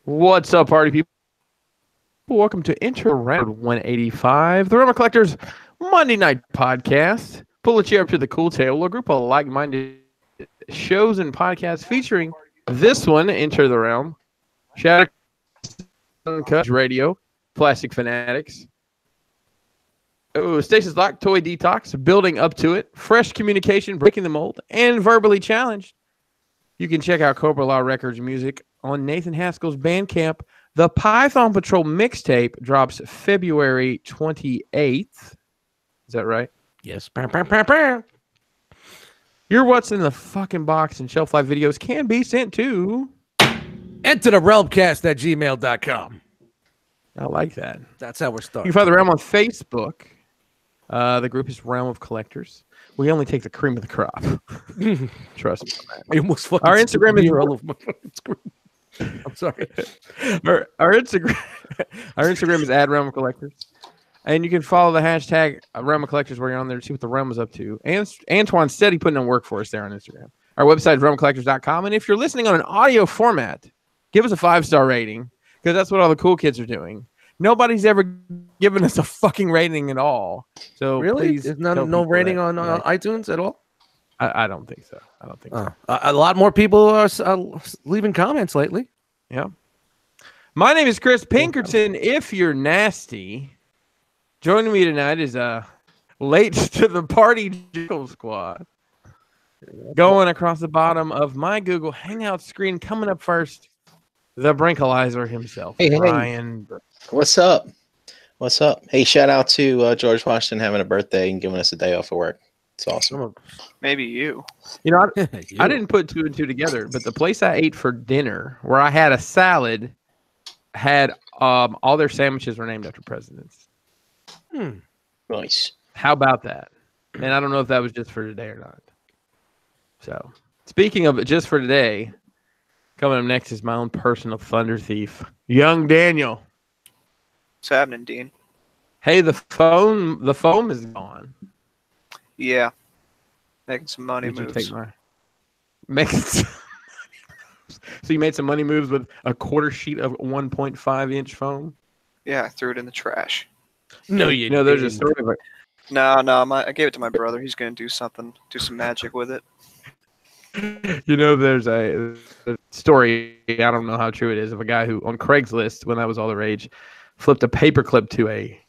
What's up, party people? Welcome to Enter Round 185, the Realm of Collectors Monday Night Podcast. Pull a chair up to the cool table, a group of like-minded shows and podcasts featuring this one, Enter the Realm, Shadow Radio, Plastic Fanatics, Stasis Lock, Toy Detox, Building Up to It, Fresh Communication, Breaking the Mold, and Verbally Challenged. You can check out Cobra Law Records music on Nathan Haskell's Bandcamp. The Python Patrol mixtape drops February 28th. Is that right? Yes. Your What's in the Fucking Box and Shelf Life videos can be sent to Enter the realmcast@gmail.com. I like that. That's how we're You starting. can find the Realm on Facebook. The group is Realm of Collectors. We only take the cream of the crop. Trust me on that. I almost fucking Our Instagram is all of my screen. I'm sorry. Our Instagram is @Realm of Collectors. And you can follow the hashtag Realm of Collectors where you're on there to see what the Realm is up to. And Antoine's steady putting in work for us there on Instagram. Our website is realmcollectors.com. And if you're listening on an audio format, give us a 5-star rating because that's what all the cool kids are doing. Nobody's ever given us a fucking rating at all. So Really? please, There's no rating on iTunes at all? I don't think so. So. A lot more people are leaving comments lately. Yeah. My name is Chris Pinkerton. If you're nasty, joining me tonight is late to the party Jiggles Squad. Going across the bottom of my Google Hangout screen, coming up first, the Brinkalizer himself, Brian. What's up? What's up? Hey, shout out to George Washington having a birthday and giving us a day off of work. It's awesome. Maybe you. You know, I didn't put two and two together, but the place I ate for dinner, where I had a salad, had all their sandwiches were named after presidents. Nice. How about that? And I don't know if that was just for today or not. So, speaking of it, just for today, coming up next is my own personal thunder thief, Young Daniel. What's happening, Dean? Hey, the foam is gone. Yeah. Making some money moves. So you made some money moves with a quarter sheet of 1.5-inch foam? Yeah, I threw it in the trash. No, you know, there's a story of it. No, I gave it to my brother. He's going to do something, do some magic with it. You know, there's a story, I don't know how true it is, of a guy who, on Craigslist, when that was all the rage, flipped a paperclip to a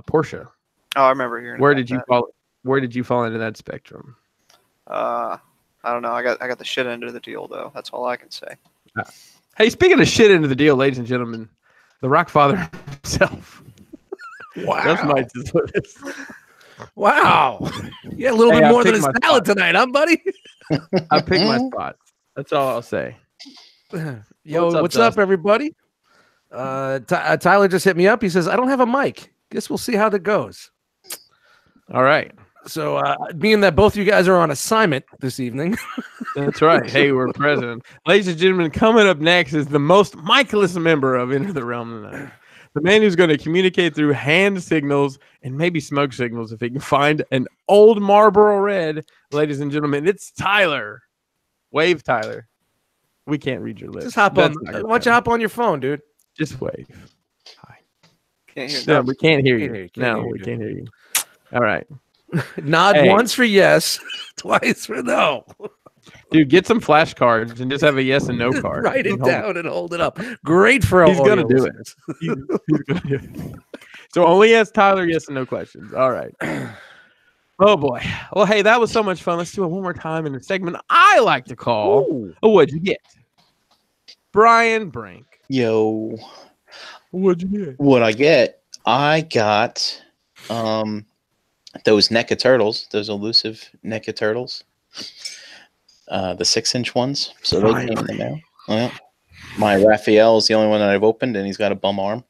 Porsche. Oh, I remember hearing Where about did you that. fall? Where did you fall into that spectrum? I don't know. I got the shit end of the deal, though. That's all I can say. Hey, speaking of shit into the deal, ladies and gentlemen, the Rockfather himself. Wow. That's my this. Wow. Yeah, a little bit I more than a picked my salad spot. tonight, huh, buddy? I picked my spots. That's all I'll say. Yo, what's up, everybody? Tyler just hit me up. He says, I don't have a mic. Guess we'll see how that goes. All right. So, being that both you guys are on assignment this evening. That's right. Hey, we're president. Ladies and gentlemen, coming up next is the most Micheless member of Enter the Realm tonight. The man who's going to communicate through hand signals and maybe smoke signals if he can find an old Marlboro Red. Ladies and gentlemen, it's Tyler. Wave, Tyler. We can't read your lips. Just hop on. Why don't you hop on your phone, dude? Just wave. Hi. Can't hear No, that. we can't hear you. Can't No, hear we you. can't hear you. All right. Nod Hey. once for yes, twice for no. Dude, get some flashcards and just have a yes and no card. Write it And hold down and hold it up. Great for He's audio gonna do it. listeners. He's gonna do it. So only ask Tyler yes and no questions. All right. Oh boy. Well, hey, that was so much fun. Let's do it one more time in a segment I like to call. Ooh. Oh, what'd you get? Brian Brink. Yo, What'd you get? what I get? I got those NECA turtles, those elusive NECA turtles. The 6-inch ones. So they came in the mail. Well, my Raphael is the only one that I've opened, and he's got a bum arm.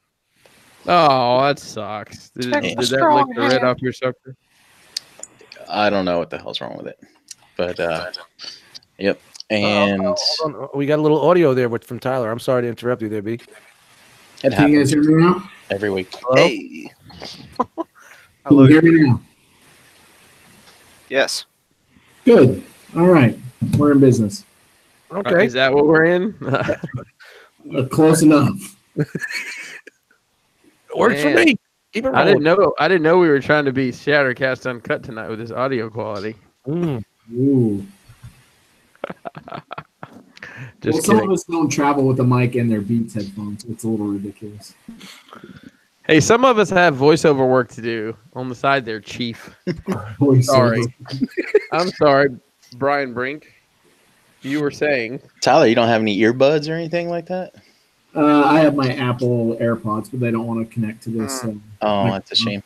Oh, that sucks. Did that lick the red off your sucker? I don't know what the hell's wrong with it. But, yep. And Hold on. We got a little audio there from Tyler. I'm sorry to interrupt you there, B. it Can you guys happens hear me now? every week. Hey. Can you hear me now? Yes. Good. All right. We're in business. Okay. Is that what we're in? Close enough. Works for me. Keep it rolling. I didn't know we were trying to be Shattercast Uncut tonight with this audio quality. Ooh. Just some kidding. of us don't travel with a mic and their Beats headphones. It's a little ridiculous. Hey, some of us have voiceover work to do on the side there, Chief. Sorry. I'm sorry, Brian Brink. You were saying. Tyler, you don't have any earbuds or anything like that? I have my Apple AirPods, but they don't want to connect to this. That's a shame.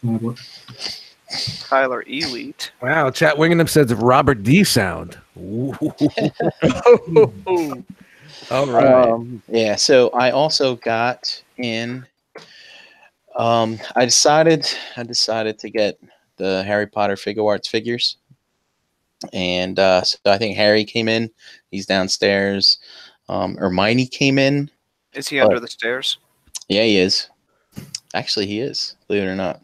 Tablet. Tyler Elite. Wow, Chat Wingingham says Robert D sound. All right. Yeah, so I also got in. I decided to get the Harry Potter Figure Arts figures, and so I think Harry came in. He's downstairs. Hermione came in. Is he under the stairs? Yeah, he is. Actually, he is. Believe it or not.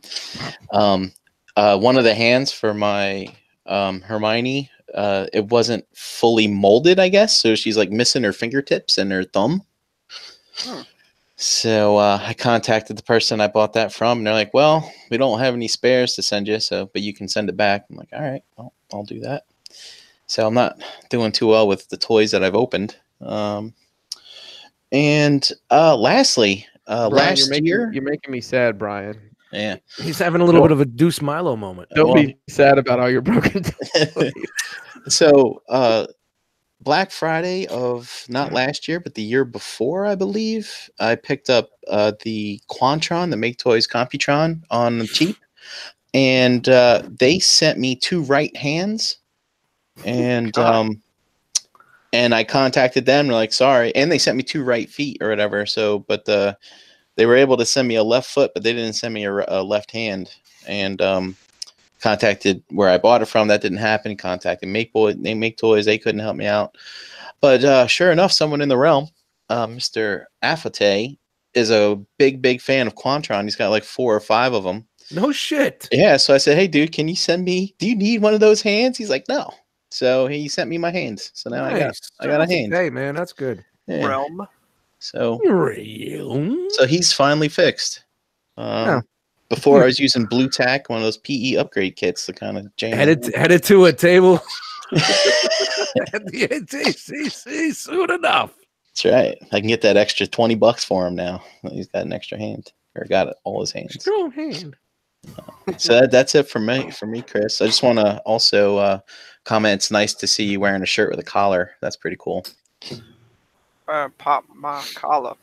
One of the hands for my Hermione, it wasn't fully molded, I guess. So she's like missing her fingertips and her thumb. So I contacted the person I bought that from, and they're like, "Well, we don't have any spares to send you, but you can send it back." I'm like, "All right, well, I'll do that." So I'm not doing too well with the toys that I've opened. And lastly, Brian, last year, you're making me sad, Brian. Yeah, he's having a little bit of a Deuce Milo moment. Don't be sad about all your broken toys. So Black Friday of not last year, but the year before, I believe, I picked up the Quantron, the Make Toys Computron on the cheap, and they sent me 2 right hands, and I contacted them. They're like, sorry, and they sent me 2 right feet or whatever. So, but they were able to send me a left foot, but they didn't send me a left hand, and contacted where I bought it from. That didn't happen. Contacted Make Toys. They couldn't help me out. But sure enough, someone in the realm, Mr. Afate, is a big fan of Quantron. He's got like 4 or 5 of them. No shit. Yeah. So I said, hey, dude, can you send me? Do you need one of those hands? He's like, no. So he sent me my hands. So now nice. I got a hand. Hey, man, that's good. Yeah. Realm. So he's finally fixed. Before I was using Blue Tack, one of those PE upgrade kits, to kind of jam. Headed to a table at the ATCC soon enough. That's right. I can get that extra $20 for him now. He's got an extra hand, or got all his hands. Strong hand. So that's it for me, Chris. I just want to also comment. It's nice to see you wearing a shirt with a collar. That's pretty cool. Pop my collar.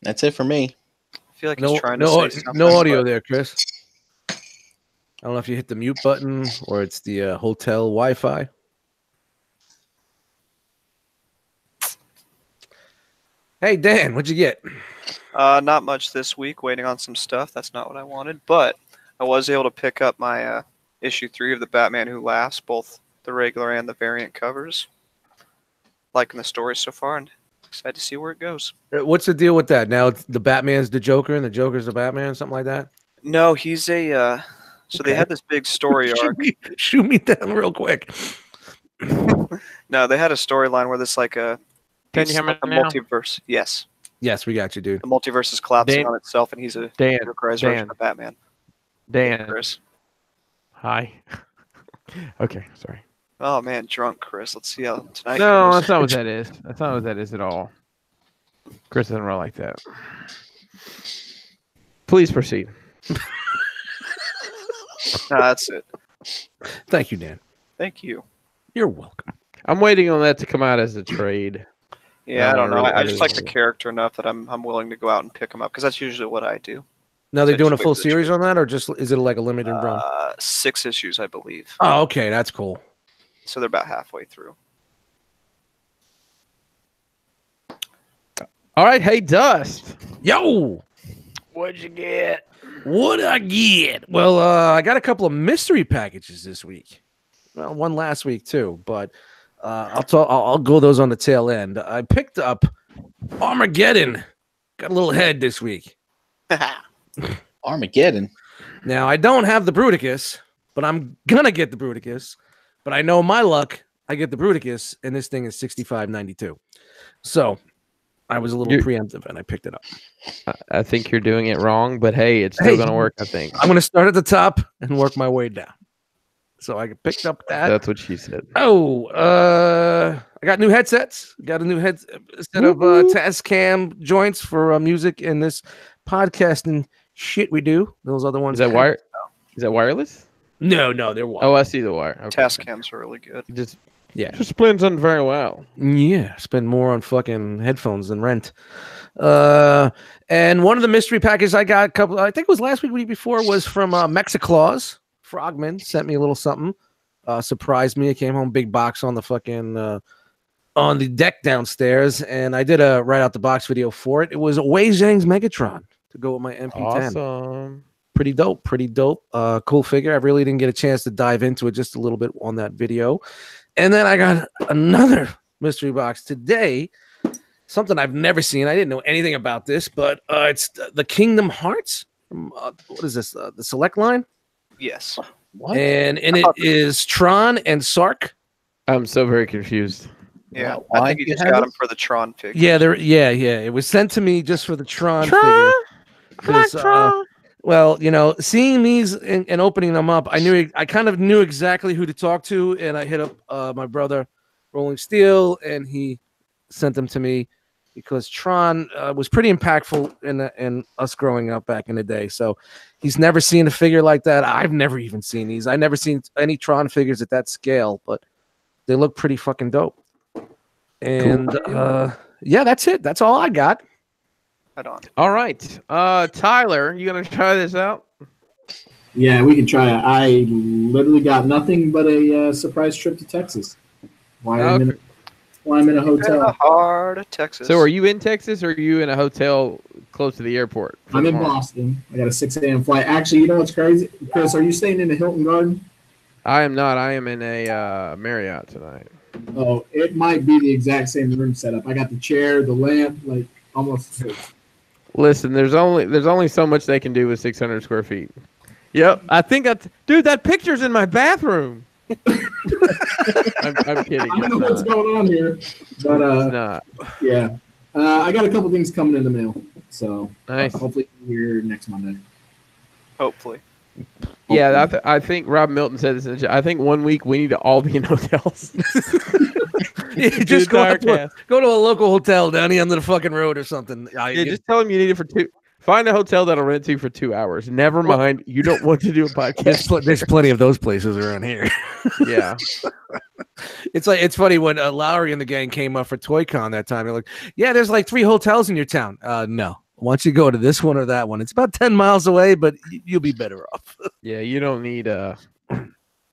That's it for me. I feel like he's trying to say something. No audio there, Chris. I don't know if you hit the mute button or it's the hotel Wi-Fi. Hey, Dan, what'd you get? Not much this week. Waiting on some stuff. That's not what I wanted, but I was able to pick up my issue 3 of the Batman Who Laughs, both the regular and the variant covers. Liking the story so far, and excited to see where it goes. What's the deal with that? Now the Batman's the Joker and the Joker's the Batman, something like that? No, he's a. So they had this big story arc. Shoot me down real quick. No, they had a storyline where this like a. Can you hear me a now? multiverse. Yes. Yes, we got you, dude. The multiverse is collapsing on itself, and he's a version of Batman. Dan. Chris. Hi. Okay, sorry. Oh man, drunk Chris. Let's see how tonight. No, goes. that's not what that is. That's not what that is at all. Chris doesn't roll like that. Please proceed. No, that's it. Thank you, Dan. Thank you. You're welcome. I'm waiting on that to come out as a trade. Yeah, I don't know. really- I just like the character enough that I'm willing to go out and pick them up because that's usually what I do. Now they're I doing a just full wait for the series on that, or just is it like a limited run? 6 issues, I believe. Oh, okay, that's cool. So they're about halfway through. All right, hey Dust. Yo, What'd you get? what'd I get? Well, I got a couple of mystery packages this week. Well, one last week too, but I'll go those on the tail end. I picked up Armageddon. Got a little head this week. Armageddon. Now I don't have the Bruticus, but I'm gonna get the Bruticus. But I know my luck I get the Bruticus, and this thing is $65.92. So I was a little preemptive, and I picked it up. I think you're doing it wrong, but hey, it's still going to work, I think. I'm going to start at the top and work my way down. So I picked up that. That's what she said. Oh, I got new headsets. Got a new set of Tascam joints for music and this podcasting shit we do. Those other ones. Is that wireless? No, they're wireless. Oh, I see the wire. Okay. Tascams are really good. Just blends in very well. Yeah, spend more on fucking headphones than rent. And one of the mystery packages I got I think it was last week before, was from Mexiclaus. Frogman sent me a little something. Surprised me. It came home big box on the fucking on the deck downstairs, and I did a right out the box video for it. It was Wei Zhang's Megatron to go with my MP10. Awesome. Pretty dope. Cool figure. I really didn't get a chance to dive into it just a little bit on that video. And then I got another mystery box today. Something I've never seen. I didn't know anything about this, but it's the Kingdom Hearts. What is this? The Select line? Yes. What? And it is Tron and Sark. I'm so very confused. Yeah, Why I think do you you just have got this? them for the Tron figure. Yeah. It was sent to me just for the Tron figure. 'Cause, well, seeing these and opening them up, I kind of knew exactly who to talk to, and I hit up my brother, Rolling Steel, and he sent them to me because Tron was pretty impactful in us growing up back in the day. So he's never seen a figure like that. I've never even seen these. I've never seen any Tron figures at that scale, but they look pretty fucking dope. And yeah, that's it. That's all I got. Head on. All right. Tyler, you going to try this out? Yeah, we can try it. I literally got nothing but a surprise trip to Texas. Why I'm in a In hotel. the heart of Texas. So are you in Texas or are you in a hotel close to the airport? I'm in Boston. I got a 6 a.m. flight. Actually, you know what's crazy? Chris, are you staying in the Hilton Garden? I am not. I am in a Marriott tonight. Oh, it might be the exact same room setup. I got the chair, the lamp, like almost. Listen, there's only so much they can do with 600 square feet. Yep, I think dude, that picture's in my bathroom. I'm kidding. I don't know what's going on here, but It's not. yeah, I got a couple things coming in the mail, so Nice. hopefully here next Monday. Hopefully. Yeah, I think Rob Milton said this. I think 1 week we need to all be in hotels. Just go to a local hotel down the end of the fucking road or something. Yeah, just tell them you need it for 2. Find a hotel that'll rent to you for 2 hours. Never mind, you don't want to do a podcast. There's plenty of those places around here. Yeah. It's funny when Lowry and the gang came up for ToyCon that time. They're like, yeah, there's like 3 hotels in your town. No. Why don't you go to this one or that one? It's about 10 miles away, but you'll be better off. Yeah, you don't need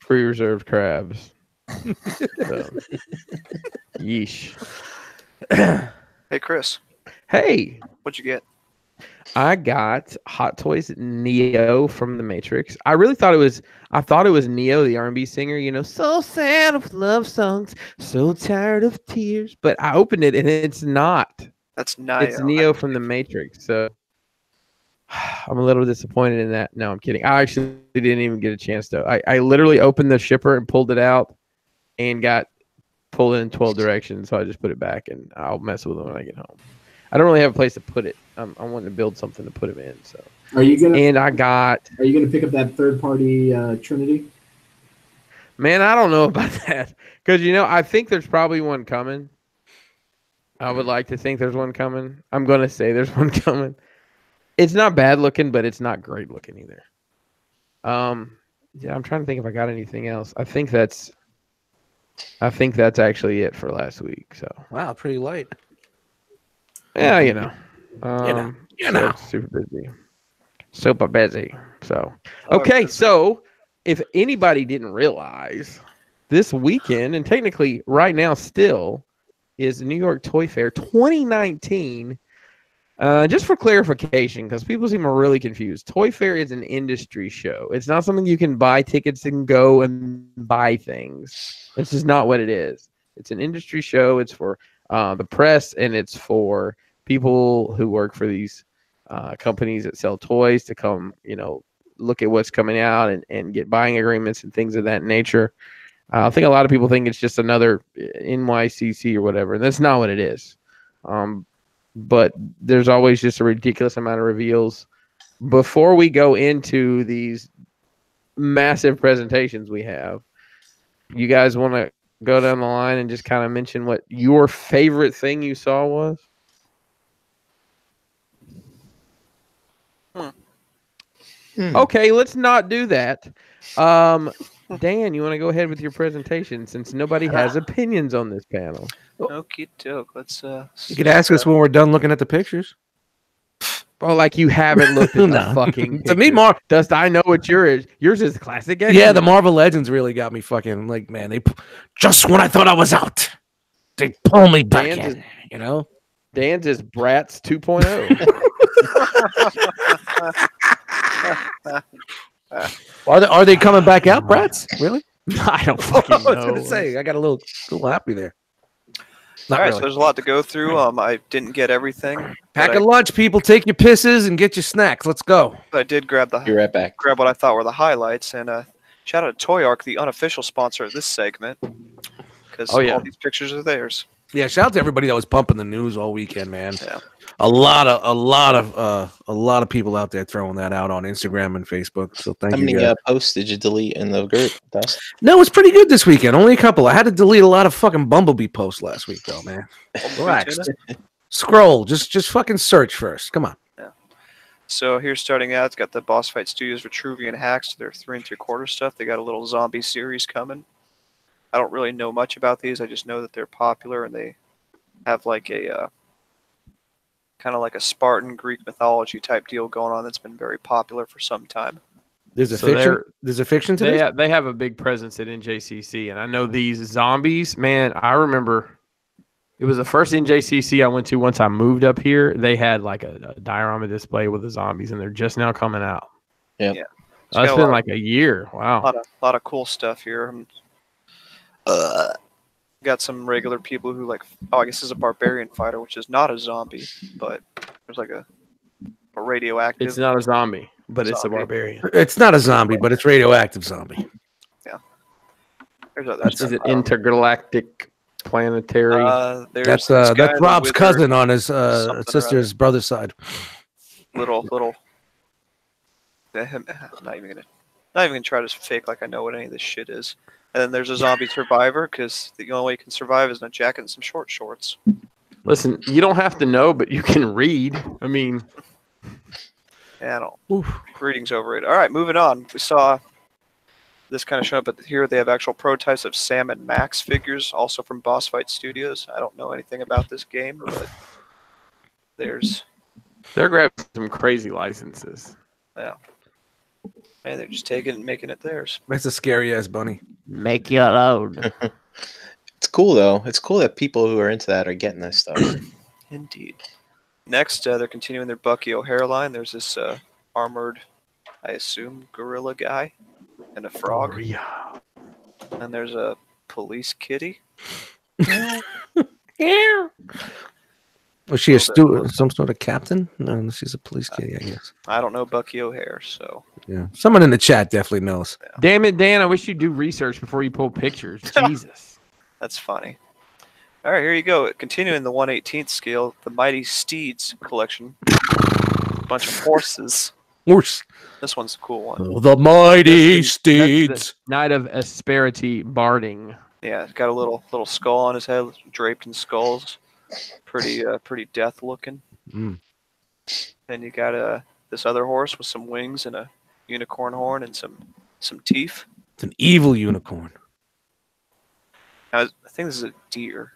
pre-reserved crabs. So, yeesh. Hey, Chris, Hey, what'd you get? I got Hot Toys Neo from The Matrix. I thought it was Neo, the R&B singer, so sad of love songs, so tired of tears. But I opened it and it's not. That's Neo. It's Neo from The Matrix. So I'm a little disappointed in that. No, I'm kidding. I actually didn't even get a chance to. I literally opened the shipper and pulled it out and got pulled in 12 directions. So I just put it back and I'll mess with it when I get home. I don't really have a place to put it. I'm wanting to build something to put them in. So Are you gonna pick up that third-party Trinity? Man, I don't know about that because I think there's probably one coming. I would like to think there's one coming. I'm gonna say there's one coming. It's not bad looking, but it's not great looking either. Yeah, I'm trying to think if I got anything else. I think that's actually it for last week. So Wow, pretty light. yeah, So super busy. So okay, so if anybody didn't realize, this weekend and technically right now still is New York Toy Fair 2019. Just for clarification, because people seem really confused. Toy Fair is an industry show. It's not something you can buy tickets and go and buy things. This is not what it is. It's an industry show. It's for the press, and it's for people who work for these companies that sell toys to come, look at what's coming out and get buying agreements and things of that nature. I think a lot of people think it's just another NYCC or whatever. That's not what it is. But there's always just a ridiculous amount of reveals. Before we go into these massive presentations we have, you guys want to go down the line and just kind of mention what your favorite thing you saw was? Okay, let's not do that. Dan, you want to go ahead with your presentation since nobody has opinions on this panel? Okie doke. Let's. You could ask us when we're done looking at the pictures. Oh, like you haven't looked at the fucking. To me, Dust, I know what yours is. Yours is classic. Yeah, the Marvel Legends really got me fucking like, man. They just when I thought I was out, they pull me back in. You know, Dan's is Bratz 2.0. Are they coming back out, Bratz? Really? I don't fucking know. I was gonna say I got a little happy there. All right, so there's a lot to go through. I didn't get everything. Pack a lunch, people. Take your pisses and get your snacks. Let's go. But I did grab Be right back. grab what I thought were the highlights, and shout out to Toy Arc, the unofficial sponsor of this segment, because all these pictures are theirs. Yeah, shout out to everybody that was pumping the news all weekend, man. Yeah. A lot of people out there throwing that out on Instagram and Facebook. So thank you. How many posts did you delete in the group, Dust? No, it's pretty good this weekend. Only a couple. I had to delete a lot of fucking Bumblebee posts last week, though, man. Relax. Scroll. Just fucking search first. Come on. Yeah. So here's starting out. It's got the Boss Fight Studios Vitruvian hacks. Their 3 3/4 stuff. They got a little zombie series coming. I don't really know much about these. I just know that they're popular and they have like a kind of like a Spartan Greek mythology type deal going on that's been very popular for some time. There's a fiction to this? They have a big presence at NJCC, and I know these zombies, man, I remember it was the first NJCC I went to once I moved up here. They had like a diorama display with the zombies, and they're just now coming out. Yep. Yeah. It's been like a year. Wow. A lot of cool stuff here. Got some regular people who like, I guess this is a barbarian fighter, which is not a zombie, but there's like a radioactive. It's not a zombie, but it's a barbarian. It's not a zombie, but it's radioactive zombie. Yeah. Is it intergalactic planetary? That's Rob's cousin on his sister's brother's side. Little. I'm not even gonna try to fake like I know what any of this shit is. And then there's a zombie survivor, because the only way you can survive is in a jacket and some short shorts. Listen, you don't have to know, but you can read. I mean, yeah, reading's overrated. All right, moving on. We saw this kind of show up, but here they have actual prototypes of Sam and Max figures, also from Boss Fight Studios. I don't know anything about this game, but they're grabbing some crazy licenses. Yeah. And they're just taking it and making it theirs. That's a scary ass bunny. Make your own. It's cool though. It's cool that people who are into that are getting this stuff. Indeed. Next, they're continuing their Bucky O'Hare line. There's this armored, I assume, gorilla guy and a frog. Yeah. And there's a police kitty. Yeah. Was she some sort of captain? No, she's a police kitty, I guess. I don't know Bucky O'Hare, so. Yeah. Someone in the chat definitely knows. Yeah. Damn it, Dan. I wish you'd do research before you pull pictures. Jesus. That's funny. All right, here you go. Continuing the 1/18th scale, the Mighty Steeds collection. A bunch of horses. This one's a cool one. Oh, the Mighty Steeds. The Knight of Asperity Barding. Yeah, it's got a little skull on his head, draped in skulls. Pretty death looking. Mm. Then you got this other horse with some wings and a unicorn horn and some teeth. It's an evil unicorn. I think this is a deer.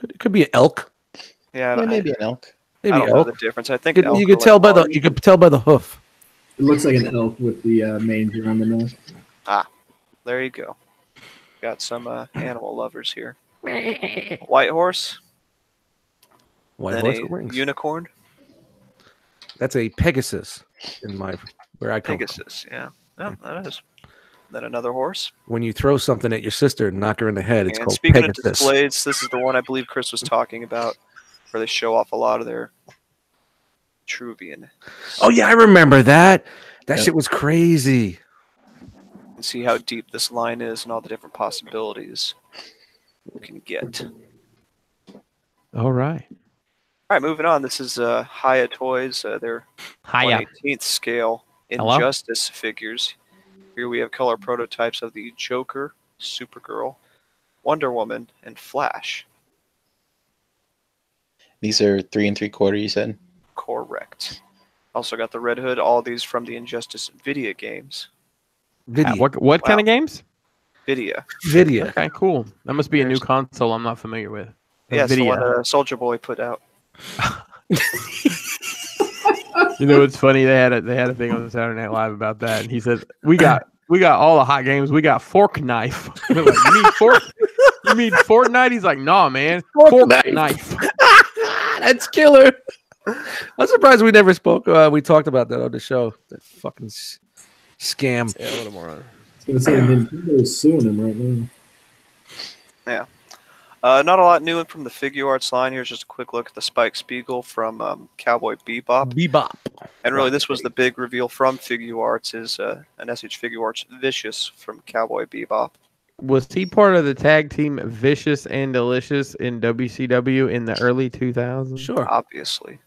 It could be an elk. Yeah, maybe an elk. Maybe I don't know the difference. I think you could tell by the hoof. It looks like an elk with the manger on the nose. Ah, there you go. Got some animal lovers here. White horse. White horse with wings. Unicorn. That's a Pegasus in where I come Pegasus, yeah. Oh, that is. Then another horse. When you throw something at your sister and knock her in the head, it's called speaking Pegasus. of displays, this is the one I believe Chris was talking about, where they show off a lot of their Vitruvian. Oh yeah, I remember that. That shit was crazy. and see how deep this line is and all the different possibilities we can get. All right. All right, moving on. This is Haya Toys. They're Hiya. 1/18th scale Hello? Injustice figures. Here we have color prototypes of the Joker, Supergirl, Wonder Woman, and Flash. These are 3 3/4. You said. Correct. Also got the Red Hood. All these from the Injustice Vidya games. Video. What kind of games? Vidya. Video. Okay, cool. That must be a new console I'm not familiar with. Yeah, it's the Vidya. one Soldier Boy put out. You know what's funny? They had a thing on Saturday Night Live about that, and he said, "We got all the hot games. We got Fork Knife." We're like, you mean Fork? You mean Fortnite? He's like, "Nah, man, Fork Knife." That's killer. I'm surprised we never spoke. We talked about that on the show. That fucking scam. Yeah, what a moron. I was going to say Nintendo's suing him right now. Yeah. Not a lot new from the Figure Arts line. Here's just a quick look at the Spike Spiegel from Cowboy Bebop. And really, this was the big reveal from Figure Arts is an SH Figure Arts Vicious from Cowboy Bebop. Was he part of the tag team Vicious and Delicious in WCW in the early 2000s? Sure. Obviously.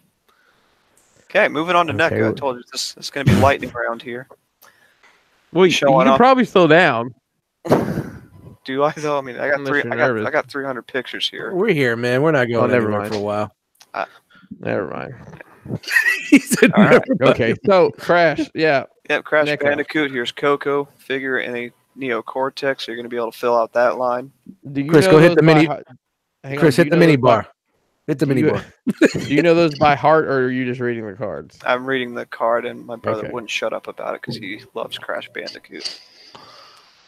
Okay, moving on to Okay. NECA. I told you this is going to be lightning around here. Well, you Showing can off. probably slow down. Do I though? I mean, I got Unless you're I nervous. got 300 pictures here. We're here, man. We're not going never anywhere mind. for a while. Never mind. He said, All right. never mind. Okay, so Crash, yeah. Yep, Crash NECA. Bandicoot. Here's Coco figure in a Neo Cortex. So you're going to be able to fill out that line. Do you Chris, know go hit those the by mini- heart- Hang on, Chris, do hit you the know mini those by- bar. Hit the Do mini you- bar. Do you know those by heart, or are you just reading the cards? I'm reading the card, and my brother Okay. wouldn't shut up about it because he loves Crash Bandicoot.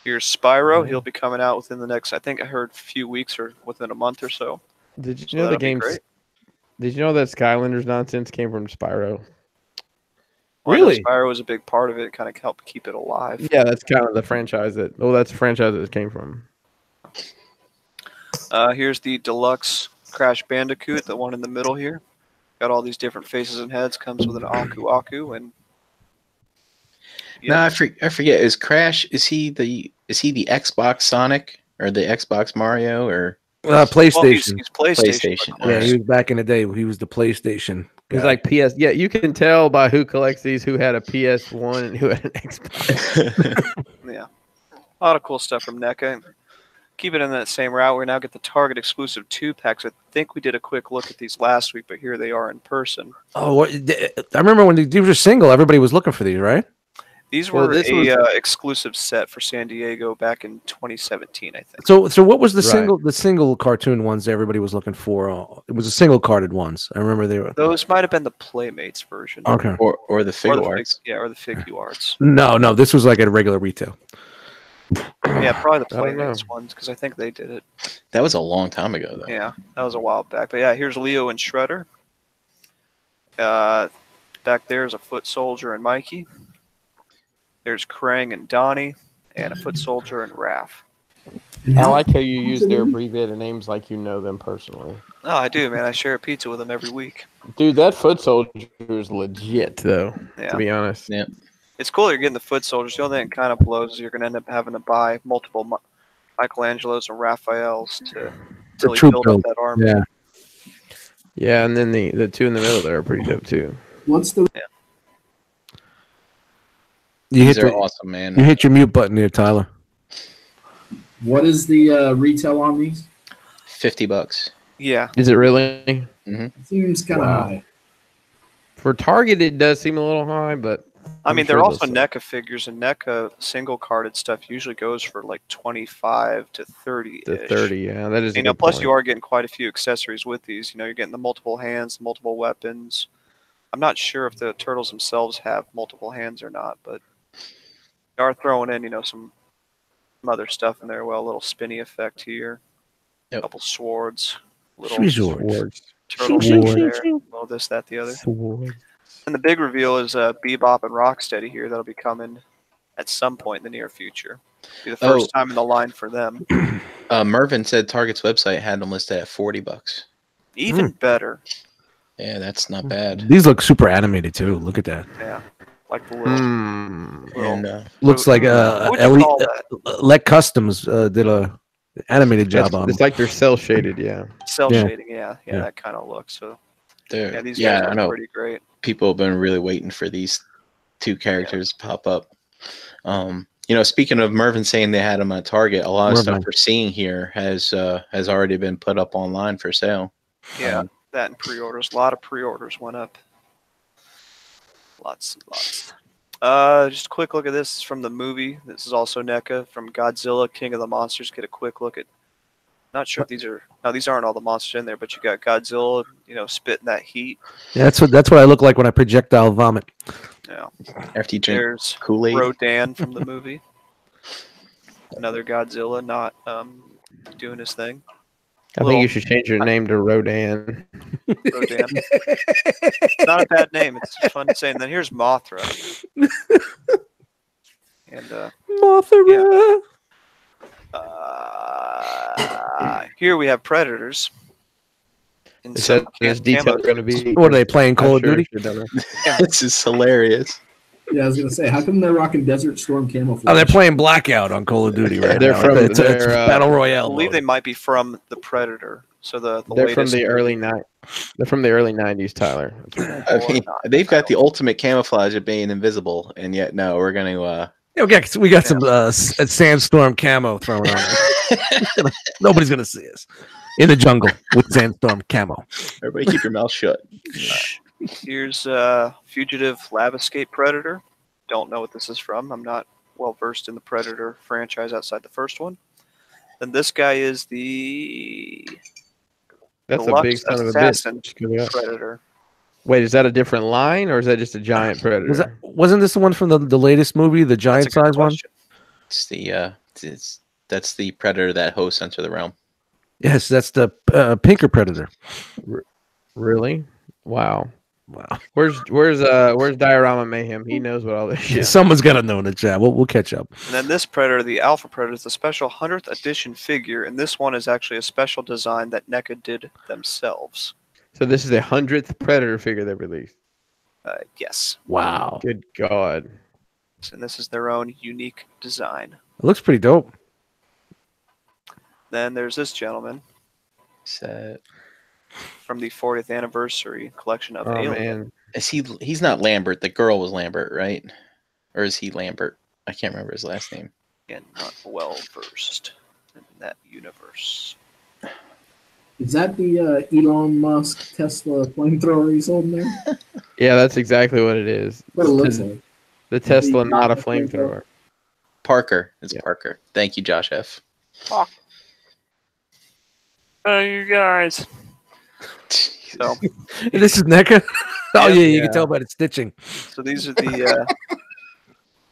Here's Spyro. He'll be coming out within the next, I think I heard, few weeks or within a month or so. Did you So know the that'll be game? great. Did you know that Skylanders nonsense came from Spyro? Well, I know Really? Spyro was a big part of it. It kind of helped keep it alive. Yeah, that's kind of the franchise that. Oh, that's the franchise that it came from. Here's the deluxe Crash Bandicoot, the one in the middle here. Got all these different faces and heads. Comes with an Aku Aku and. No, I forget. Is Crash? Is he the Xbox Sonic or the Xbox Mario or PlayStation. Well, he's PlayStation. PlayStation. of course. Yeah, he was back in the day. He was the PlayStation. He's guy. like PS. Yeah, you can tell by who collects these who had a PS1 and who had an Xbox. Yeah. A lot of cool stuff from NECA. Keep it in that same route. We now get the Target exclusive 2-packs. I think we did a quick look at these last week, but here they are in person. Oh, what, I remember when these were single. Everybody was looking for these, right? These Well, were this exclusive set for San Diego back in 2017, I think. So what was the Right. single cartoon ones that everybody was looking for? It was a single carded ones. I remember they were. Those might have been the Playmates version. Okay. or the Figure Arts? Or the Figure Arts. No, this was like at a regular retail. Yeah, probably the I don't know. Playmates ones because I think they did it. That was a long time ago, though. Yeah, that was a while back. But yeah, here's Leo and Shredder. Back there is a Foot Soldier and Mikey. There's Krang and Donnie, and a Foot Soldier and Raph. I like how you use their abbreviated names like you know them personally. Oh, I do, man. I share a pizza with them every week. Dude, that Foot Soldier is legit, though. Yeah. To be honest. Yeah. It's cool that you're getting the Foot Soldiers. The only thing that kind of blows is you're going to end up having to buy multiple Michelangelos and Raphaels to really troop build build. up that army. Yeah. Yeah, and then the two in the middle there are pretty dope too. What's the You These hit are the, awesome, man. you hit your mute button here, Tyler. what is the retail on these? $50. Yeah. Is it really? It seems kind of Wow. high. For Target, it does seem a little high, but I mean, I'm they're sure also they'll NECA figures, and NECA single-carded stuff usually goes for like 25 to 30 the 30, yeah, that is. You know, plus you are getting quite a few accessories with these. You know, you're getting the multiple hands, multiple weapons. I'm not sure if the turtles themselves have multiple hands or not, but they are throwing in, you know, some other stuff in there. Well, a little spinny effect here, Yep. a couple swords, little Swords. turtle Swords. there, well, this, that, the other. Sword. And the big reveal is Bebop and Rocksteady here. That'll be coming at some point in the near future. Be the first time in the line for them. Mervin said Target's website had them listed at $40. Even better. Yeah, that's not bad. These look super animated too. Look at that. Yeah. like the little. And Looks like what would you call that? Let Customs did a animated job on It's them. like they're cell shaded, yeah. Cell Yeah. shading, yeah, that kind of look. So yeah, these yeah, guys I are know. pretty great. People have been really waiting for these two characters to pop up. Speaking of Mervin saying they had them at Target, a lot of stuff we're seeing here has already been put up online for sale. Yeah, that and pre-orders. A lot of pre-orders went up. Lots and lots. Just a quick look at this. This is from the movie. This is also NECA from Godzilla, King of the Monsters. Get a quick look at. Not sure if these are. No, these aren't all the monsters in there, but you got Godzilla, spitting that heat. Yeah, that's what I look like when I projectile vomit. Yeah. After you drink There's Kool-Aid. Rodan from the movie. Another Godzilla not doing his thing. I think you should change your name to Rodan. Rodan. Not a bad name. It's fun to say. And then here's Mothra. And Mothra. Here we have Predators. Is that as detailed going to be? What are they playing? Call of Duty? This is hilarious. Yeah, I was gonna say, how come they're rocking Desert Storm camouflage? Oh, they're playing Blackout on Call of Duty right They're now. from It's Battle I Royale. believe mode. they might be from the Predator. So the They're from latest the early They're from the early '90s, Tyler. I mean, they've got the ultimate camouflage of being invisible, and yet no, we're going to. Yeah, we got some sandstorm camo thrown on. Nobody's gonna see us in the jungle with sandstorm camo. Everybody, keep your mouth shut. Here's Fugitive Lab Escape Predator. Don't know what this is from. I'm not well versed in the Predator franchise outside the first one. Then this guy is the That's a Deluxe big son of a Assassin bitch. Predator. Wait, is that a different line or is that just a giant predator? Wasn't this the one from the latest movie, the giant That's a good size one? question. It's that's the predator that hosts Enter the Realm. Yes, that's the pinker predator. Really? Wow. Wow. Where's Diorama Mayhem? He knows what all this shit. Someone's got to know in the chat. We'll catch up. And then this Predator, the Alpha Predator, is a special 100th edition figure, and this one is actually a special design that NECA did themselves. So this is the 100th Predator figure they released. Yes. Wow. Good God. And this is their own unique design. It looks pretty dope. Then there's this gentleman Set. from the 40th anniversary collection of Alien. Man. He's not Lambert. The girl was Lambert, right? Or is he Lambert? I can't remember his last name. And not well versed in that universe. Is that the Elon Musk Tesla flamethrower he's holding there? Yeah, that's exactly what it is. What it looks like. The Tesla, not a flamethrower. Parker. It's Parker. Thank you, Josh F. Oh, you guys. So, This is NECA? Oh, yeah, you Yeah. can tell by the stitching. so these are the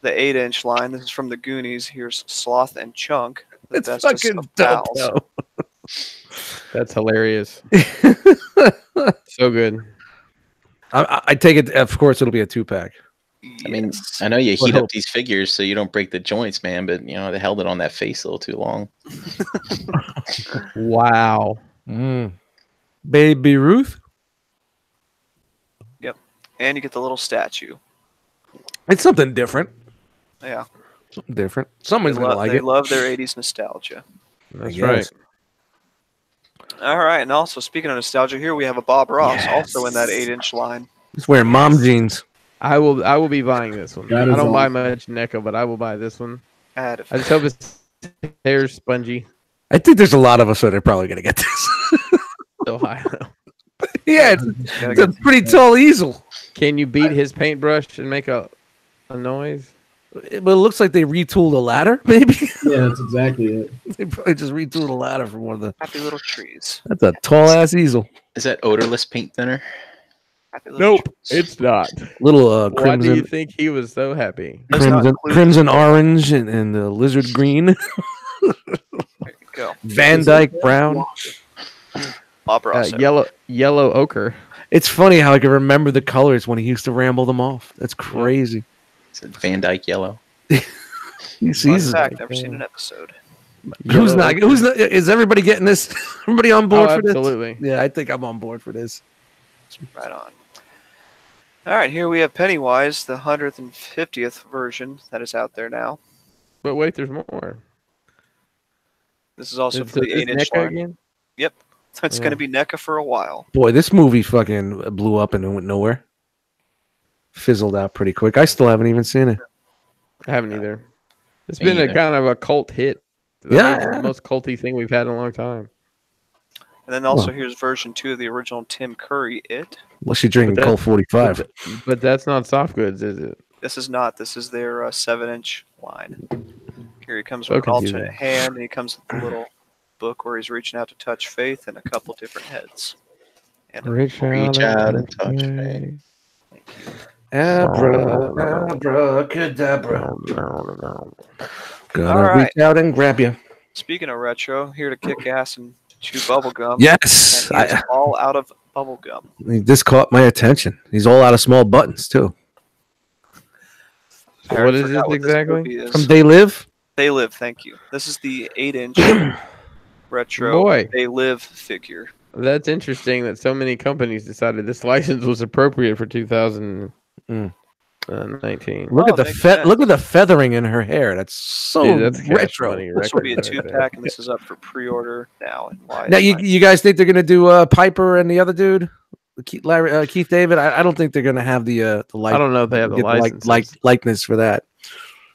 8-inch line. This is from the Goonies. Here's Sloth and Chunk. The It's bestest fucking of dope, pals. though. That's hilarious. So good. I take it, of course, it'll be a 2-pack. I mean, Yes. I know you What heat up hope? these figures so you don't break the joints, man, but they held it on that face a little too long. Wow. Baby Ruth? And you get the little statue. It's something different. Yeah. Something different. Someone's going to like They it. love their 80s nostalgia. That's guess. right. All right. And also, speaking of nostalgia, here we have a Bob Ross, also in that 8-inch line. He's wearing mom jeans. I will be buying this one. That I is don't buy awesome. much NECA, but I will buy this one. Add I just hope its hair's spongy. I think there's a lot of us that are probably going to get this. So high. Yeah, it's a pretty tall easel. Can you beat his paintbrush and make a noise? But it looks like they retooled a ladder, maybe. Yeah, that's exactly it. They probably just retooled a ladder from one of the. Happy little trees. That's a tall ass easel. Is that odorless paint thinner? Happy little trees. It's not. Little Why do you crimson, think he was so happy? Does not include- crimson orange and lizard green. There you go. Van Dyke brown. Bob Ross. Yellow ochre. It's funny how I can remember the colors when he used to ramble them off. That's crazy. It's a Van Dyke yellow. He Fun sees it. fact, never seen an episode. Who's not? Who's not? Is everybody getting this? Everybody on board for this? Absolutely. Yeah, I think I'm on board for this. Right on. All right, here we have Pennywise, the 150th version that is out there now. But wait, there's more. This is also Is for the this 8-inch NECA line. again? Yep, it's going to be NECA for a while. Boy, this movie fucking blew up and went nowhere. Fizzled out pretty quick. I still haven't even seen it. I haven't either. It's Me been a either. kind of a cult hit. Yeah, It's the most culty thing we've had in a long time. And then also here's version 2 of the original Tim Curry It. Unless you're drinking But that- Colt 45. But that's not soft goods, is it? This is not. This is their 7-inch line. Here he comes So with an confusing. alternate hand, and he comes with a little book where he's reaching out to touch Faith and a couple different heads. And Reach out and touch me. Abracadabra. Gonna All right. reach out and grab you. speaking of retro, here to kick ass and chew bubble gum. Yes. And he's all out of bubble gum. This caught my attention. He's all out of small buttons, too. I What already is forgot this what exactly? movie is. From They Live? They Live, thank you. This is the 8-inch retro Boy. They Live figure. That's interesting that so many companies decided this license was appropriate for 2019. Look Oh, at the makes sense. look at the feathering in her hair. That's so Dude, that's cash retro. money This will be a record right there. 2-pack, and this is up for pre-order now. And why? Now, you guys think they're gonna do Piper and the other dude, Keith David? I don't think they're gonna have the I don't know if they have the license. likeness for that,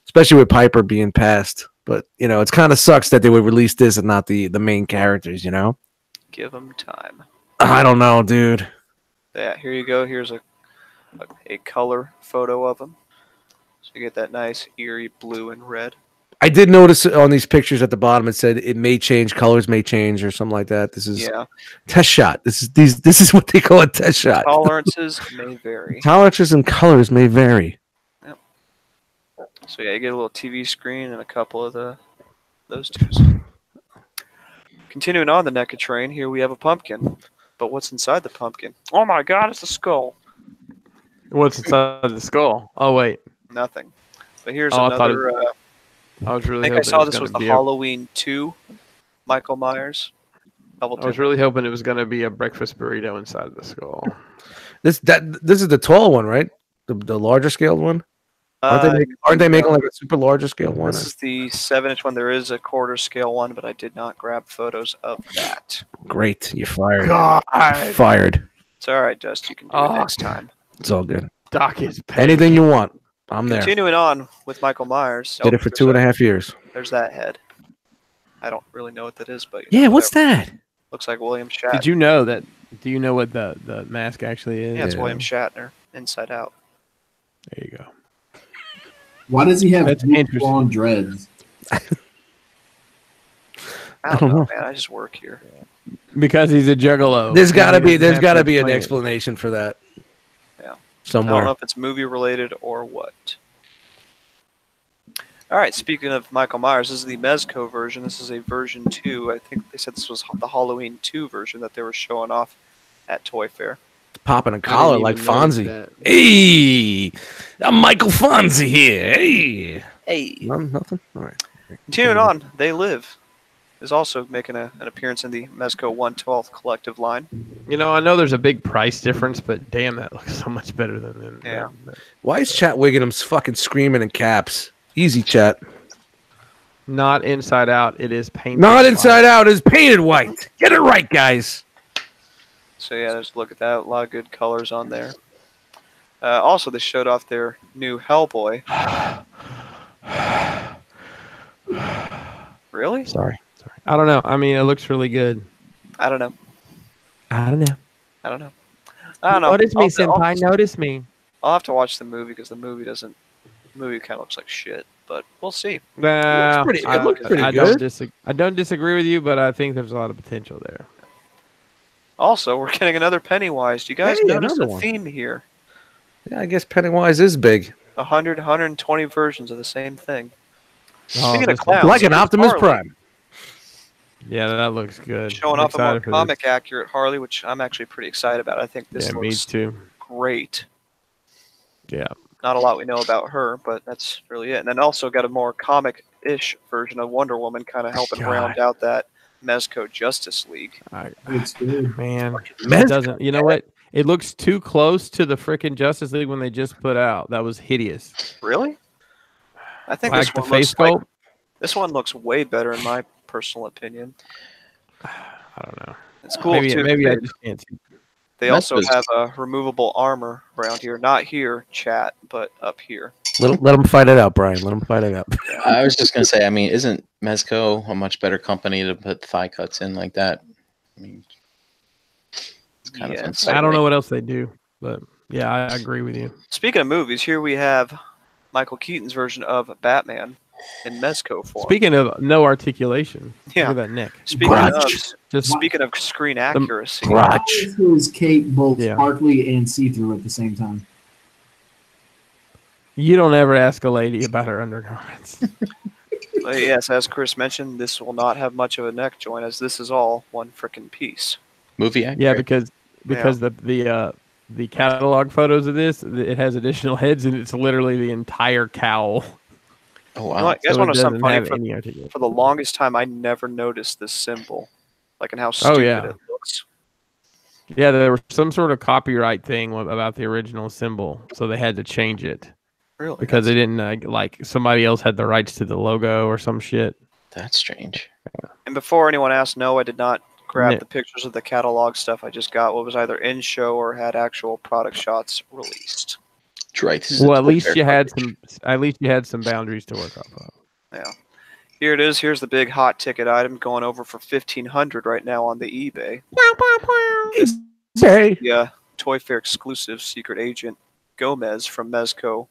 especially with Piper being passed. But you know, it's kind of sucks that they would release this and not the main characters. You know, Give them time. I don't know, dude. Yeah, here you go. Here's a color photo of them. So you get that nice eerie blue and red. I did notice on these pictures at the bottom it said it may change, colors may change, or something like that. This is test shot. This is what they call a test shot. Tolerances may vary. Tolerances and colors may vary. So yeah, you get a little TV screen and a couple of those twos. Continuing on the NECA train, here we have a pumpkin. But what's inside the pumpkin? Oh my god, it's a skull. What's inside the skull? Oh wait, Nothing. But here's Oh, I thought another. I was really. I think I hoping saw it this was gonna the be Halloween 2 Michael Myers. I was really hoping it was going to be a breakfast burrito inside of the skull. This is the tall one, right? The larger scaled one. Aren't they making like a super larger scale one? This is the 7-inch one. There is a quarter scale one, but I did not grab photos of that. Great, you're fired. God, Fired. It's all right, Dust. You can do it next time. It's all good. Doc is Anything you want, I'm there. Continuing on with Michael Myers. Did it for 2.5 years. There's that head. I don't really know what that is, but Yeah, what's that? looks like William Shatner. Did you know that? Do you know what the mask actually is? Yeah, it's William Shatner, Inside Out. There you go. Why does he have That's blue interesting. blonde dreads? I don't know, man. I just work here. Because he's a juggalo. There's got to And be he doesn't have to an explain it. explanation for that. Yeah. I don't know Somewhere. if it's movie related or what. All right, speaking of Michael Myers, this is the Mezco version. This is a version 2. I think they said this was the Halloween 2 version that they were showing off at Toy Fair. Popping a I didn't collar even like notice Fonzie. that. Hey, I'm Michael Fonzie here. Hey. Hey. Nothing? All right. Continuing on, They Live is also making an appearance in the Mezco 112th collective line. You know, I know there's a big price difference, but damn, that looks so much better than Yeah. Why is Chat Wigginham's fucking screaming in caps? Easy, Chat. Not inside out. It is painted. Not white. inside out is painted white. Get it right, guys. So yeah, just look at that. A lot of good colors on there. Also, they showed off their new Hellboy. Really? Sorry. I don't know. I mean, it looks really good. I don't know. I don't know. I don't know. I don't know. Notice me, I'll- senpai. Notice me. I'll have to watch the movie because the movie doesn't. The movie kind of looks like shit, but we'll see. Well, pretty- it looks pretty I good. don't disagree with you, but I think there's a lot of potential there. Also, we're getting another Pennywise. Do you guys Hey, notice another the one. theme here? Yeah, I guess Pennywise is big. 120 versions of the same thing. Oh, Speaking of this clowns, looks- Like an here's Optimus Harley Prime. Yeah, that looks good. Showing I'm off a more excited for this. comic accurate Harley, which I'm actually pretty excited about. I think this Yeah, me looks too. great. Yeah. Not a lot we know about her, but that's really it. And then also got a more comic-ish version of Wonder Woman, kind of helping God. round out that Mezco Justice League. It's good. Man, Mezco. it doesn't. You know what? It looks too close to the frickin' Justice League when they just put out. That was hideous. Really? I think Like this the one face looks like sculpt. this one looks way better in my personal opinion. I don't know. It's cool Maybe too. I just can't see. They also have a removable armor around here. Not here, chat, but up here. Let them fight it out, Brian. Let them fight it out. I was just gonna say. I mean, isn't Mezco a much better company to put thigh cuts in like that? I mean, it's kind of unsightly. I don't know what else they do, but yeah, I agree with you. Speaking of movies, here we have Michael Keaton's version of Batman in Mezco form. Speaking of no articulation, Yeah. look at that neck. Speaking of screen accuracy, How is his cape both Yeah. sparkly and see-through at the same time? You don't ever ask a lady about her undergarments. yes, as Chris mentioned, this will not have much of a neck joint, as this is all one frickin' piece. Movie accurate. Yeah, because the catalog photos of this, it has additional heads, and it's literally the entire cowl. Oh You know wow. what, you guys So want it to know something doesn't have funny? any articulation. For the longest time, I never noticed this symbol, like, and how stupid it looks. Yeah, there was some sort of copyright thing about the original symbol, so they had to change it Really? because they didn't like somebody else had the rights to the logo or some shit. That's strange. And before anyone asks, no, I did not grab Yeah. the pictures of the catalog stuff. I just got what was either in show or had actual product shots released. That's right. This is Well, a at least Twitter you had coverage. some boundaries to work off of. Yeah. Here it is. Here's the big hot ticket item going over for $1,500 right now on the eBay. Hey. Yeah, Toy Fair exclusive Secret Agent Gomez from Mezco.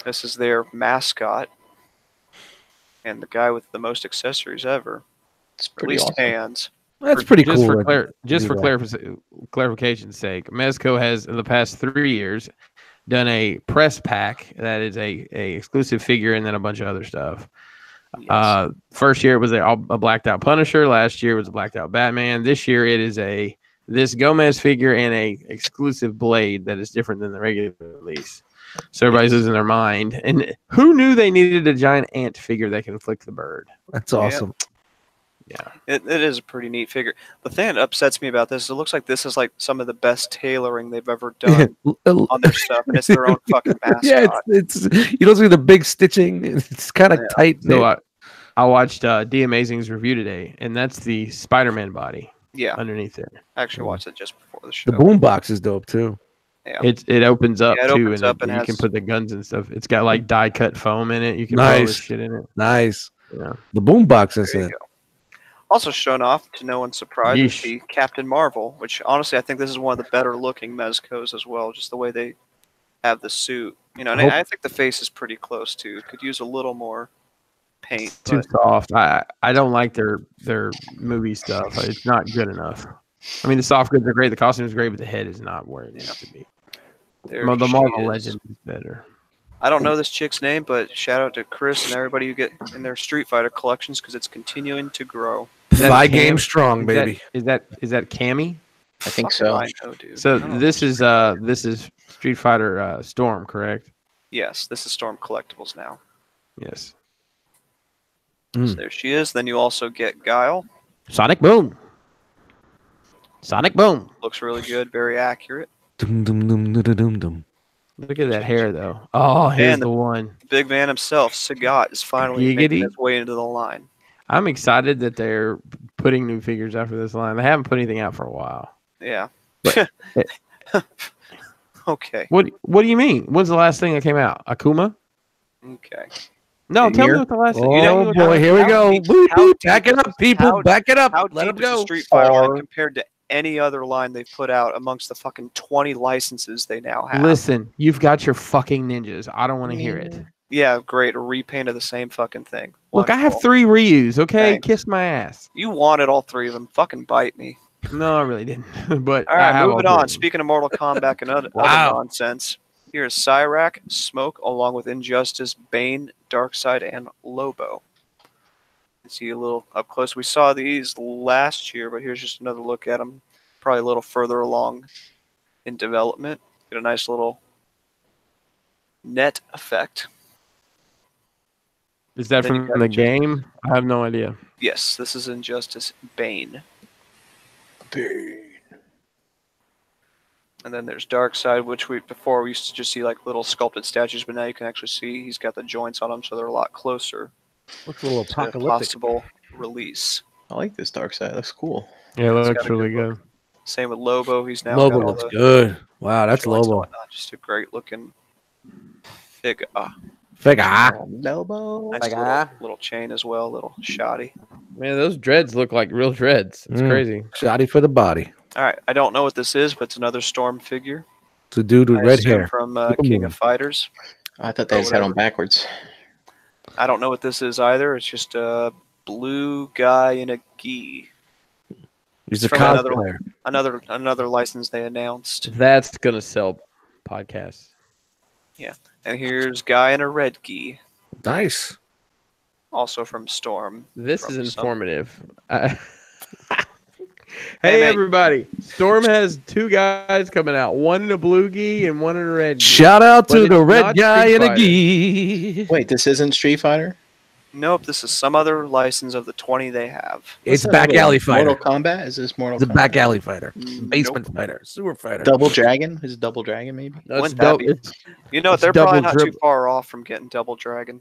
This is their mascot and the guy with the most accessories ever. It's At pretty least awesome. hands. That's pretty Just cool. for that- clarification's sake, Mezco has in the past 3 years done a press pack that is a exclusive figure and then a bunch of other stuff. Yes. First year it was a blacked out Punisher. Last year was a blacked out Batman. This year it is this Gomez figure and a exclusive Blade that is different than the regular release. So everybody's losing their mind. And who knew they needed a giant ant figure that can flick the bird? That's awesome. Yeah. It is a pretty neat figure. The thing that upsets me about this is it looks like this is like some of the best tailoring they've ever done on their stuff, and it's their own fucking mascot. Yeah, it's you don't see the big stitching. It's kind of tight. So I watched D Amazing's review today, and that's the Spider-Man body Yeah, underneath it. I actually watched it just before the show. The boom box is dope too. Yeah. It opens up Yeah, it too, opens and up and you has- can put the guns and stuff. It's got like die cut foam in it. You can put all this shit in it. Nice. Yeah. The boom box is There you it. go. Also shown off, to no one's surprise, is Yeesh. the Captain Marvel, which honestly I think this is one of the better looking Mezcos as well, just the way they have the suit. You know, and I think the face is pretty close too. Could use a little more paint. It's too But soft. I don't like their movie stuff. It's not good enough. I mean, the soft goods are great. The costume is great, but the head is not where it needs to be. there The she Marvel is. Legend is better. I don't know this chick's name, but shout out to Chris and everybody who get in their Street Fighter collections because it's continuing to grow. that Five Cam? games strong, Is baby. that Cammy? I think Fucking so. I know, dude. So I don't know. this is Street Fighter Storm, correct? Yes, this is Storm Collectibles now. Yes. So there she is. Then you also get Guile. Sonic Boom. Sonic Boom. Looks really good, very accurate. Dum, dum, dum, dum, dum, dum. Look at that hair, though. Oh, here's And the one. Big man himself, Sagat, is finally making Giggity. his way into the line. I'm excited that they're putting new figures after this line. They haven't put anything out for a while. Yeah. But- Okay. What do you mean? When's the last thing that came out? Akuma? Okay. No, In tell me here? what the last thing. Oh what boy, the- here we go. deep- Woo, how woo, deep back it is- up, people. how- Back it up. How Let them deep is the go. Street Fighter line Or- compared to any other line they've put out amongst the fucking 20 licenses they now have? Listen, you've got your fucking ninjas. I don't want to hear it. Yeah, great. A repaint of the same fucking thing. Look, I have Wonderful. 3 Ryus, okay? Thanks. Kiss my ass. You wanted all 3 of them. Fucking bite me. No, I really didn't. But All I right, have moving all on. 3. Speaking of Mortal Kombat and other nonsense, here's Cyrac, Smoke, along with Injustice, Bane, Darkseid, and Lobo. You see a little up close. We saw these last year, but here's just another look at them. Probably a little further along in development. Get a nice little net effect. Is that Then you from got the Injustice. game? I have no idea. Yes, this is Injustice, Bane. And then there's Darkseid, which before we used to just see like little sculpted statues, but now you can actually see he's got the joints on them, so they're a lot closer Looks a little to apocalyptic. possible release. I like this dark side. Looks cool. Yeah, it It's looks got a really good good. Same with Lobo. He's now Lobo got all looks the good. Wow, that's joints and Lobo. whatnot. Just a great looking figure. Figure. Lobo. Nice little chain as well, little shoddy. Man, those dreads look like real dreads. It's crazy. Shoddy for the body. All right, I don't know what this is, but it's another Storm figure. It's a dude with I red assume hair. from Look at King him. of Fighters. I thought they just had them backwards. I don't know what this is either. It's just a blue guy in a gi. He's a from cosplayer. Another license they announced. That's gonna sell podcasts. And here's guy in a red gi, Nice. also from Storm. This From is some- informative. Hey, Hey, mate. everybody! Storm has 2 guys coming out. One in a blue gi and one in a red gi. Shout out But to the it's red not guy Street in a Fighter. gi. Wait, this isn't Street Fighter? Nope, this is some other license of the 20 they have. It's What's back that alley other one? fighter. Mortal Kombat? Is this Mortal It's a Kombat? back alley fighter. Nope. Basement fighter. Sewer fighter. Double Dragon? Is it Double Dragon maybe? No, it's, Wouldn't that be- it's, You know, It's they're probably double not too dribble. far off from getting Double Dragon.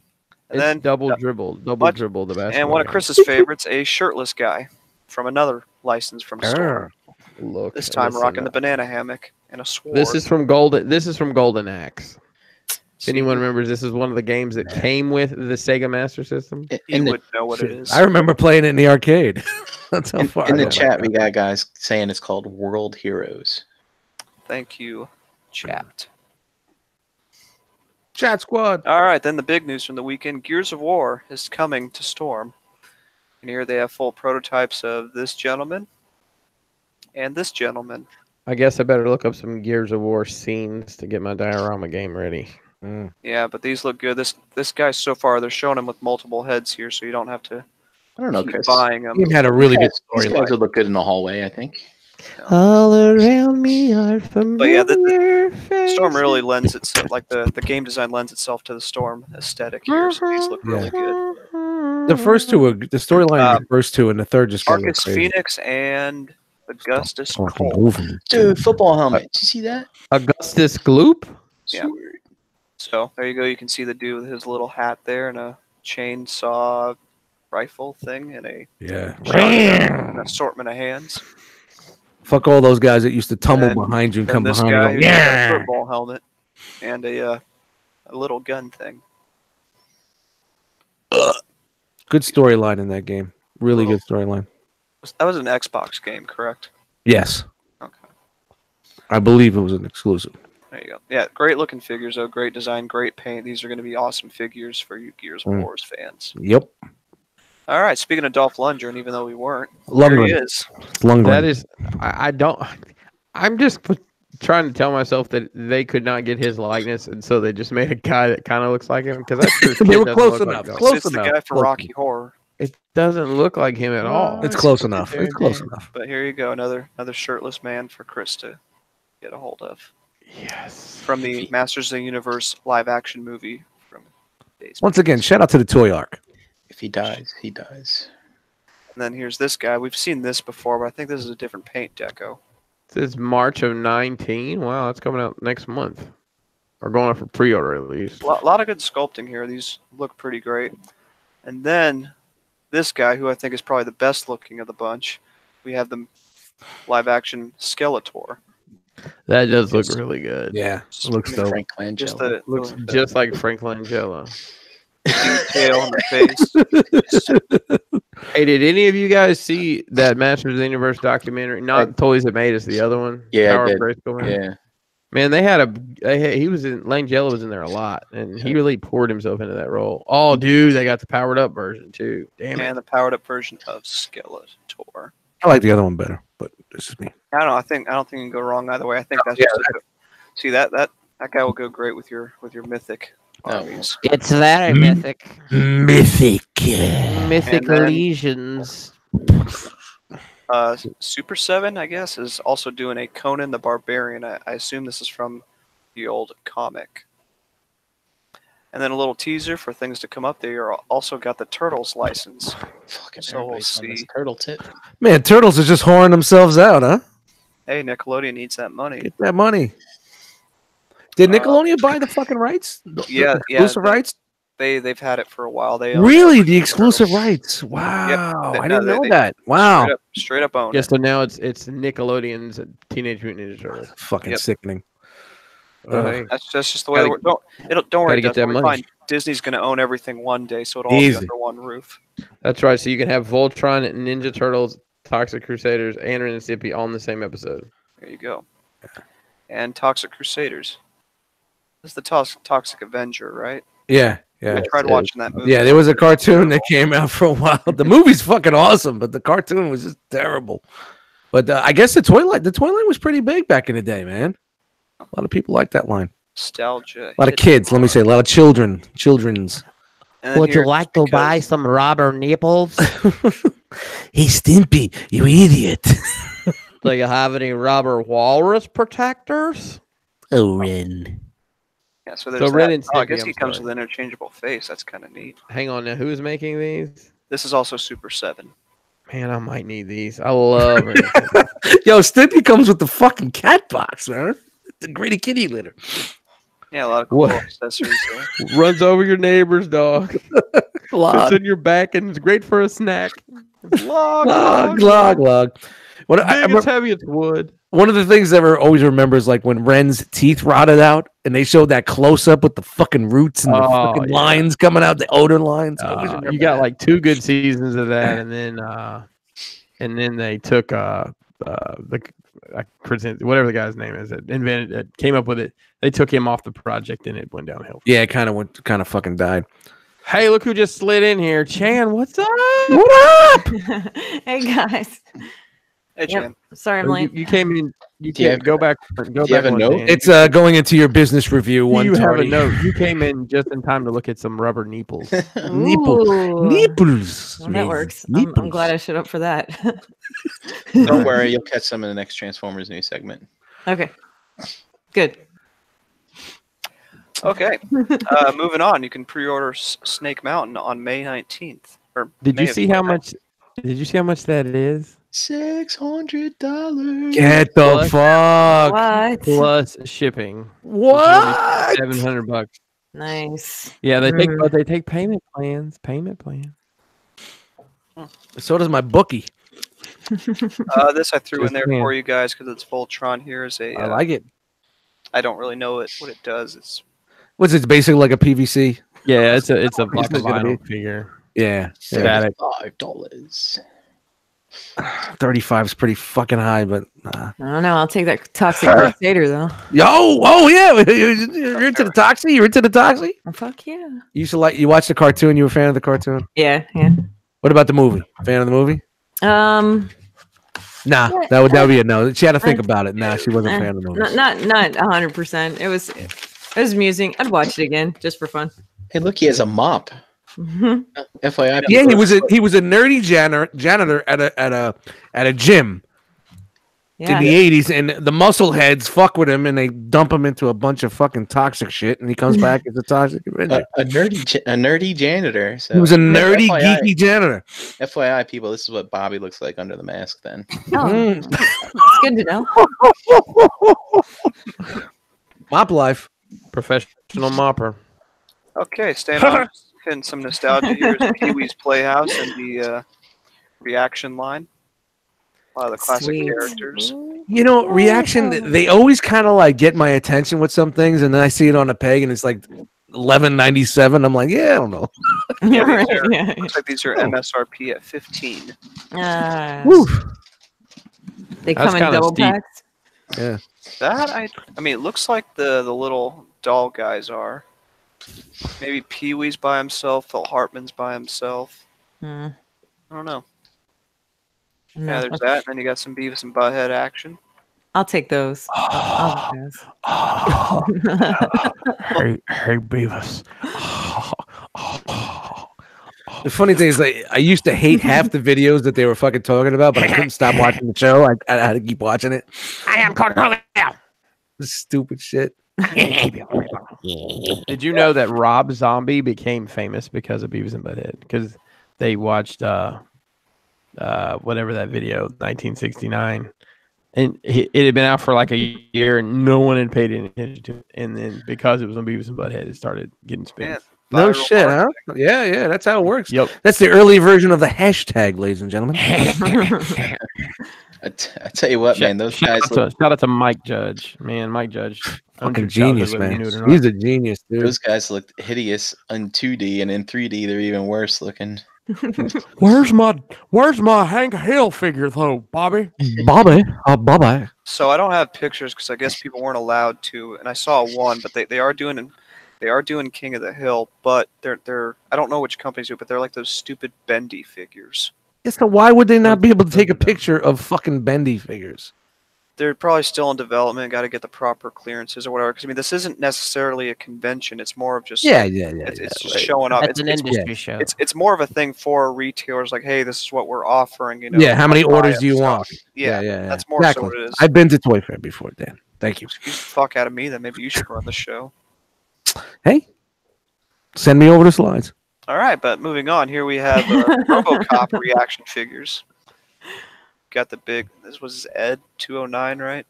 And then double dribble. Double much- dribble the basketball and one of game. Chris's favorites, a shirtless guy from another license from Storm. Look, This time listen rocking the up. banana hammock and a sword. This is from Golden Axe. If See, anyone remembers, this is one of the games that came with the Sega Master System. you In the, would know what it is. I remember playing it in the arcade. That's how far. in the I chat, we went. got guys saying it's called World Heroes. Thank you, chat. Chat squad. All right, then the big news from the weekend: Gears of War is coming to Storm, and here they have full prototypes of this gentleman and this gentleman. I guess I better look up some Gears of War scenes to get my diorama game ready. Yeah, but these look good. This guy so far, they're showing him with multiple heads here, so you don't have to I don't know, keep Chris. buying them. He had a really good These story. guys would look good in the hallway, I think. All around me are familiar Storm really lends itself, like the game design lends itself to the Storm aesthetic here, so these look really good. The first two, are, the storyline of the first two, and the third just got Marcus crazy. Phoenix and Augustus Fucking Cole. moving. Dude, football helmet. Did you see that? Augustus Gloop. Yeah. So there you go. You can see the dude with his little hat there and a chainsaw rifle thing and a Yeah. an assortment of hands. Fuck all those guys that used to tumble And behind you and Then come this behind guy you. who's and go, got a Yeah. football helmet and a little gun thing. Good storyline in that game. Really good storyline. That was an Xbox game, correct? Yes. Okay. I believe it was an exclusive. There you go. Yeah, great looking figures though. Great design, great paint. These are going to be awesome figures for you Gears of Wars fans. Yep. All right. Speaking of Dolph Lundgren, even though we weren't, here Lundgren. he is. Lundgren. That is, I don't. I'm just trying to tell myself that they could not get his likeness, and so they just made a guy that kind of looks like him because that's They were close enough. Close It's the enough. guy for Close Rocky enough. Horror. It doesn't look like him at all. It's close enough. It's close enough. But here you go, another shirtless man for Chris to get a hold of Yes. from the Masters of the Universe live action movie from days. Once again, shout out to the Toy Arc. If he dies, he dies. And then here's this guy. We've seen this before, but I think this is a different paint deco. This is March of 19. Wow, it's coming out next month. Or going up for pre-order at least. A lot of good sculpting here. These look pretty great. And then this guy, who I think is probably the best looking of the bunch, we have the live action Skeletor. That does look really good. Yeah. Looks dope. Frank Just Langella. Looks the just like Frank Langella. detail on the face. Hey, did any of you guys see that Masters of the Universe documentary? Not Toys That Made Us, the other one. Yeah, I Power of did. Grayskull Man? Yeah. Man, they had he was in Langella was in there a lot, and he really poured himself into that role. Oh, dude, they got the powered up version too. Damn it. And the powered up version of Skeletor. I like the other one better, but this is me. I don't know. I don't think you can go wrong either way. I think that's just see that guy will go great with your mythic armies. It's very mythic. Mythic. Mythic And then- lesions. Super 7, I guess, is also doing a Conan the Barbarian. I assume this is from the old comic. And then a little teaser for things to come up. They are also got the Turtles license. Fucking So we'll everybody's on this see. turtle tip. Man, turtles are just whoring themselves out, huh? Hey, Nickelodeon needs that money. Get that money. Did Nickelodeon buy the fucking rights? Yeah, Exclusive rights? They've had it for a while. They own Really? it. The exclusive rights? Wow. I didn't know they that. Wow. Straight up own Yes, it. so now it's Nickelodeon's Teenage Mutant Ninja Turtles. Fucking sickening. Hey, That's just the way. Don't worry, get that money. fine. Disney's going to own everything one day, so it'll all be Easy. under one roof. that's right. So you can have Voltron, Ninja Turtles, Toxic Crusaders, and Ren and Stimpy all in the same episode. There you go. And Toxic Crusaders. This is the Toxic Avenger, right? Yeah. I Yeah. tried watching that movie. Yeah, there was a cartoon that came out for a while. The movie's fucking awesome, but the cartoon was just terrible. But I guess the toy line was pretty big back in the day, man. A lot of people like that line. Nostalgia. A lot of kids, let me say, a lot of children's. And Would you here, like to buy because- some rubber nipples? Hey, Stimpy, you idiot. Do you have any rubber walrus protectors? Oh, Ren. Yeah, so there's Ren that. and I Stimpy, guess I'm he comes sorry. with an interchangeable face. That's kind of neat. Hang on now, who is making these? This is also Super 7. Man, I might need these. I love it. Yo, Stimpy comes with the fucking cat box, man. The gritty kitty litter. Yeah, a lot of cool What? accessories there. Runs over your neighbor's dog. Glog, It's in your back and it's great for a snack. Log, glog, glog, glog. What I Big, remember- it's heavy, it's wood. one of the things that I always remember is like when Ren's teeth rotted out and they showed that close up with the fucking roots and the Oh, fucking yeah. lines coming out, the odor lines. I always remember You got that. like 2 good seasons of that, and then they took whatever the guy's name is that invented it, came up with it. They took him off the project and it went downhill. Yeah, it kind of fucking died. Hey, look who just slid in here. Chan, what's up? What up? Hey guys. Hey, Yep. Jan. Sorry I'm You, late. you came in. You Do you can't have- go back. Go you have back a one, note? Chan. It's going into your business review one. You have a tardy. note. You came in just in time to look at some rubber nipples. Nipple. Ooh. Nipples. Well, that works. I'm glad I showed up for that. Don't worry, you'll catch some in the next Transformers news segment. Okay. Good. Okay. Moving on. You can pre-order Snake Mountain on May 19th. Or Did May you of see how 29th. much? Did you see how much that is? $600. Get the What? fuck. What? Plus shipping. What? $700. Nice. Yeah, they take Mm. but they take payment plans. Payment plan. So does my bookie. This I threw in Just there saying. for you guys because it's Voltron. Here's a. I like it. I don't really know what it does. It's What's it? Basically like a PVC. Yeah, it's a like a Isn't it gonna vinyl figure. Yeah. Static. $5. 35 is pretty fucking high, but I don't know. I'll take that Toxic Crusader though. oh yeah, you're into the Toxie. You're into the Toxie. Oh, fuck yeah. You used to you watched the cartoon. You were a fan of the cartoon. Yeah, yeah. What about the movie? Fan of the movie? Um, Nah, Yeah, that would be a no. She had to think about it. Nah, she wasn't a fan of the movie. not 100%. It was amusing. I'd watch it again just for fun. Hey, look, he has a mop. Mhm. FYI. Yeah, people. he was a nerdy janitor at a gym Yeah. in the 80s, and the muscle heads fuck with him, and they dump him into a bunch of fucking toxic shit, and he comes back as a toxic Avenger. a nerdy janitor. So He was a nerdy, FYI, geeky janitor. FYI, people, this is what Bobby looks like under the mask. Then Oh, Mm. it's good to know. Mop life. Professional mopper. okay. Staying on hitting some nostalgia here is Pee-wee's Playhouse and the reaction line. A lot of the classic Sweet. characters. You know, reaction. They always kind of like get my attention with some things, and then I see it on a peg, and it's like $11.97. I'm like, yeah, I don't know. Yeah, right, these are- yeah. Looks like these are MSRP at 15. Woo. They That's come in kinda double steep. packs. That I mean, it looks like the little doll guys are. Maybe Pee-wee's by himself. Phil Hartman's by himself. Hmm. I don't know. No, Yeah, there's that. And then you got some Beavis and Butthead action. I'll take those. I'll take those. Hey, Beavis. The funny thing is, like, I used to hate half the videos that they were fucking talking about, but I couldn't stop watching the show. I had to keep watching it. I am controlling now. This stupid shit. Did you know that Rob Zombie became famous because of Beavis and Butthead? Because they watched whatever that video, 1969, And it had been out for like a year, and no one had paid any attention to it. And then because it was on Beavis and Butthead, it started getting spent. Man, No viral shit, marketing. huh? Yeah, that's how it works. Yep. That's the early version of the hashtag, ladies and gentlemen. I tell you what, man, those guys Shout out to Mike Judge, man. Mike Judge, Fucking owns your childhood, genius, whether you man. knew it or not. He's a genius, dude. those guys looked hideous on 2D, and in 3D they're even worse looking. Where's my Hank Hill figure though, Bobby? Bobby. So I don't have pictures because I guess people weren't allowed to, and I saw one, but they are doing King of the Hill, but they're I don't know which companies do it, but they're like those stupid bendy figures. Yeah, so why would they not be able to take a picture of fucking bendy figures? They're probably still in development. Got to get the proper clearances or whatever. Because I mean, this isn't necessarily a convention. It's more of just It's just showing up. It's an industry show. It's more of a thing for retailers. Like, hey, this is what we're offering. You know. Yeah, how many buy orders it, do you stuff. want? Yeah, yeah. that's more exactly. so what it is. I've been to Toy Fair before, Dan. Thank you. Excuse the fuck out of me. Then maybe you should run the show. Hey, send me over the slides. All right, but moving on. Here we have RoboCop reaction figures. Got the big. This was Ed 209, right?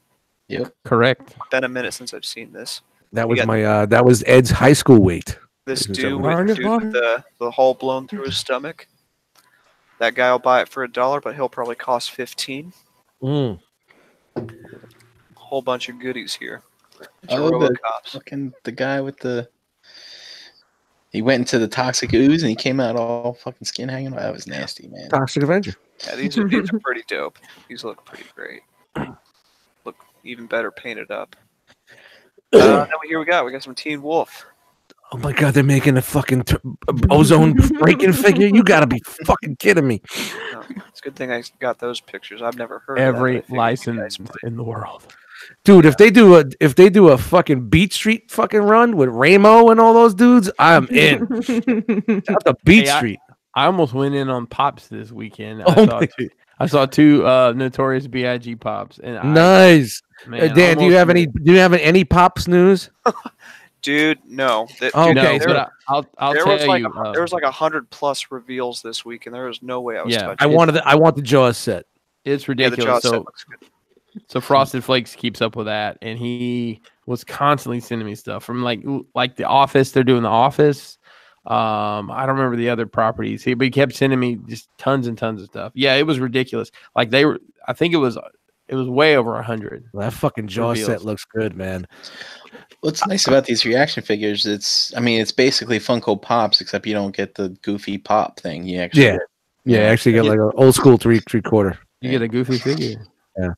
Yep. Correct. Been a minute since I've seen this. That was that was Ed's high school weight. This Isn't dude that with the hole blown through his stomach. That guy will buy it for $1, but he'll probably cost 15. Mm. Whole bunch of goodies here. Oh, RoboCops. the guy with the. He went into the toxic ooze and he came out all fucking skin hanging. That was nasty, man. Toxic Avenger. Yeah, these are pretty dope. These look pretty great. Look even better painted up. Then here we got some Teen Wolf. Oh my god, they're making a fucking ozone breaking figure. You gotta be fucking kidding me. No, it's a good thing I got those pictures. I've never heard Every of that, license in the world. Dude, if they do a fucking Beat Street fucking run with Ramo and all those dudes, I'm in. Out the Beat Street. I almost went in on Pops this weekend. I saw two Notorious B.I.G. Pops. And nice. Man, Dan, do you have any Pops news? Dude, no. Okay, no, I'll tell you. There was like 100+ reveals this week, and there was no way I was touching. I want the Jaws set. It's Yeah, the ridiculous. Jaws set looks good. So Frosted Flakes keeps up with that, and he was constantly sending me stuff from like The Office. They're doing The Office. I don't remember the other properties. But he kept sending me just tons and tons of stuff. Yeah, it was ridiculous. Like I think it was way over 100. Well, that fucking Jaws set looks good, man. What's nice about these reaction figures? It's basically Funko Pops, except you don't get the goofy pop thing. You actually actually get like an old school three-quarter. You get a goofy figure. Yeah.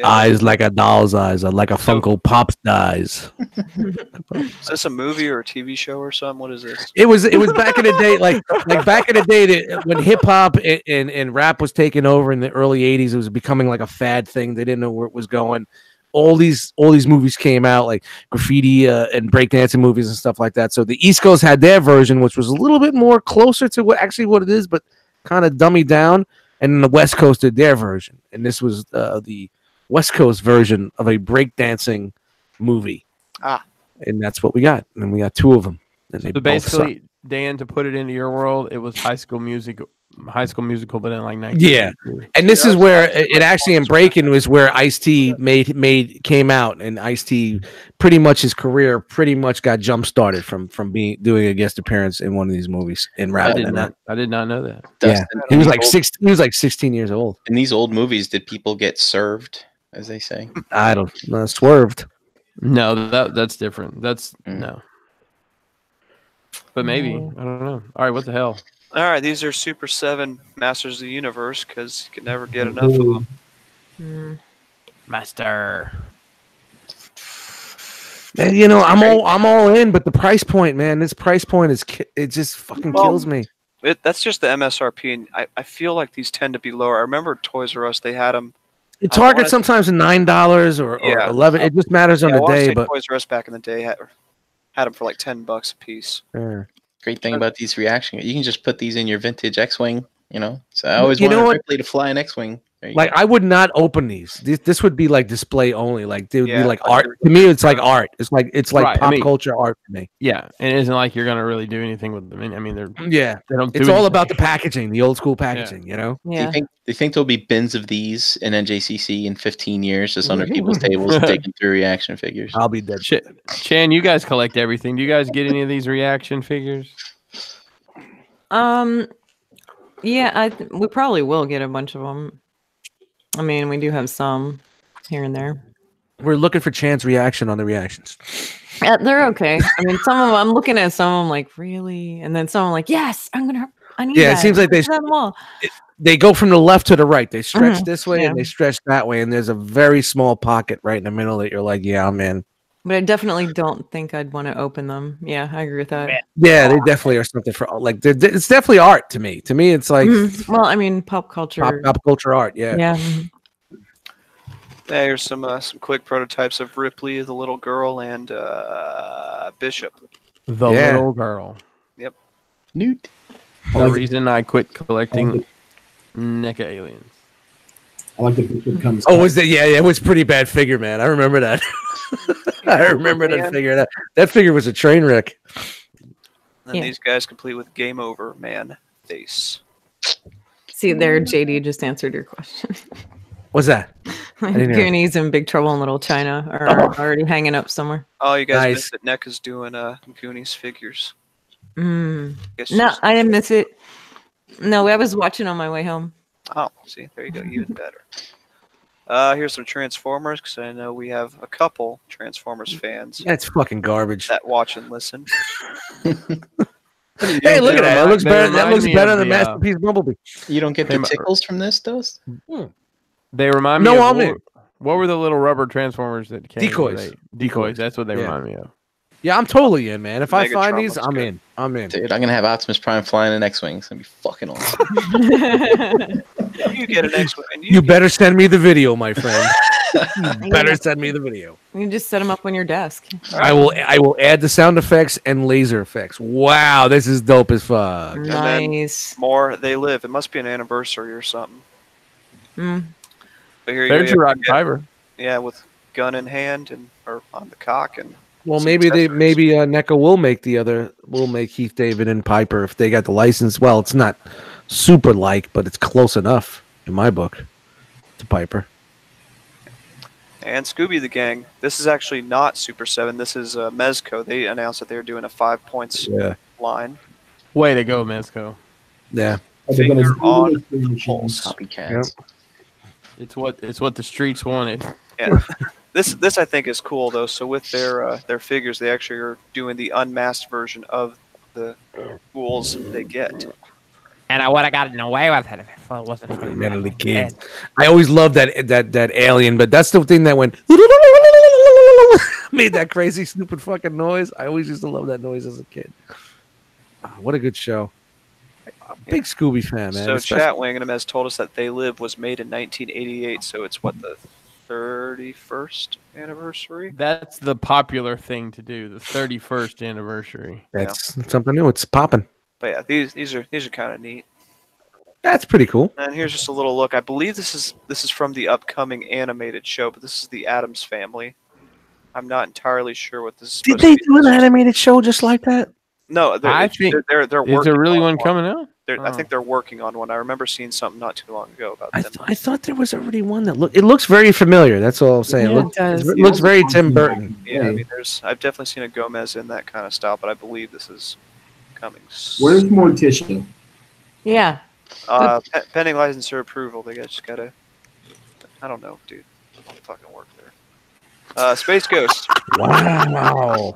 Eyes like a doll's eyes, like a Funko Pop's eyes. Is this a movie or a TV show or something? What is this? It was back in the day, like back in the day when hip hop and rap was taking over in the early '80s. It was becoming like a fad thing. They didn't know where it was going. All these movies came out, like graffiti and breakdancing movies and stuff like that. So the East Coast had their version, which was a little bit more closer to what it is, but kind of dummied down. And then the West Coast did their version, and this was the West Coast version of a breakdancing movie. And that's what we got. And we got two of them. And they basically, Dan, to put it into your world, it was High School Musical, but in like 19. Yeah, and this is where it actually in Breaking was where Ice-T came out, and Ice-T pretty much his career got jump started from doing a guest appearance in one of these movies in rap. I did not know that. Yeah, he was like 16 years old. In these old movies, did people get served, as they say? I don't know. Swerved. No, that's different. That's no. But maybe I don't know. All right, what the hell? All right, these are Super 7 Masters of the Universe because you can never get enough of them. Master. Man, I'm all in, but the price point, man, this price point it just fucking kills me. That's just the MSRP, and I feel like these tend to be lower. I remember Toys R Us; they had them. Target sometimes $9 or $11. It just matters on the day. But Toys R Us back in the day had them for like $10 a piece. Great thing about these reaction, you can just put these in your vintage X-wing. So I always wanted Ripley to fly an X-wing. There you Like go. I would not open these. This would be like display only. Like they would Yeah, be like I art. agree. To me, it's like art. It's like Right, I pop mean- culture art for me. Yeah, and it isn't like you're gonna really do anything with them. I mean, Yeah, they don't. it's do all anything. about the packaging, the old school packaging. You know. Yeah. Do you think there'll be bins of these in NJCC in 15 years, just under people's tables, digging through reaction figures? I'll be dead. Chan, you guys collect everything. Do you guys get any of these reaction figures? Yeah, we probably will get a bunch of them. I mean, we do have some here and there. We're looking for Chan's reaction on the reactions. They're okay. I mean, some of them, I'm looking at some of them like, really? And then some I'm like, yes, I need Yeah, that. it seems like Put that on the wall. they go from the left to the right. They stretch this way yeah. and they stretch that way, and there's a very small pocket right in the middle that you're like, yeah, I'm in. But I definitely don't think I'd want to open them. Yeah, I agree with that. Yeah, they definitely are something for like. It's definitely art to me. To me, it's like Well, I mean, pop culture. pop culture art. Yeah. Yeah. Yeah, here's some quick prototypes of Ripley, the little girl, and Bishop. The Yeah. little girl. Newt. The reason I quit collecting NECA aliens. I like the picture comes. Oh, was that? Yeah, it was pretty bad figure, man. I remember that. I remember that figure. That figure was a train wreck. And these guys complete with Game Over Man face. See, there, JD just answered your question. What's that? didn't hear. Goonies and Big Trouble in Little China are already hanging up somewhere. Oh, you guys Nice. missed that NECA's doing Goonies figures. No, Guess just- I didn't miss it. No, I was watching on my way home. Oh, see, there you go, even better. Here's some Transformers, because I know we have a couple Transformers fans That's fucking garbage. that watch and listen. Hey, look at that. It looks better. That looks better than Masterpiece Bumblebee. You don't get Hey, the tickles from this, Dust? They remind me No, of I'm what were the little rubber Transformers that came? Decoys. Decoys. That's what they Yeah. remind me of. Yeah, I'm totally in, man. If I Megatron find these, looks I'm good. in. I'm in. Dude, I'm gonna have Optimus Prime flying an X-wing. It's gonna be fucking awesome. You get an X-Wing. and You better send me the video, my friend. You better send me the video. You can just set them up on your desk. I will add the sound effects and laser effects. Wow, this is dope as fuck. then- Nice. More They Live. It must be an anniversary or something. Mm. But here There's you your go. Rod Piper. Yeah, with gun in hand and or on the cock and Well, some maybe accessories. NECA will make Heath David and Piper if they got the license. Well, it's not super like, but it's close enough in my book to Piper. And Scooby the Gang. This is actually not Super 7. This is Mezco. They announced that they're doing a 5 points Yeah, line. Way to go, Mezco. yeah. They're gonna Finger do on the the machine. pulse. Copycats. It's what the streets wanted. Yeah. This I think is cool though. So with their figures, they actually are doing the unmasked version of the ghouls they get. And I would have gotten away with it if it wasn't for the Mentally kid. kid. I always loved that alien, but that's the thing that went made that crazy stupid fucking noise. I always used to love that noise as a kid. Oh, what a good show. Big Scooby fan, man. So Especially- Chatwing and has told us that They Live was made in 1988. So it's what, the 31st anniversary? That's the popular thing to do. The 31st anniversary. that's something new. It's popping. But yeah, these are kind of neat. That's pretty cool. And here's just a little look. I believe this is from the upcoming animated show, but this is the Addams Family. I'm not entirely sure what this is. Did supposed to they be. do an animated show just like that? No, I think- they're Is working there really on one coming out? I think they're working on one. I remember seeing something not too long ago about them. I thought there was already one that it looks very familiar. That's all I'm saying. Yeah, Look- it does. it looks very Tim Burton. Yeah, I mean, I've definitely seen a Gomez in that kind of style, but I believe this is coming. Where's Morticia? Yeah. Pending licensor approval, they just gotta. I don't know, dude. It don't fucking work there. Space Ghost. Wow.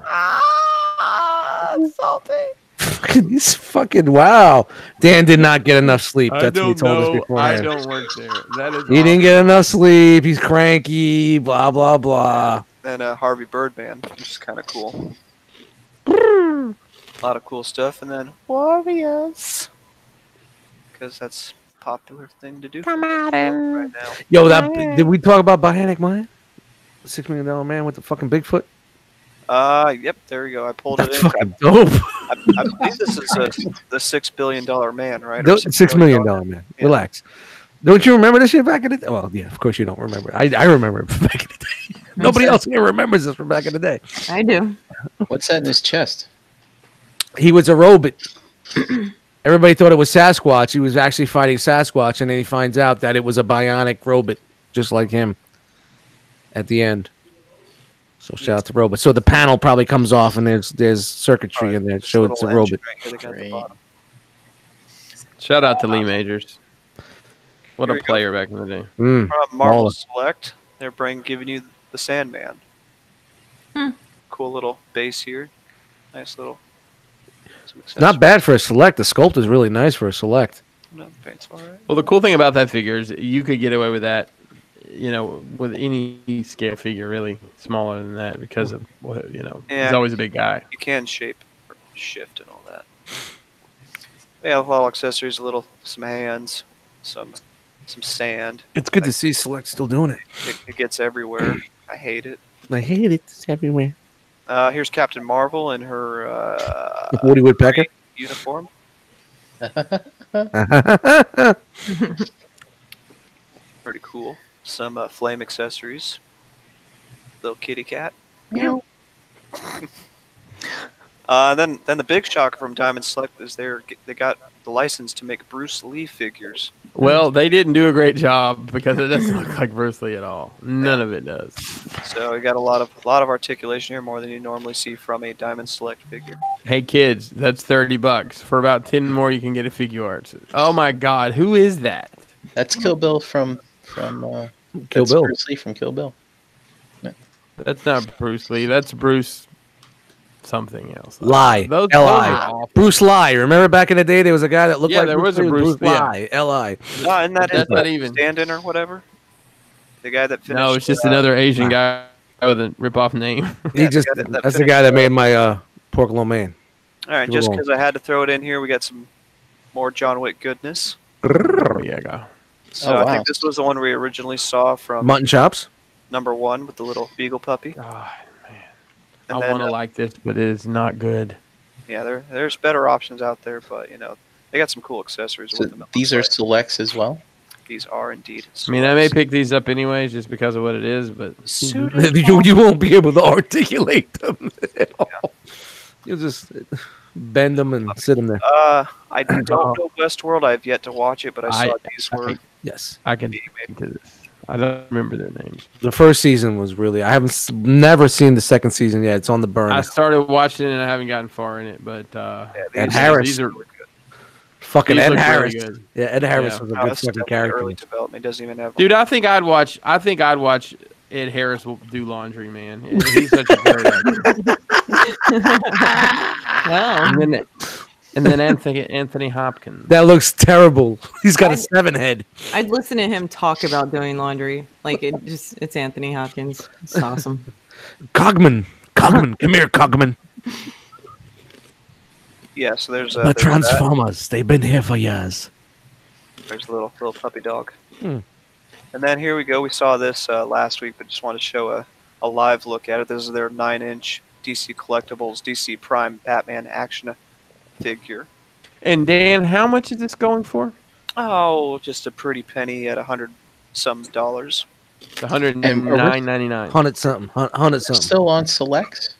He's fucking wow. Dan did not get enough sleep. That's what he told us I beforehand. don't work there. That is He didn't get enough sleep. He's cranky. Blah blah blah. And Harvey Birdman, which is kind of cool. A lot of cool stuff, and then Warriors, because that's a popular thing to do Come out right now. Yo, did we talk about Bionic Man? The $6 million man with the fucking Bigfoot. Yep, there we go. I pulled That's it in. fucking dope. I believe this is the $6 billion man, right? The Or $6 million man. Yeah. Relax. Don't you remember this shit back in the day? Well, yeah, of course you don't remember. I remember it back in the day. Nobody else here remembers this from back in the day. I do. What's that in his chest? He was a robot. Everybody thought it was Sasquatch. He was actually fighting Sasquatch, and then he finds out that it was a bionic robot, just like him. At the end. So shout out to robot. So the panel probably comes off, and there's circuitry in there that shows it's a robot. Shout out to Lee Majors. What a player back in the day. Marvel Select. They're giving you the Sandman. Cool little base here. Nice little. Not bad for a Select. The sculpt is really nice for a Select. No, paint's all right. Well, the cool thing about that figure is you could get away with that, you know, with any scale figure really smaller than that because of, you know, he's always a big guy. You can shape or shift and all that. They have a lot of accessories, some hands, some sand. It's good to see Select still doing it. It gets everywhere. I hate it. I hate it. It's everywhere. Here's Captain Marvel in her Woody Woodpecker uniform. Pretty cool. Some flame accessories. Little kitty cat. Meow. Then the big shocker from Diamond Select is they got the license to make Bruce Lee figures. Well, they didn't do a great job because it doesn't look like Bruce Lee at all. None of it does. So we got a lot of articulation here, more than you normally see from a Diamond Select figure. Hey kids, that's $30. For about 10 more, you can get a figure art. Oh my God, who is that? That's Kill Bill from Kill Bill. Bruce Lee from Kill Bill. That's not Bruce Lee. That's Bruce something else. Lie. L.I. Bruce Lie. Remember back in the day, there was a guy that looked like there was a Bruce Lie. L.I. And that's not even stand-in or whatever. The guy that finished. No, it's just another Asian guy with a rip-off name. That's the guy that made my pork lo mein. All right, just because I had to throw it in here, we got some more John Wick goodness. Oh yeah, go. So I think this was the one we originally saw from Mutton Chops. #1 with the little beagle puppy. Oh man, And I want to like this, but it is not good. Yeah, there's better options out there, but you know they got some cool accessories So with them. these are selects as well. These are indeed. I mean, I may pick these up anyways just because of what it is, but you won't be able to articulate them at all. You'll just bend them and sit them there. I don't know Westworld. I've yet to watch it, but I saw these were. Yes, I can speak to this. I don't remember their names. The first season was really. I haven't never seen the second season yet. It's on the burner. I started watching it and I haven't gotten far in it, but Ed Harris. These are fucking these Ed look Harris. really good. Yeah, Ed Harris Yeah. was a good fucking character. Early development doesn't even have. Dude, I think I'd watch Ed Harris will do laundry, man. He's such a great actor. Well, And then Anthony Hopkins. That looks terrible. He's got a 7 head. I'd listen to him talk about doing laundry. Like it's Anthony Hopkins. It's awesome. Cogman, come here, Cogman. Yeah, so there's The Transformers. They've been here for years. There's a little puppy dog. And then here we go. We saw this last week, but just want to show a live look at it. This is their 9-inch DC Collectibles DC Prime Batman action figure. And Dan, how much is this going for? Oh, just a pretty penny at $100-some. $109.99. 100 something. Still on selects?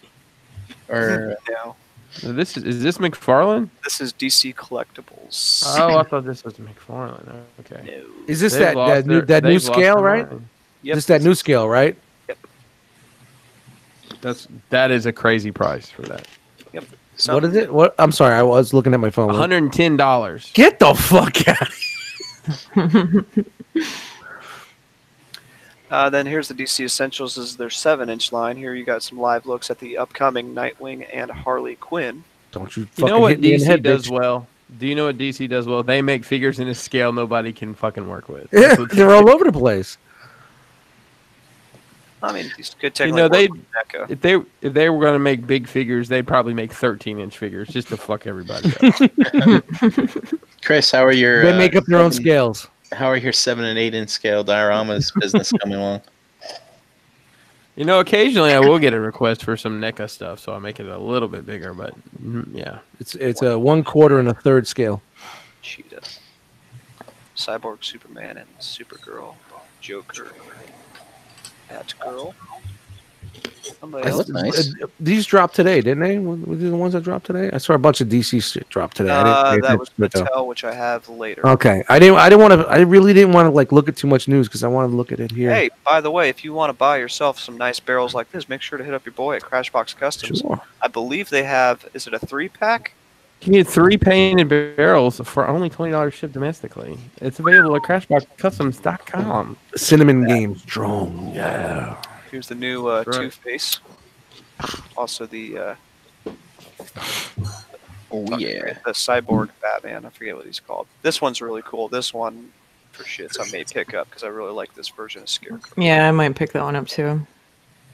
Or No, Is this McFarlane? this is DC Collectibles. Oh, I thought this was McFarlane. Okay. No. Is this They've lost that new they've lost scale, their right? mind. Yep. Just that new scale, right? That is a crazy price for that. Yep. What is it? What? I'm sorry, I was looking at my phone. $110. Get the fuck out of here. Then here's the DC Essentials. This is their 7-inch line. Here you got some live looks at the upcoming Nightwing and Harley Quinn. Don't you You fucking know what hit me in the DC head, does bitch. well? Do you know what DC does well? They make figures in a scale nobody can fucking work with. Yeah, That's what they're all over the place. I mean, these could You technically know, work with NECA. if they were going to make big figures, they'd probably make 13-inch figures just to fuck everybody up. Chris, how are your They make up their own scales. How are your 7 and 8-inch scale dioramas business coming along? You know, occasionally I will get a request for some NECA stuff, so I make it a little bit bigger. But yeah, It's a 1/4 and a 1/3 scale. Cheetah. Cyborg Superman and Supergirl, Joker, Batgirl. Somebody They else. look nice. These dropped today, didn't they? Were these the ones that dropped today? I saw a bunch of DC shit drop today. That was Mattel, which I have later. Okay, I didn't want to. I really didn't want to like look at too much news because I wanted to look at it here. Hey, by the way, if you want to buy yourself some nice barrels like this, make sure to hit up your boy at Crashbox Customs. Sure. I believe they have. Is it a 3-pack? You get 3 painted barrels for only $20 shipped domestically. It's available at CrashboxCustoms.com. Cinnamon Game strong. Yeah. Here's the new Two-Face. Also the Oh yeah. the cyborg Batman. I forget what he's called. This one's really cool. This one, for shits, I may pick up because I really like this version of Scarecrow. Yeah, I might pick that one up too.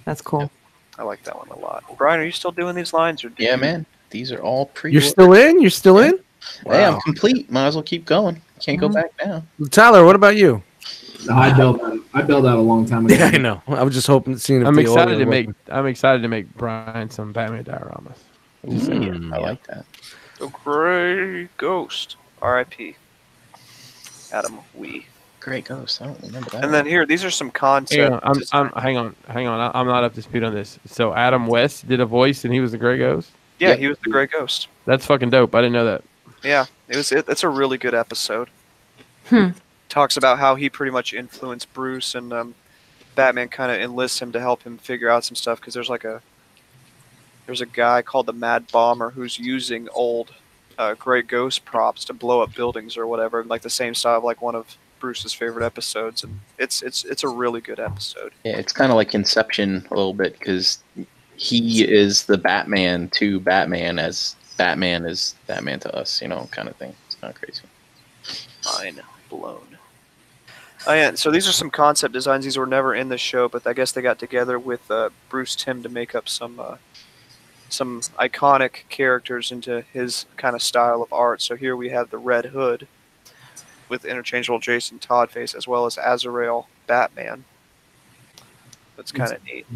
That's cool. I like that one a lot. Brian, are you still doing these lines? Or Yeah, man. These are all pre. You're still in? You're still in? Hey, I'm Wow. complete. Might as well keep going. Can't go back now. Tyler, what about you? No, I built that a long time ago. Yeah, I know. I was just hoping, seeing if I'm the excited audio to was- make. I'm excited to make Brian some Batman dioramas. I like that. The Gray Ghost. R.I.P. Adam Wee. Great Ghost. I don't remember that. And then here, these are some concepts. Hang on. I'm not up to speed on this. So Adam West did a voice, and he was the Gray Ghost. Yeah, Yep. he was the Gray Ghost. That's fucking dope. I didn't know that. Yeah, it's a really good episode. Hmm. Talks about how he pretty much influenced Bruce, and Batman kind of enlists him to help him figure out some stuff because there's a guy called the Mad Bomber who's using old Gray Ghost props to blow up buildings or whatever, like the same style of like one of Bruce's favorite episodes, and it's a really good episode. Yeah, it's kind of like Inception a little bit because he is the Batman to Batman as Batman is Batman to us, kind of thing. It's kind of crazy. Mind blown. Oh yeah, so these are some concept designs. These were never in the show, but I guess they got together with Bruce Timm to make up some iconic characters into his kind of style of art. So here we have the Red Hood with interchangeable Jason Todd face, as well as Azrael Batman. That's kind of neat.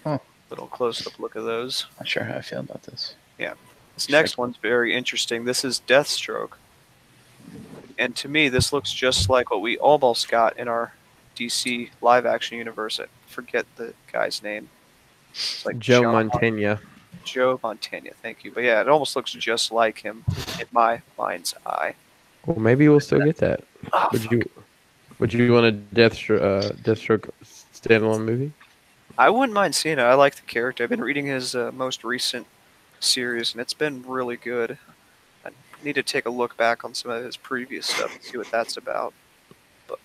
Huh. Little close-up look of those. Not sure how I feel about this. Yeah. This next one's very interesting. This is Deathstroke. And to me, this looks just like what we almost got in our DC live-action universe. I forget the guy's name. It's like Joe John- Montana. Joe Montana, thank you. But yeah, it almost looks just like him in my mind's eye. Well, maybe we'll still get that. Oh, Would you want a Deathstroke standalone movie? I wouldn't mind seeing it. I like the character. I've been reading his most recent series, and it's been really good. I need to take a look back on some of his previous stuff and see what that's about. But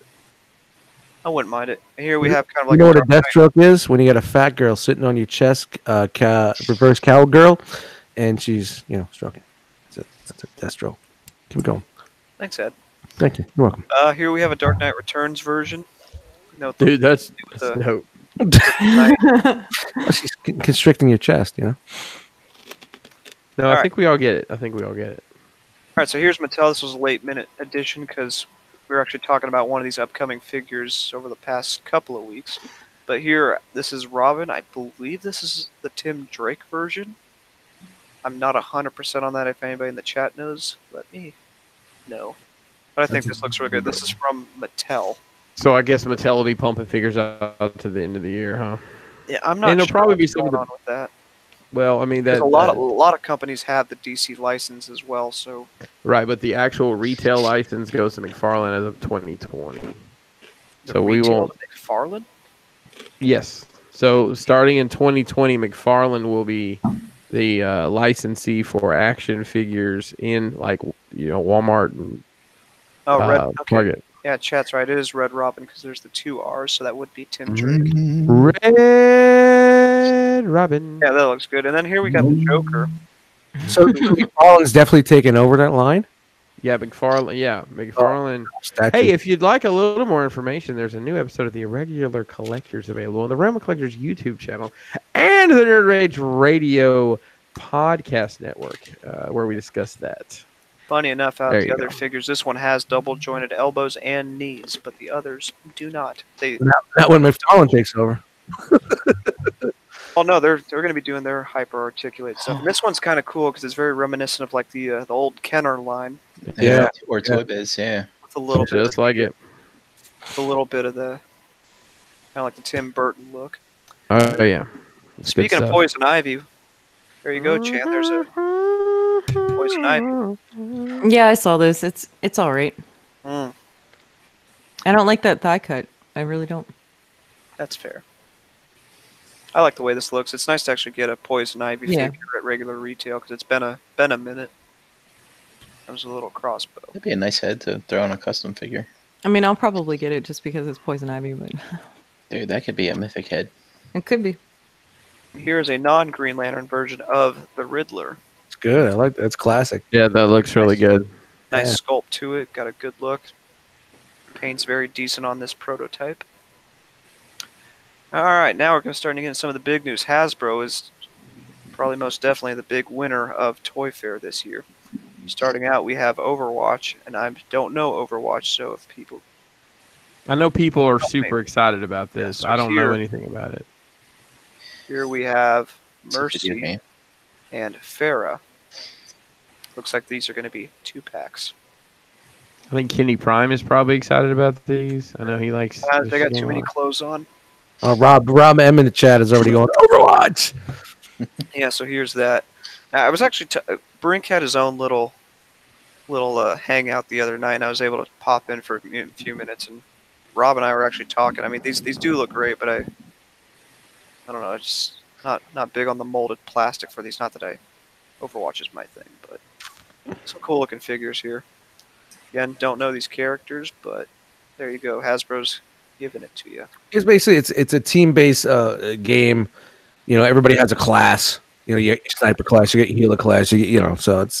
I wouldn't mind it. And here we have kind of like You know what a Deathstroke is? When you got a fat girl sitting on your chest, reverse cowgirl, and she's, stroking. That's a Deathstroke. Keep going. Thanks, Ed. Thank you. You're welcome. Here we have a Dark Knight Returns version. Dude, that's the- dope. She's constricting your chest, No, All I right. think we all get it. All right, so here's Mattel. This was a late-minute edition because we were actually talking about one of these upcoming figures over the past couple of weeks. But here, this is Robin. I believe this is the Tim Drake version. I'm not 100% on that. If anybody in the chat knows, let me know. But I think this looks really good. This is from Mattel. So I guess Mattel will be pumping figures out to the end of the year, huh? Yeah, I'm not And there'll sure probably be what's some of going the- on with that. Well, I mean There's that a lot of companies have the DC license as well, so right, but the actual retail license goes to McFarlane as of 2020. the So we retail won't. to McFarlane? Yes. So starting in 2020, McFarlane will be the licensee for action figures in Walmart and Oh, Red. Okay. Target. Yeah, chat's right. It is Red Robin because there's the 2 R's, so that would be Tim Drake. Red Robin. Yeah, that looks good. And then here we got the Joker. So McFarlane's definitely taking over that line. Yeah, McFarlane. Yeah, McFarlane. Statue. Hey, if you'd like a little more information, there's a new episode of The Irregular Collectors available on the Realm of Collectors YouTube channel and the Nerd Rage Radio podcast network, where we discuss that. Funny enough, out There of the you other go. figures, this one has double jointed elbows and knees, but the others do not. They That when McFarlane takes over. no, they're going to be doing their hyper articulated stuff. And this one's kind of cool because it's very reminiscent of like the old Kenner line Yeah. Or Toy Biz, yeah. It's a little bit. Just like it. It's a little bit of the kind of like the Tim Burton look. Oh yeah. It's good Speaking of stuff. poison ivy, there you go, Chan. There's a poison ivy. Yeah, I saw this. It's all right. Mm, I don't like that thigh cut. I really don't. that's fair. I like the way this looks. It's nice to actually get a poison ivy Yeah. figure at regular retail because it's been a minute. There's a little crossbow. That'd be a nice head to throw on a custom figure. I mean, I'll probably get it just because it's poison ivy, but Dude, that could be a mythic head. it could be. Here's a non-Green Lantern version of the Riddler. It's good. I like that. It's classic. Yeah, that looks really good. Nice Yeah. sculpt to it. Got a good look. Paint's very decent on this prototype. All right, now we're going to start to get into some of the big news. Hasbro is probably most definitely the big winner of Toy Fair this year. Starting out, we have Overwatch, and I don't know Overwatch, so if people... I know people are super excited about this. so I don't know here- anything about it. Here we have It's a video Mercy game. and Farah. Looks like these are going to be 2-packs. I think Kenny Prime is probably excited about these. I know he likes. They got this too a many lot. clothes on. Rob M in the chat is already going Overwatch. Yeah, so here's that. I was actually Brink had his own little hangout the other night, and I was able to pop in for a few minutes, and Rob and I were actually talking. I mean, these do look great, but I don't know. It's just not big on the molded plastic for these. Not that Overwatch is my thing, but some cool looking figures here. Again, don't know these characters, but there you go. Hasbro's giving it to you. It's basically it's a team-based game. You know, everybody has a class. You know, you get your sniper class, you get your healer class. You know, so it's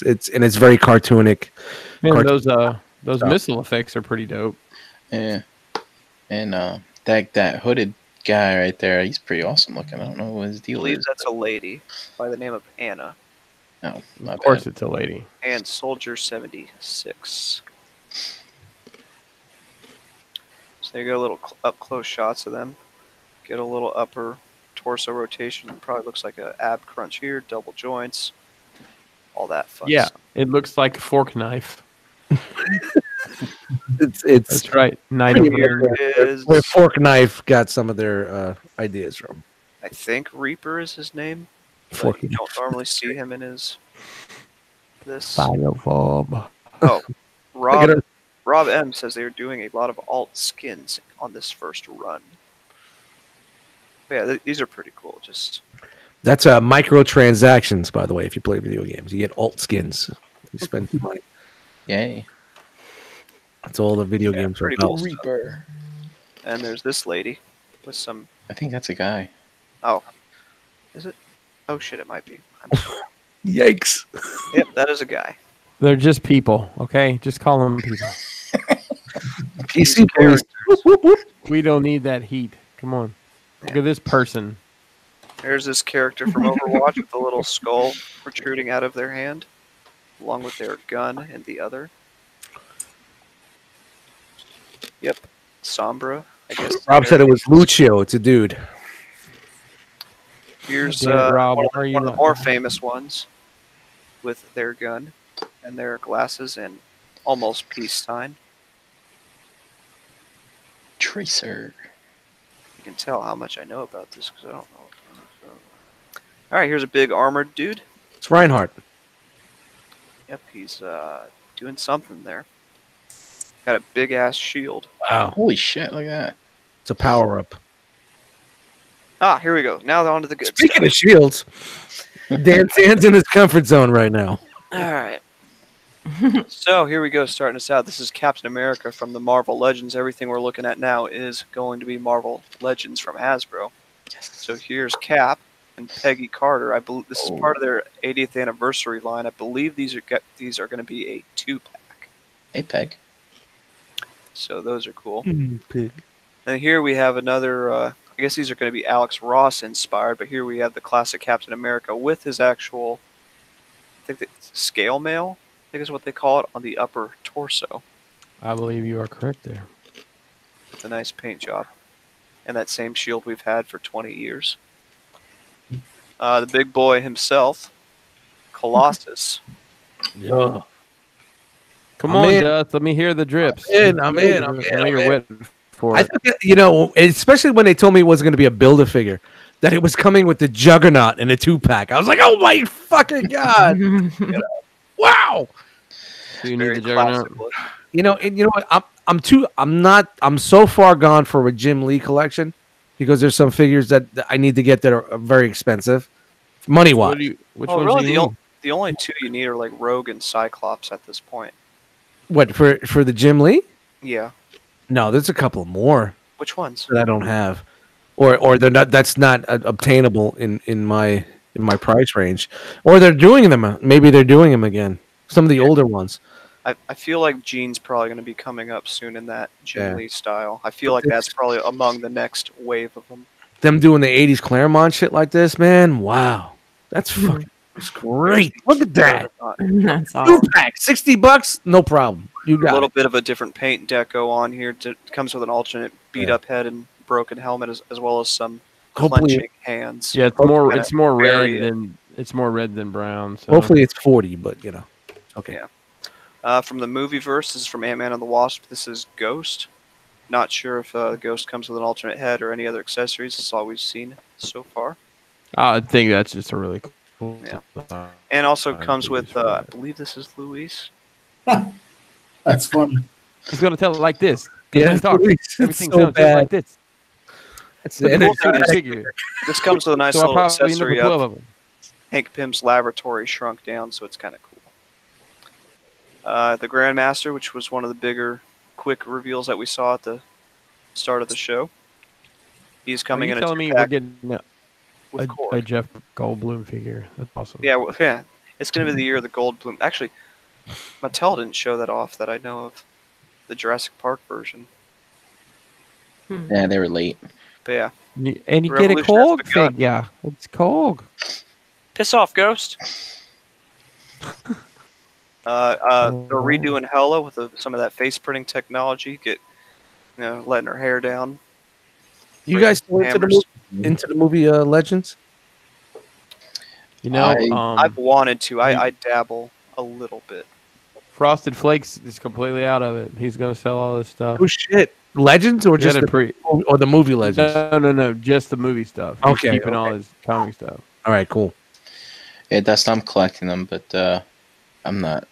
very cartoonic. Man, those missile effects are pretty dope. Yeah. And that hooded guy right there, he's pretty awesome looking. I don't know what his I deal believe is. that's a lady by the name of Anna. No, my Of course, bad. it's a lady. And Soldier 76. So there you go, little up close shots of them. Get a little upper torso rotation. Probably looks like a ab crunch here, double joints, all that fun Yeah, stuff. it looks like a fork knife. It's That's right. Knight of Here Iron. is, where Fork Knife got some of their ideas from. I think Reaper is his name. But Fork you don't normally see him in this. Biophobe. Oh, Look at Rob M says they are doing a lot of alt skins on this first run. But yeah, these are pretty cool. Just That's microtransactions, by the way. If you play video games, you get alt skins. You spend money. Yay. That's all the video games are pretty about. cool stuff. Reaper. And there's this lady with some. I think that's a guy. Oh, is it? Oh shit, it might be. I'm sorry. Yikes! Yep, that is a guy. They're just people, okay? Just call them people. PC boys. We don't need that heat. Come on. Look at this person. There's this character from Overwatch with a little skull protruding out of their hand, along with their gun in the other. Yep, Sombra. I guess. Rob said it was Lucio. It's a dude. Here's Damn it, Rob, one why are you of the not- more famous ones with their gun and their glasses and almost peace sign. Tracer. You can tell how much I know about this because I don't know. All right, here's a big armored dude. It's Reinhardt. Yep, he's doing something there. Got a big ass shield. Wow. Holy shit, look at that. It's a power up. Ah, here we go. Now on to the good Speaking stuff. of shields, Dan San's in his comfort zone right now. All right. So here we go, starting us out. This is Captain America from the Marvel Legends. Everything we're looking at now is going to be Marvel Legends from Hasbro. So here's Cap and Peggy Carter. I believe this is part of their 80th anniversary line. I believe these are going to be a 2-pack. Hey, Peg. So those are cool. And here we have another. I guess these are going to be Alex Ross inspired, but here we have the classic Captain America with his actual, I think it's scale mail, I think is what they call it, on the upper torso. I believe you are correct there. It's a nice paint job. And that same shield we've had for 20 years. The big boy himself, Colossus. Yeah. Come I'm on, in. Dust. Let me hear the drips. I'm in. I know you're wet for I it. think, you know, especially when they told me it was going to be a Build-A-Figure, that it was coming with the Juggernaut in a 2-pack. I was like, oh my fucking god! Wow. Do you need Very the Juggernaut? classic look. You know, and you know what? I'm so far gone for a Jim Lee collection because there's some figures that I need to get that are very expensive, money wise. Which Oh, ones really? do you need? The only two you need are like Rogue and Cyclops at this point. What for the Jim Lee? Yeah. No, there's a couple more Which ones? that I don't have, or they're not. That's not obtainable in my price range, or they're doing them. Maybe they're doing them again. Some of the older ones. I feel like Gene's probably going to be coming up soon in that Jim Yeah. Lee style. I feel like that's probably among the next wave of them. Them doing the '80s Claremont shit like this, man. Wow, that's fucking that's great. Look at that. That's awesome. 2-pack, $60, no problem. You A got little it. bit of a different paint deco on here. Comes with an alternate beat up head and broken helmet as well as some Hopefully, clenching hands. Yeah, Kinda it's more vary red it. than brown. So. hopefully it's 40, but you know, okay. Yeah. From the movie verse, this is from Ant-Man and the Wasp. This is Ghost. Not sure if Ghost comes with an alternate head or any other accessories. That's all we've seen so far. I think that's just a really cool. Yeah. And also comes with, I believe this is Luis. That's funny. He's gonna tell it like this. Yeah, Talk. it's Everything so sounds just bad. like this. It's the Cool energy. figure. This comes with a nice So I little probably accessory number 12 up. of them. Hank Pym's laboratory shrunk down, so it's kind of cool. The Grandmaster, which was one of the bigger, quick reveals that we saw at the start of the show. He's coming Are you in a telling me we're 2-pack getting with a cord. Jeff Goldblum figure? That's awesome. Yeah, yeah. It's going to be the year of the Goldblum. Actually, Mattel didn't show that off that I know of. The Jurassic Park version. Yeah, they were late. But yeah. And you get a Revolution has Korg begun. figure. It's Korg. Piss off, Ghost. They're redoing Hella with some of that face printing technology. Letting her hair down. You guys still Hammers. into the movie Legends? You know, I've wanted to. I dabble a little bit. Frosted Flakes is completely out of it. He's gonna sell all this stuff. Oh shit! Legends or just He had a or the movie Legends? No, just the movie stuff. He's Okay, keeping all his comic stuff. All right, cool. Yeah, Dust, I'm collecting them, but I'm not.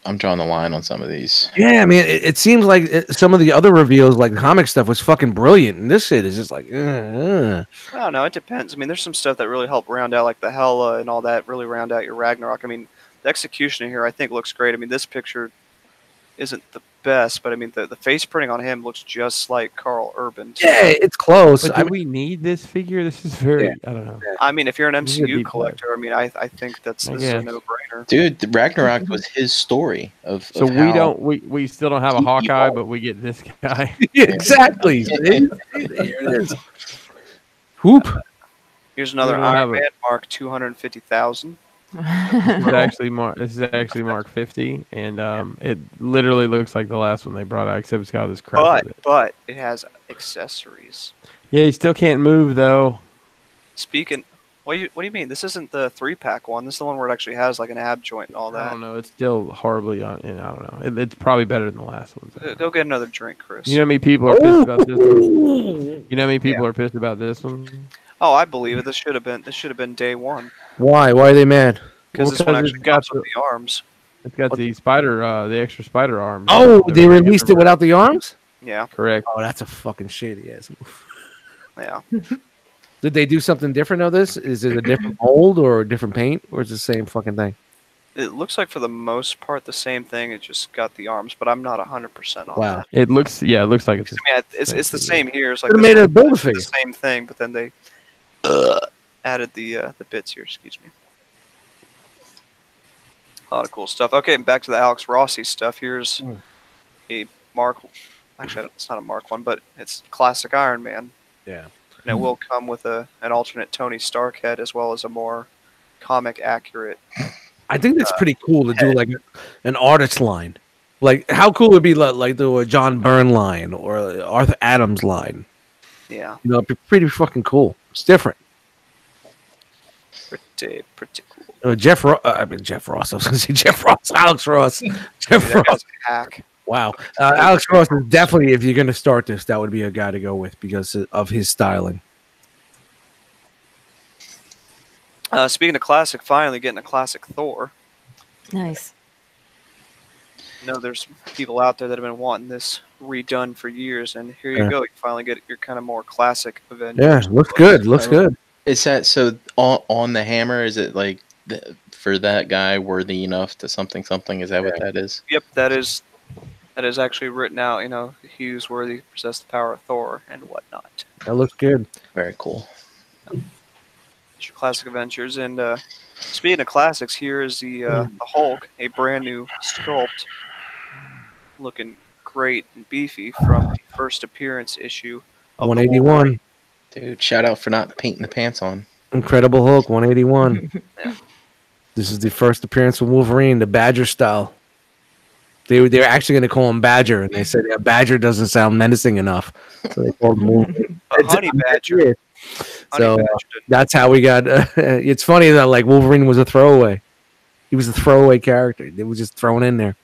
I'm drawing the line on some of these. Yeah, I mean, it seems like some of the other reveals, like comic stuff, was fucking brilliant, and this shit is just like. I don't know. It depends. I mean, there's some stuff that really help round out, like the Hella and all that, really round out your Ragnarok. I mean, the execution in here, I think, looks great. I mean, this picture isn't the best, but I mean, the face printing on him looks just like Carl Urban. too. Yeah, it's close. But do we need this figure? This is very. Yeah. I don't know. I mean, if you're an This is a MCU deep collector, I mean, I think this is a guess. no-brainer. Dude, the Ragnarok was his story of. So of we how- don't. We still don't have a He Hawkeye, evolved. but we get this guy. Yeah, exactly. Here it is. Whoop. Here's another We don't have Iron a- Man Mark 250,000. This is actually Mark 50, and it literally looks like the last one they brought out, except it's got this crap with it. But it has accessories. Yeah, he still can't move though. Speaking, what do you mean? This isn't the 3-pack one. This is the one where it actually has like an ab joint and all I that. don't know. It's still horribly on. And I don't know. It's probably better than the last one. Go get another drink, Chris. You know how many people are pissed about this one? You know how many people are pissed about this one? Oh, I believe it. This should have been day one Why? Why are they mad? because this one it's actually got comes with the arms. It's got the spider, the extra spider arms. Oh, They're they making released it everywhere. without the arms? Yeah, Correct. Oh, that's a fucking shady ass. yeah. Did they do something different of this? Is it a different mold or a different paint, or is it the same fucking thing? It looks like for the most part the same thing. It just got the arms, but I'm not 100% on Wow. that. It looks. Yeah, it looks like it's. I mean, it's the same here. It's like Could've this made a one, Build-A-Figure. it's the same thing, but then they added the bits here. Excuse me. A lot of cool stuff. Okay, back to the R.O.C stuff. Here's a Mark. Actually, it's not a Mark one, but it's classic Iron Man. Yeah. And it will come with an alternate Tony Stark head as well as a more comic accurate. I think that's pretty cool to do like an artist line. Like, how cool would it be like do a John Byrne line or a Arthur Adams line? Yeah. You know, it'd be pretty fucking cool. It's different. Pretty cool. Jeff Ross. I mean Jeff Ross. I was going to say Jeff Ross. Alex Ross. Jeff That Ross. guy's a hack. Wow. Alex Ross is definitely, if you're going to start this, that would be a guy to go with because of his styling. Speaking of classic, finally getting a classic Thor. Nice. I know there's people out there that have been wanting this redone for years, and here you go. You finally get your kind of more classic Avengers. Yeah, looks good. Looks good. Is that so on the hammer? Is it like for that guy worthy enough to something? Is that what that is? Yep, that is actually written out. You know, he who's worthy possess the power of Thor and whatnot. That looks good. Very cool. It's your classic Avengers, and speaking of classics, here is the Hulk, a brand new sculpt, looking great and beefy from the first appearance issue of 181. Dude, shout out for not painting the pants on. Incredible Hulk, 181. Yeah. This is the first appearance of Wolverine, the Badger style. They're actually going to call him Badger, and they said, yeah, Badger doesn't sound menacing enough. So they called him Wolverine. Honey Badger. So that's how we got. It's funny that like Wolverine was a throwaway. He was a throwaway character. They were just thrown in there.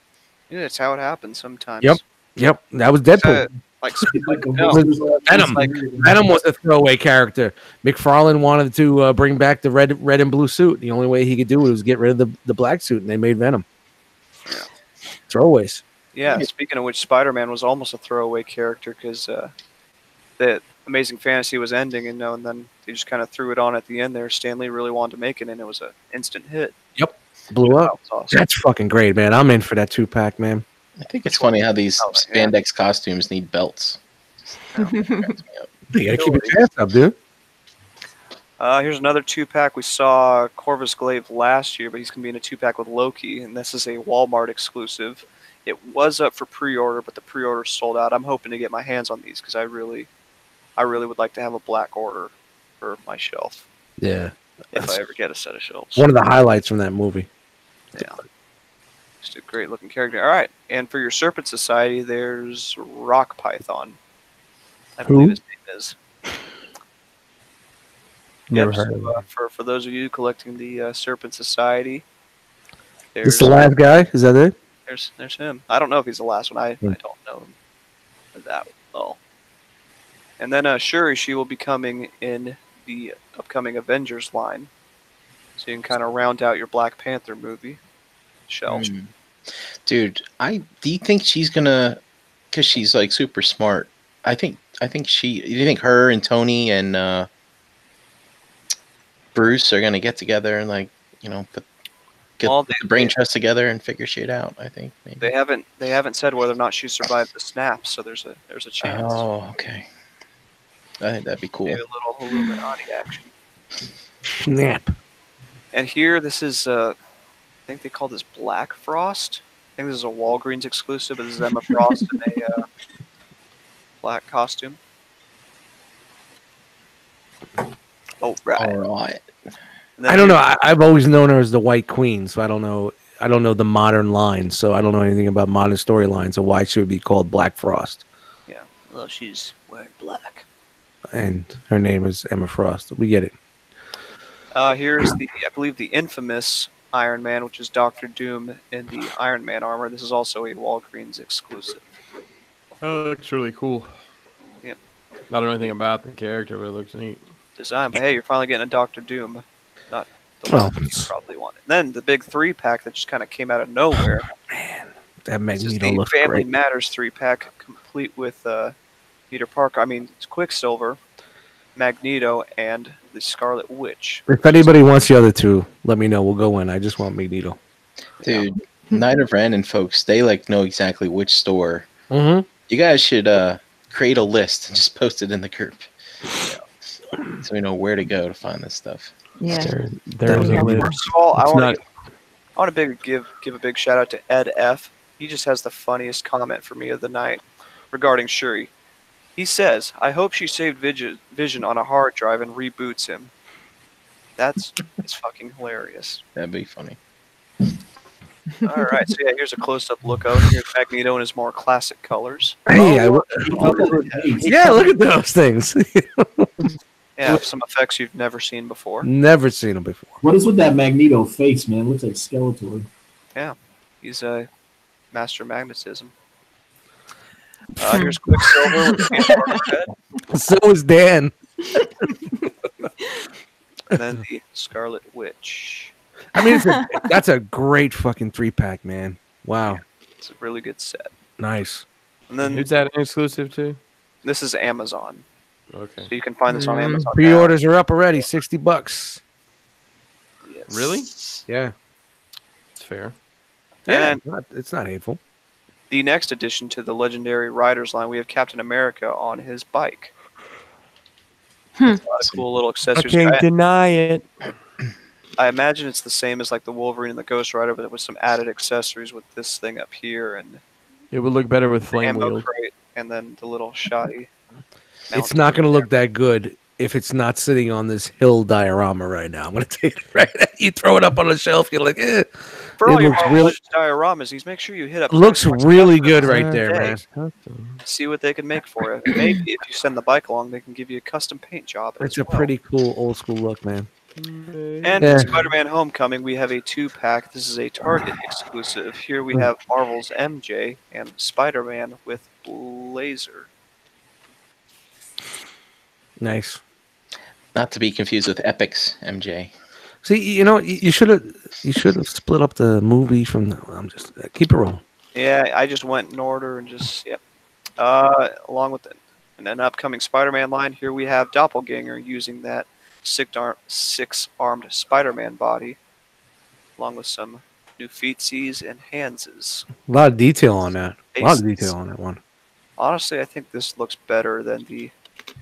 Yeah, that's how it happens sometimes. Yep. That was Deadpool. Venom was a throwaway character. McFarlane wanted to bring back the red and blue suit. The only way he could do it was get rid of the black suit, and they made Venom. Yeah. Throwaways. Yeah. Speaking of which, Spider-Man was almost a throwaway character because that Amazing Fantasy was ending, and then they just kind of threw it on at the end there. Stan Lee really wanted to make it, and it was an instant hit. Yep. Blew up. Awesome. That's fucking great, man. I'm in for that 2-pack, man. I think it's funny how these spandex costumes need belts. You gotta keep your pants up, dude. Here's another 2-pack. We saw Corvus Glaive last year, but he's going to be in a 2-pack with Loki, and this is a Walmart exclusive. It was up for pre-order, but the pre-order sold out. I'm hoping to get my hands on these because I really would like to have a black order for my shelf. Yeah. If I ever get a set of shelves. One of the highlights from that movie. Yeah. Just a great looking character. All right. And for your Serpent Society, there's Rock Python. I believe his name is. Never heard of him. For those of you collecting the Serpent Society, This is the last guy? Is that it? There's him. I don't know if he's the last one. I don't know him that well. And then Shuri, she will be coming in the upcoming Avengers line. So you can kind of round out your Black Panther movie shelf. Dude, do you think she's gonna, because she's like super smart, I think do you think her and Tony and Bruce are gonna get together and like, get the brain trust together and figure shit out? I think maybe. They haven't said whether or not she survived the snap, so there's a chance. Oh, okay. I think that'd be cool. Maybe a little Illuminati action. Snap. And here, this is I think they call this Black Frost. I think this is a Walgreens exclusive. This is Emma Frost in a black costume. Oh, right. All right. I don't know. I've always known her as the White Queen, so I don't know. I don't know the modern line, so I don't know anything about modern storylines or why she would be called Black Frost. Yeah, well, she's wearing black. And her name is Emma Frost. We get it. Here's I believe the infamous Iron Man, which is Dr. Doom in the Iron Man armor. This is also a Walgreens exclusive. Oh, it looks really cool. Yep. I don't know anything about the character, but it looks neat. Design, but hey, you're finally getting a Dr. Doom. Not the one you probably wanted. Then the big 3-pack that just kind of came out of nowhere. Man, that Magneto Magneto looks Family great. Matters 3-pack, complete with Peter Parker. I mean, it's Quicksilver, Magneto, and the Scarlet Witch. If anybody wants the other two, let me know. We'll go in. I just want Magneto. Dude, Night of Ren and folks, they like know exactly which store. Mm-hmm. You guys should create a list and just post it in the group, so we know where to go to find this stuff. Yeah. There's a list. First of all, I want to give a big shout out to Ed F. He just has the funniest comment for me of the night regarding Shuri. He says, "I hope she saved Vision on a hard drive and reboots him." It's fucking hilarious. That'd be funny. All right, so yeah, here's a close-up look out. Here's Magneto in his more classic colors. Hey, yeah, look at those things. Yeah, Yeah, some effects you've never seen before. Never seen him before. What is with that Magneto face, man? Looks like Skeletor. He's a master of magnetism. Here's Quicksilver with the head. So is Dan. And then the Scarlet Witch. I mean, that's a great fucking 3-pack, man. Wow. It's a really good set. Nice. And then Who's that exclusive to? this is Amazon. Okay. So you can find this on Amazon. Pre-orders are up already. $60. Yes. Really? Yeah. It's fair. And It's not hateful. the next addition to the legendary Riders line, we have Captain America on his bike. A lot of cool little I accessories. can't deny it. I imagine it's the same as like the Wolverine and the Ghost Rider, but with some added accessories with this thing up here and It would look better with flame ammo wheels. crate, and then the little shoddy. It's not going to look that good if it's not sitting on this hill diorama right now. I'm going to take it right. You throw it up on the shelf, you're like, eh. For all It your looks Marvel really- Legends dioramas, these make sure you hit up. Looks Craftworks really Custom good Custom right there, today. man. See what they can make for you. Maybe if you send the bike along, they can give you a custom paint job. It's as a well. pretty cool old school look, man. And Yeah. in Spider-Man: Homecoming, we have a 2-pack. This is a Target exclusive. Here we have Marvel's MJ and Spider-Man with Laser. Nice. Not to be confused with Epic's MJ. See, you should have split up the movie from the. I'm just keep it rolling. Yeah, I just went in order and just along with it. And an upcoming Spider-Man line, here we have Doppelganger using that six-armed Spider-Man body, along with some new feetsies and handses. A lot of detail on that. A lot of Faces. detail on that one. Honestly, I think this looks better than the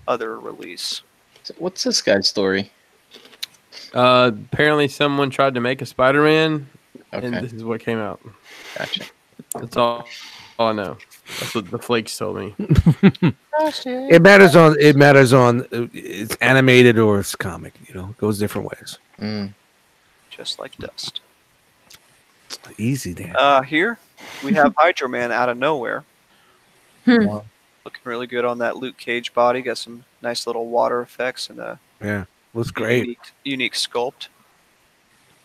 other release. So what's this guy's story? Apparently, someone tried to make a Spider-Man, and Okay, this is what came out. gotcha. That's all I know. That's what the flakes told me. It matters on. It's animated or it's comic. It goes different ways. Mm. Just like dust. Easy, Dan. Here we have Hydro Man out of nowhere. Wow. Looking really good on that Luke Cage body. Got some nice little water effects and a Yeah, looks great. unique sculpt.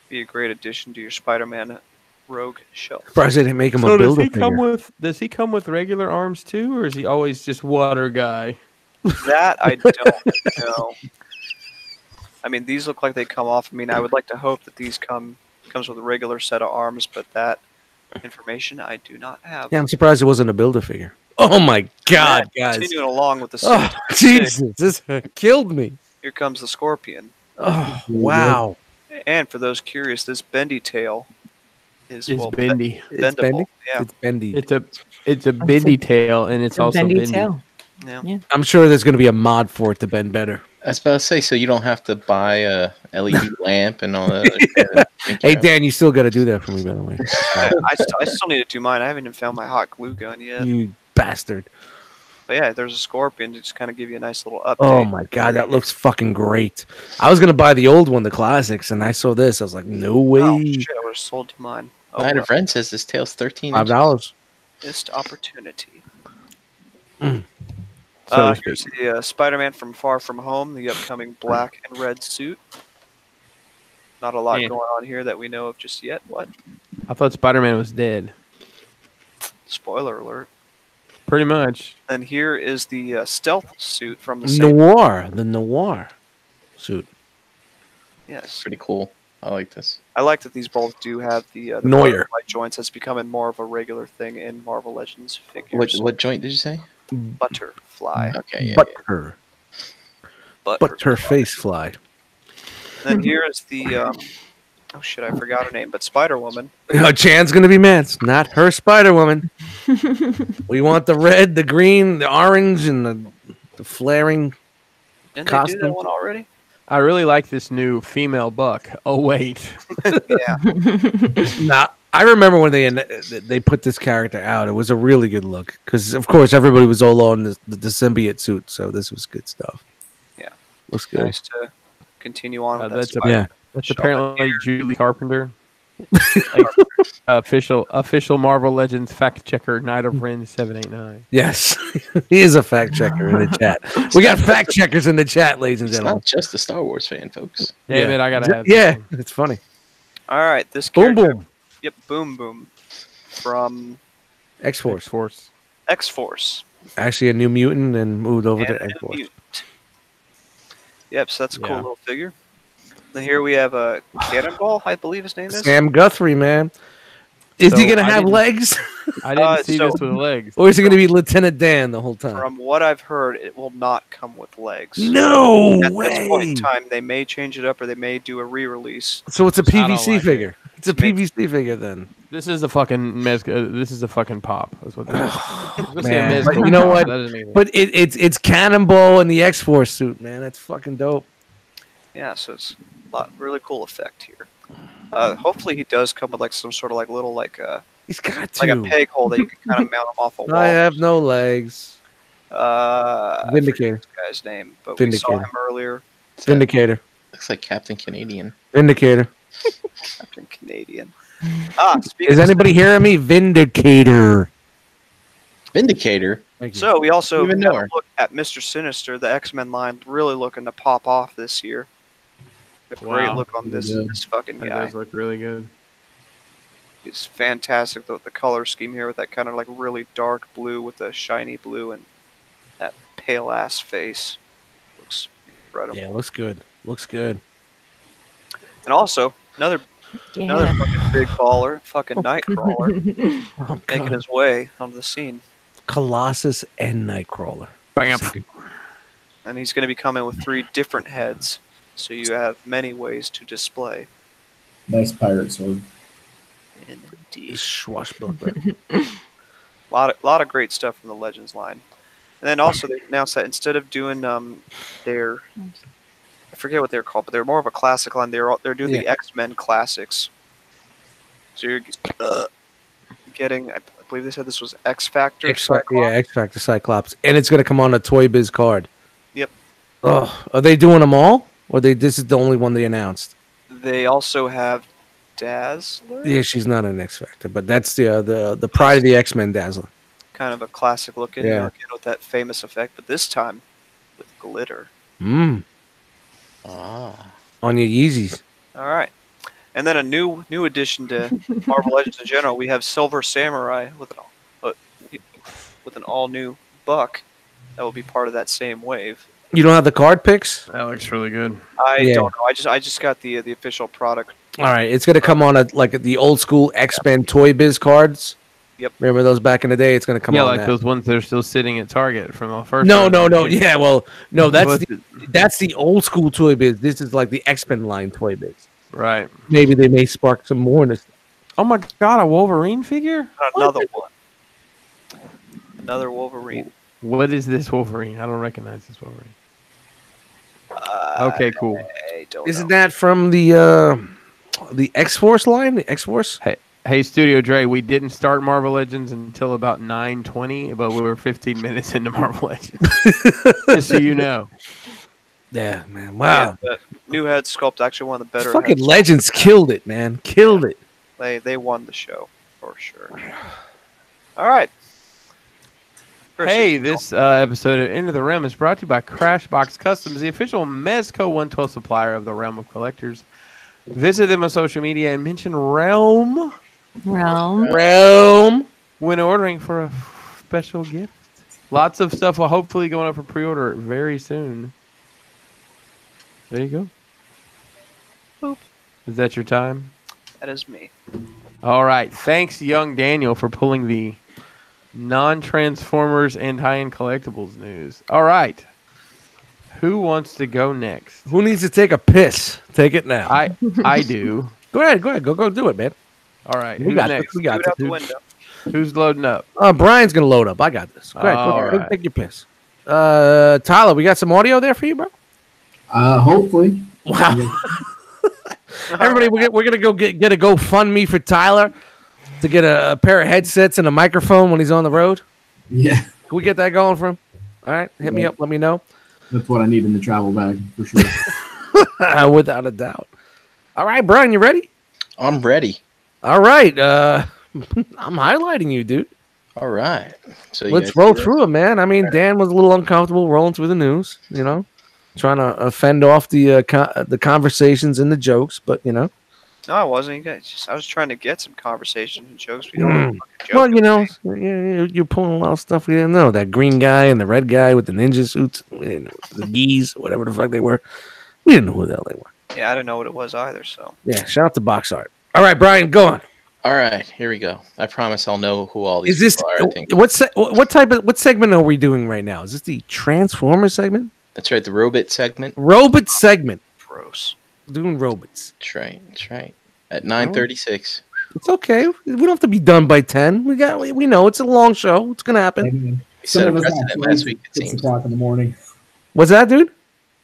Be a great addition to your Spider-Man Rogue shelf. Surprised they didn't make him So a does builder he come figure. with? Does he come with regular arms too, or is he always just water guy? That I don't know. I mean, these look like they come off. I mean, I would like to hope that these comes with a regular set of arms, but that information I do not have. Yeah, I'm surprised it wasn't a builder figure. Oh my God, Yeah, guys! Continuing along with the Oh Jesus, this killed me. Here comes the Scorpion. Oh wow, And for those curious, this bendy tail is It's well, bendy. it's bendable. bendy. Yeah. It's bendy. It's a bendy tail, and it's a also bendy bendy. tail. Yeah. I'm sure there's going to be a mod for it to bend better. I was about to say, so you don't have to buy a LED lamp and all that. Hey Dan, you still got to do that for me, by the way. I still need to do mine. I haven't even found my hot glue gun yet. You bastard! But yeah, there's a Scorpion to just kind of give you a nice little update. Oh my God, that looks fucking great. I was gonna buy the old one, the classics, and I saw this. I was like, no way. Oh, shit, I would have sold to mine. Oh, Night well. of Friend says this tail's 13 inches. $5. Missed opportunity. So to speak. Here's the Spider-Man from Far From Home, the upcoming black and red suit. Not a lot Yeah. going on here that we know of just yet. What? I thought Spider-Man was dead. Spoiler alert. Pretty much. And here is the stealth suit from the The noir suit. Yes. Pretty cool. I like this. I like that these both do have the Neuer. butterfly joints. That's becoming more of a regular thing in Marvel Legends figures. What joint did you say? Butterfly. Okay, yeah. But her Butterfly. face fly. Then here is the oh shit, I forgot her name, but Spider-Woman. Chan's gonna be mad. It's not her Spider Woman. We want the red, the green, the orange, and the flaring. Didn't they do Costume. that one already? I really like this new female buck. Oh wait, Yeah. Nah, I remember when they put this character out. It was a really good look because, of course, everybody was all on the symbiote suit, so this was good stuff. Yeah. Looks good. Nice to continue on with that that's Spider-Man Yeah. that's shelf. apparently Julie Carpenter. Official Marvel Legends fact checker, Knight of Ren 789. Yes, he is a fact checker in the chat. We got fact checkers in the chat, ladies and It's gentlemen. not just a Star Wars fan, folks. Damn it, I gotta have. Yeah, it's funny. All right, this Boom character. boom. Yep, Boom Boom from X-Force. Force. X-Force. Actually, a new mutant and moved over And to a new X-Force. mutant. Yep, so that's a cool Yeah. little figure. Then here we have a Cannonball, I believe his name is. Sam Guthrie, man. Is he So gonna I have didn't- legs, I didn't see so- this with legs. or is he gonna be Lieutenant Dan the whole time? From what I've heard, it will not come with legs. No At this point in way. time, they may change it up or they may do a re-release. So it's a I don't PVC like it. figure. It's a Make- PVC figure then. This is a fucking Mezco. This is a fucking pop. That's what. This is. Man, but you know what? That doesn't mean But it's Cannonball in the X-Force suit, man. That's fucking dope. Yeah, so it's a really cool effect here. Hopefully he does come with like some sort of like little like He's got like a to. peg hole that you can kind of mount him off a wall. I have no legs. I forget Vindicator. this guy's name, but we saw Vindicator. him earlier. Vindicator. Looks like Captain Canadian. Vindicator. Captain Canadian. Is anybody hearing me? Vindicator. Vindicator. Thank you. So we also Even got know a her. look at Mr. Sinister, the X-Men line, really looking to pop off this year. A great Wow. look on this Yeah. this fucking That guy. does look really good. It's fantastic the color scheme here with that kind of like really dark blue with the shiny blue and that pale ass face. Looks incredible. Yeah, looks good. Looks good. And also another Yeah. fucking big baller, fucking Nightcrawler, Oh, making God. his way onto the scene. Colossus and Nightcrawler. Bam. And he's going to be coming with 3 different heads, so you have many ways to display. Nice pirate sword. Indeed. Swashbuckler. Lot of great stuff from the Legends line. And then also they announced that instead of doing their, I forget what they're called, but they're more of a classic line. They're doing the Yeah. X-Men classics. So you're getting, I believe they said this was X Factor. X Factor Cyclops. And it's going to come on a Toy Biz card. Yep. Oh, are they doing them all? Or this is the only one they announced? They also have Dazzler. Yeah, she's not an X Factor, but that's the Pride of the X-Men Dazzler. Kind of a classic looking, Yeah. again, with that famous effect, but this time with glitter. Mm. Ah. On your Yeezys. All right. And then a new addition to Marvel Legends in general, we have Silver Samurai with an all new buck that will be part of that same wave. You don't have the card picks? That looks really good. I Yeah. don't know. I just got the official product. All right, it's gonna come on the old school X-Men Toy Biz cards. Yep. Remember those back in the day? It's gonna come Yeah, on. like that. those ones that are still sitting at Target from the first. No, one. no. Yeah, well, no. What's That's the old school Toy Biz. This is like the X-Men line Toy Biz. right. Maybe they may spark some more in this. Oh my God, a Wolverine figure? Another one. Another Wolverine. What is this Wolverine? I don't recognize this Wolverine. Okay, cool. I don't Isn't know. that from the X-Force line? The X-Force? Hey, Studio Dre, we didn't start Marvel Legends until about 9:20, but we were 15 minutes into Marvel Legends. Just so you know. Yeah, man. Wow. Yeah, the new head sculpt, actually one of the better. Fucking head Legends killed it, man. Killed it. They won the show for sure. All right. Chris, Hey, this episode of Into the Realm is brought to you by Crashbox Customs, the official Mezco 112 supplier of the Realm of Collectors. Visit them on social media and mention Realm Realm. when ordering for a special gift. Lots of stuff will hopefully going up for pre-order very soon. There you go. Boop. Is that your time? that is me. All right. Thanks, young Daniel, for pulling the non-Transformers and high-end collectibles news. All right. Who wants to go next? Who needs to take a piss? Take it now. I do. Go ahead. Go do it, man. All right. We Who's got next? this. We got Shoot out the this. window. Who's loading up? Brian's gonna load up. I got this. Go ahead. All Go right. take your piss. Tyler, we got some audio there for you, bro. Hopefully. Wow. Everybody, we're gonna go get a GoFundMe for Tyler to get a pair of headsets and a microphone when he's on the road. Yeah, Can we get that going for him? All right, hit me up. Let me know. that's what I need in the travel bag for sure. Without a doubt. All right, Brian, you ready? I'm ready. All right. I'm highlighting you, dude. All right. So you Let's guys roll see this? through it, man. I mean, Dan was a little uncomfortable rolling through the news, trying to fend off the conversations and the jokes, but No, I wasn't. You guys I was trying to get some conversation and jokes. We don't have a fucking joke. well, you're pulling a lot of stuff we didn't know. That green guy and the red guy with the ninja suits, the geese, whatever the fuck they were. We didn't know who the hell they were. Yeah, I didn't know what it was either. So Yeah, shout out to box art. All right, Brian, go on. All right, here we go. I promise I'll know who all these Is this people are. I think. what segment are we doing right now? Is this the Transformer segment? That's right, the robot segment. Robot segment. gross. Doing robots. That's right. That's right. At 9:36. It's okay. We don't have to be done by 10. We know it's a long show. It's gonna happen. And We set some a of us have precedent flights last week, at it 6 seems. o'clock in the morning. What's that, dude?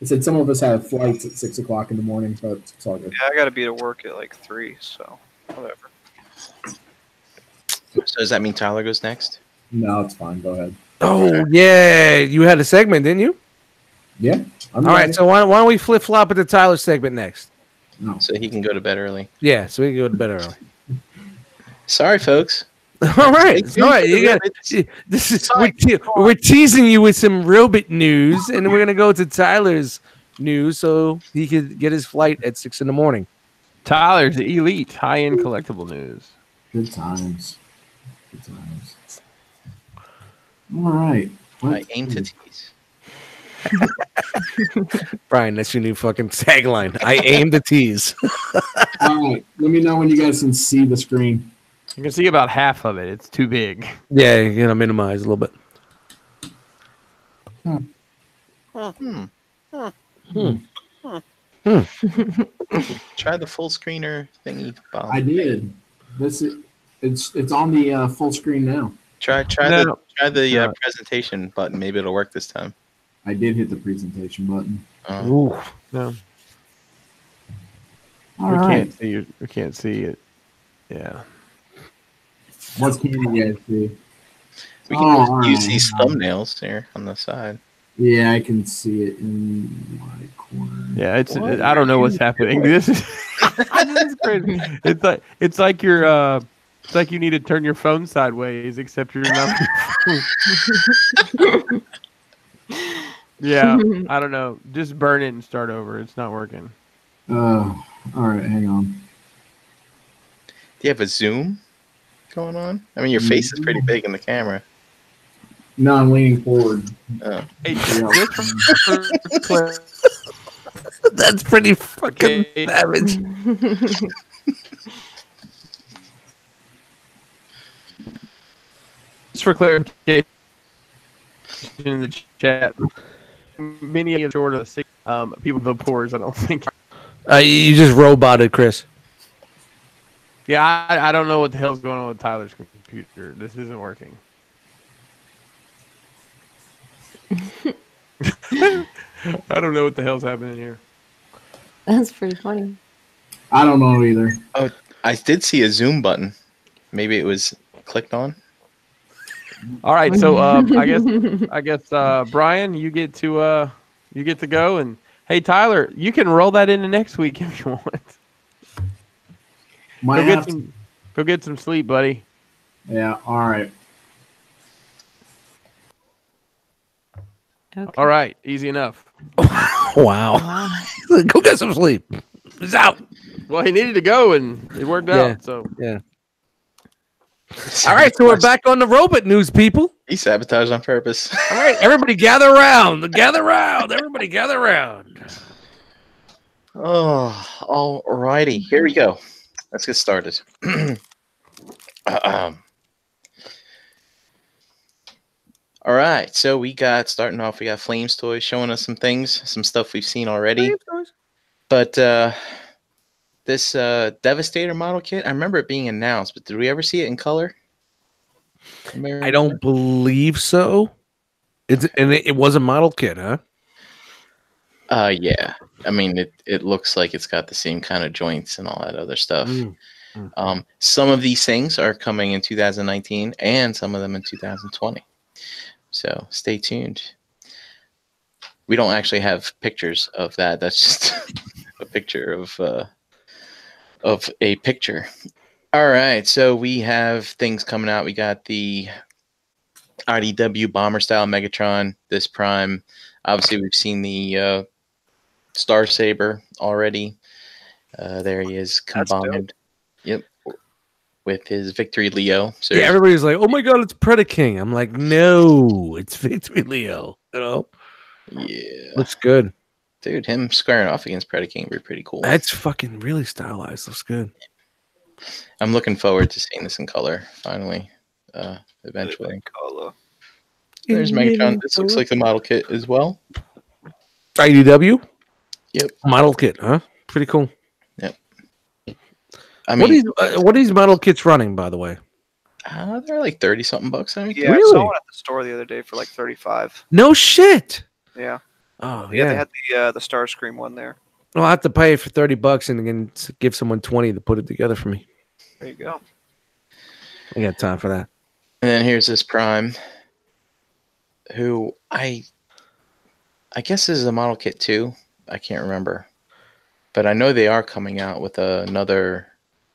I said some of us have flights at 6 o'clock in the morning, but it's all good. Yeah, I got to be to work at like 3, so whatever. So does that mean Tyler goes next? No, it's fine. Go ahead. Oh yeah, you had a segment, didn't you? Yeah. I'm All right, ready. so why don't we flip flop at the Tyler segment next? No. So he can go to bed early. Yeah, so we can go to bed early. Sorry, folks. All right, Stay all tuned right. for You the got rabbits. this is we're teasing you with some robot news, and we're gonna go to Tyler's news so he could get his flight at 6 in the morning. Tyler's elite high-end collectible news. Good times. Good times. All right. I aim to tease. Brian, that's your new fucking tagline. I aim to tease. All right. Let me know when you guys can see the screen. You can see about half of it. It's too big. Yeah, you're gonna minimize a little bit. Try the full screener thingy, Bob. I did. It's on the full screen now. Try No. the presentation button. Maybe it'll work this time. I did hit the presentation button. Ooh. No, All we right. can't see it. We can't see it. Yeah. What can you guys see? We Oh, can all use right. these thumbnails here on the side. Yeah, I can see it in my corner. Yeah, I don't know what's happening. This is, this is crazy. It's like you're it's like you need to turn your phone sideways, except you're not. Yeah, I don't know. Just burn it and start over. It's not working. All right, hang on. Do you have a zoom going on? I mean, your face is pretty big in the camera. No, I'm leaning forward. Oh. Hey, Yeah. just for clarity, That's pretty fucking Okay. savage. just for clarification in the chat, many of short of 6 people with the pores. I don't think. You just roboted, Chris. Yeah, I don't know what the hell's going on with Tyler's computer. This isn't working. I don't know what the hell's happening here. That's pretty funny. I don't know either. Oh, I did see a zoom button. Maybe it was clicked on. All right, so I guess Brian, you get to go, and hey Tyler, you can roll that into next week if you want. Might have to. Go get some sleep, buddy. Yeah, all right. Okay. All right, easy enough. Wow. Go get some sleep. He's out. Well, he needed to go, and it worked Yeah. out. So Yeah. All right, so we're back on the robot news, people. He sabotaged on purpose. All right, everybody gather around. Gather around. Everybody gather around. Oh, alrighty. Here we go. Let's get started. All right, so we got Flames Toys showing us some things, some stuff we've seen already. But this Devastator model kit, I remember it being announced, but did we ever see it in color? I don't believe so. It was a model kit, huh? Yeah. I mean, it looks like it's got the same kind of joints and all that other stuff. Some of these things are coming in 2019, and some of them in 2020. So stay tuned. We don't actually have pictures of that. That's just a picture of a picture. All right, so we have things coming out. We got the IDW bomber style Megatron, this Prime. Obviously, we've seen the Star Saber already. There he is combined. Yep, with his Victory Leo. So Yeah, everybody's like, "Oh my god, it's Predaking." I'm like, "No, it's Victory Leo." You know, yeah, looks good. dude. Him squaring off against Predaking would be pretty cool. That's fucking really stylized. Looks good. I'm looking forward to seeing this in color finally. Eventually. Color. There's Megatron. This looks like the model kit as well. IDW. Yep. Model kit, huh? Pretty cool. Yep. I mean, what are these model kits running, by the way? They're like 30 something bucks. I think. Yeah, I saw one at the store the other day for like 35. No shit. Yeah. Oh Yeah, yeah. they had the Starscream one there. Well, I have to pay for $30 and then give someone 20 to put it together for me. There you go. I got time for that. And then here's this Prime, who I guess this is a model kit too. I can't remember, but I know they are coming out with another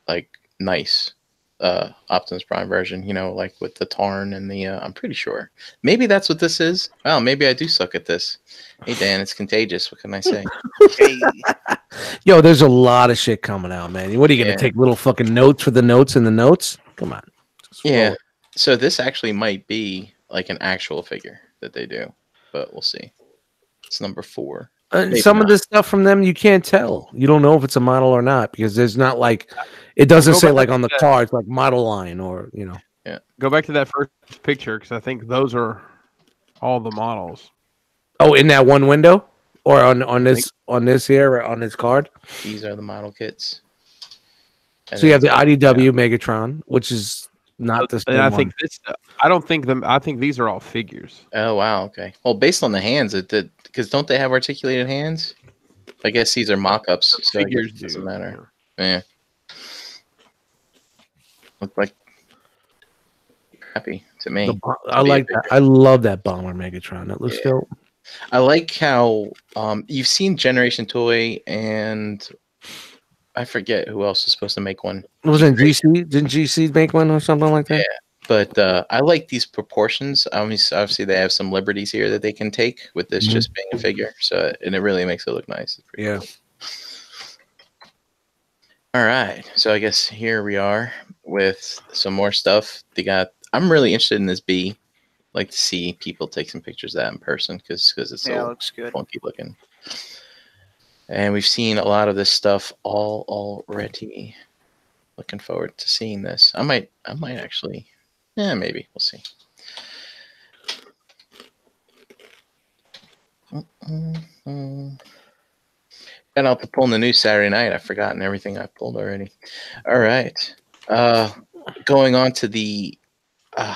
like nice Optimus Prime version. You know, like with the Tarn and the. I'm pretty sure. Maybe that's what this is. Well, maybe I do suck at this. Hey Dan, it's contagious. What can I say? Hey. Yo, there's a lot of shit coming out, man. What are you gonna take little fucking notes for the notes in the notes? Come on. Yeah. So this actually might be like an actual figure that they do, but we'll see. It's number 4. Some of this stuff from them you can't tell. You don't know if it's a model or not because there's not like it doesn't say like on the cards like model line or you know. Yeah. Go back to that first picture because I think those are all the models. Oh, in that one window or on this here on this card. These are the model kits. So you have the IDW Megatron, which is not the same. And I think this. I don't think them. I think these are all figures. Oh wow, okay. Well, based on the hands, it did because don't they have articulated hands? I guess these are mock-ups, so figures doesn't matter. Yeah, look like crappy to me. I like that. I love that bomber Megatron. That looks dope. I like how you've seen Generation Toy and I forget who else is supposed to make one. Wasn't GC? Didn't GC make one or something like that? Yeah. But I like these proportions. Obviously, they have some liberties here that they can take with this just being a figure. So, and it really makes it look nice. Yeah. Cool. All right. So I guess here we are with some more stuff. I'm really interested in this bee. Like to see people take some pictures of that in person because it's so looks good. funky looking. And we've seen a lot of this stuff already. Looking forward to seeing this. I might actually. Yeah, maybe. We'll see. Got out to pulling the news Saturday night. I've forgotten everything I pulled already. All right. Going on to the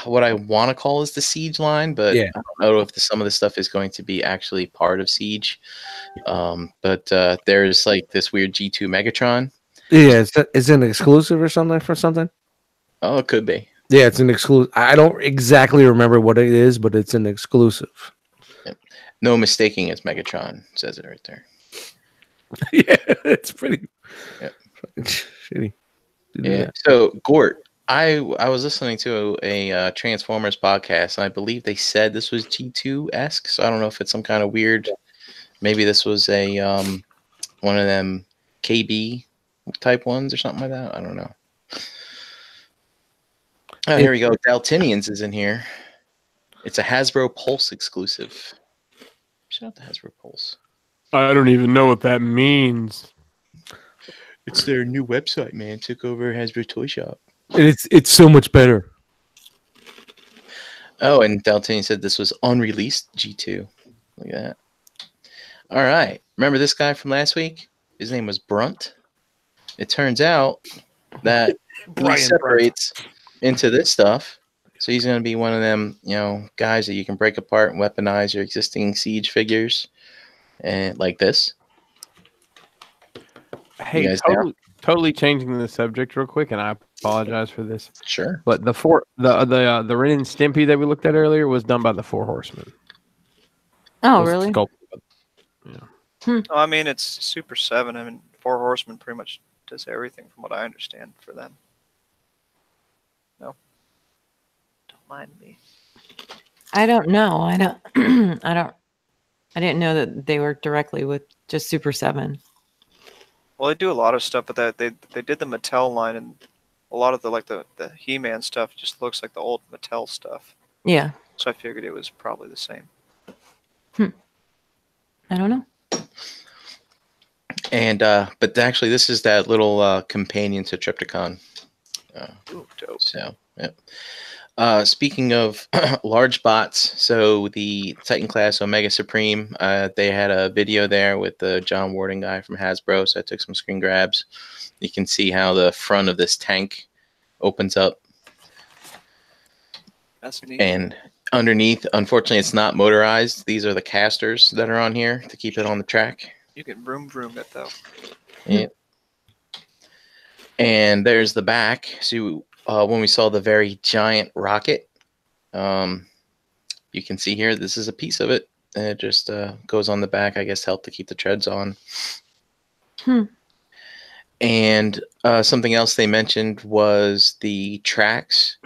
what I want to call is the Siege line, but I don't know if some of the stuff is going to be actually part of Siege. But there's like this weird G2 Megatron. Yeah, is it an exclusive or something for something? Oh, it could be. Yeah, it's an exclusive. I don't exactly remember what it is, but it's an exclusive. Yep. No mistaking, it's Megatron. Says it right there. Yeah, it's pretty shitty. Yeah. So Gort, I was listening to a Transformers podcast, and I believe they said this was G2-esque. So I don't know if it's some kind of weird. Maybe this was a one of them KB type ones or something like that. I don't know. Oh, here we go. Daltinians is in here. It's a Hasbro Pulse exclusive. Shout out to Hasbro Pulse. I don't even know what that means. It's their new website, man. Took over Hasbro Toy Shop. And it's so much better. Oh, and Daltinian said this was unreleased G2. Look at that. All right. Remember this guy from last week? His name was Brunt. It turns out that he separates into this stuff. So he's going to be one of them, guys that you can break apart and weaponize your existing Siege figures, and like this. Hey, totally changing the subject real quick, and I apologize for this. Sure. But the Ren and Stimpy that we looked at earlier was done by the Four Horsemen. Oh, really? Yeah. I mean, it's Super 7. I mean, Four Horsemen pretty much does everything from what I understand for them. No. Don't mind me. I don't know. I don't. I didn't know that they work directly with just Super 7. Well, they do a lot of stuff, but that they did the Mattel line, and a lot of the He-Man stuff just looks like the old Mattel stuff. Yeah. So I figured it was probably the same. I don't know. And but actually, this is that little companion to Trypticon. Ooh, dope. So, yeah. Speaking of large bots, so the Titan class Omega Supreme, they had a video there with the John Warden guy from Hasbro. So I took some screen grabs. You can see how the front of this tank opens up. That's neat. And underneath, unfortunately, it's not motorized. These are the casters that are on here to keep it on the track. You can vroom vroom it though. Yeah. And there's the back. So when we saw the very giant rocket, you can see here, this is a piece of it. And it just goes on the back, I guess, to help to keep the treads on. And something else they mentioned was the tracks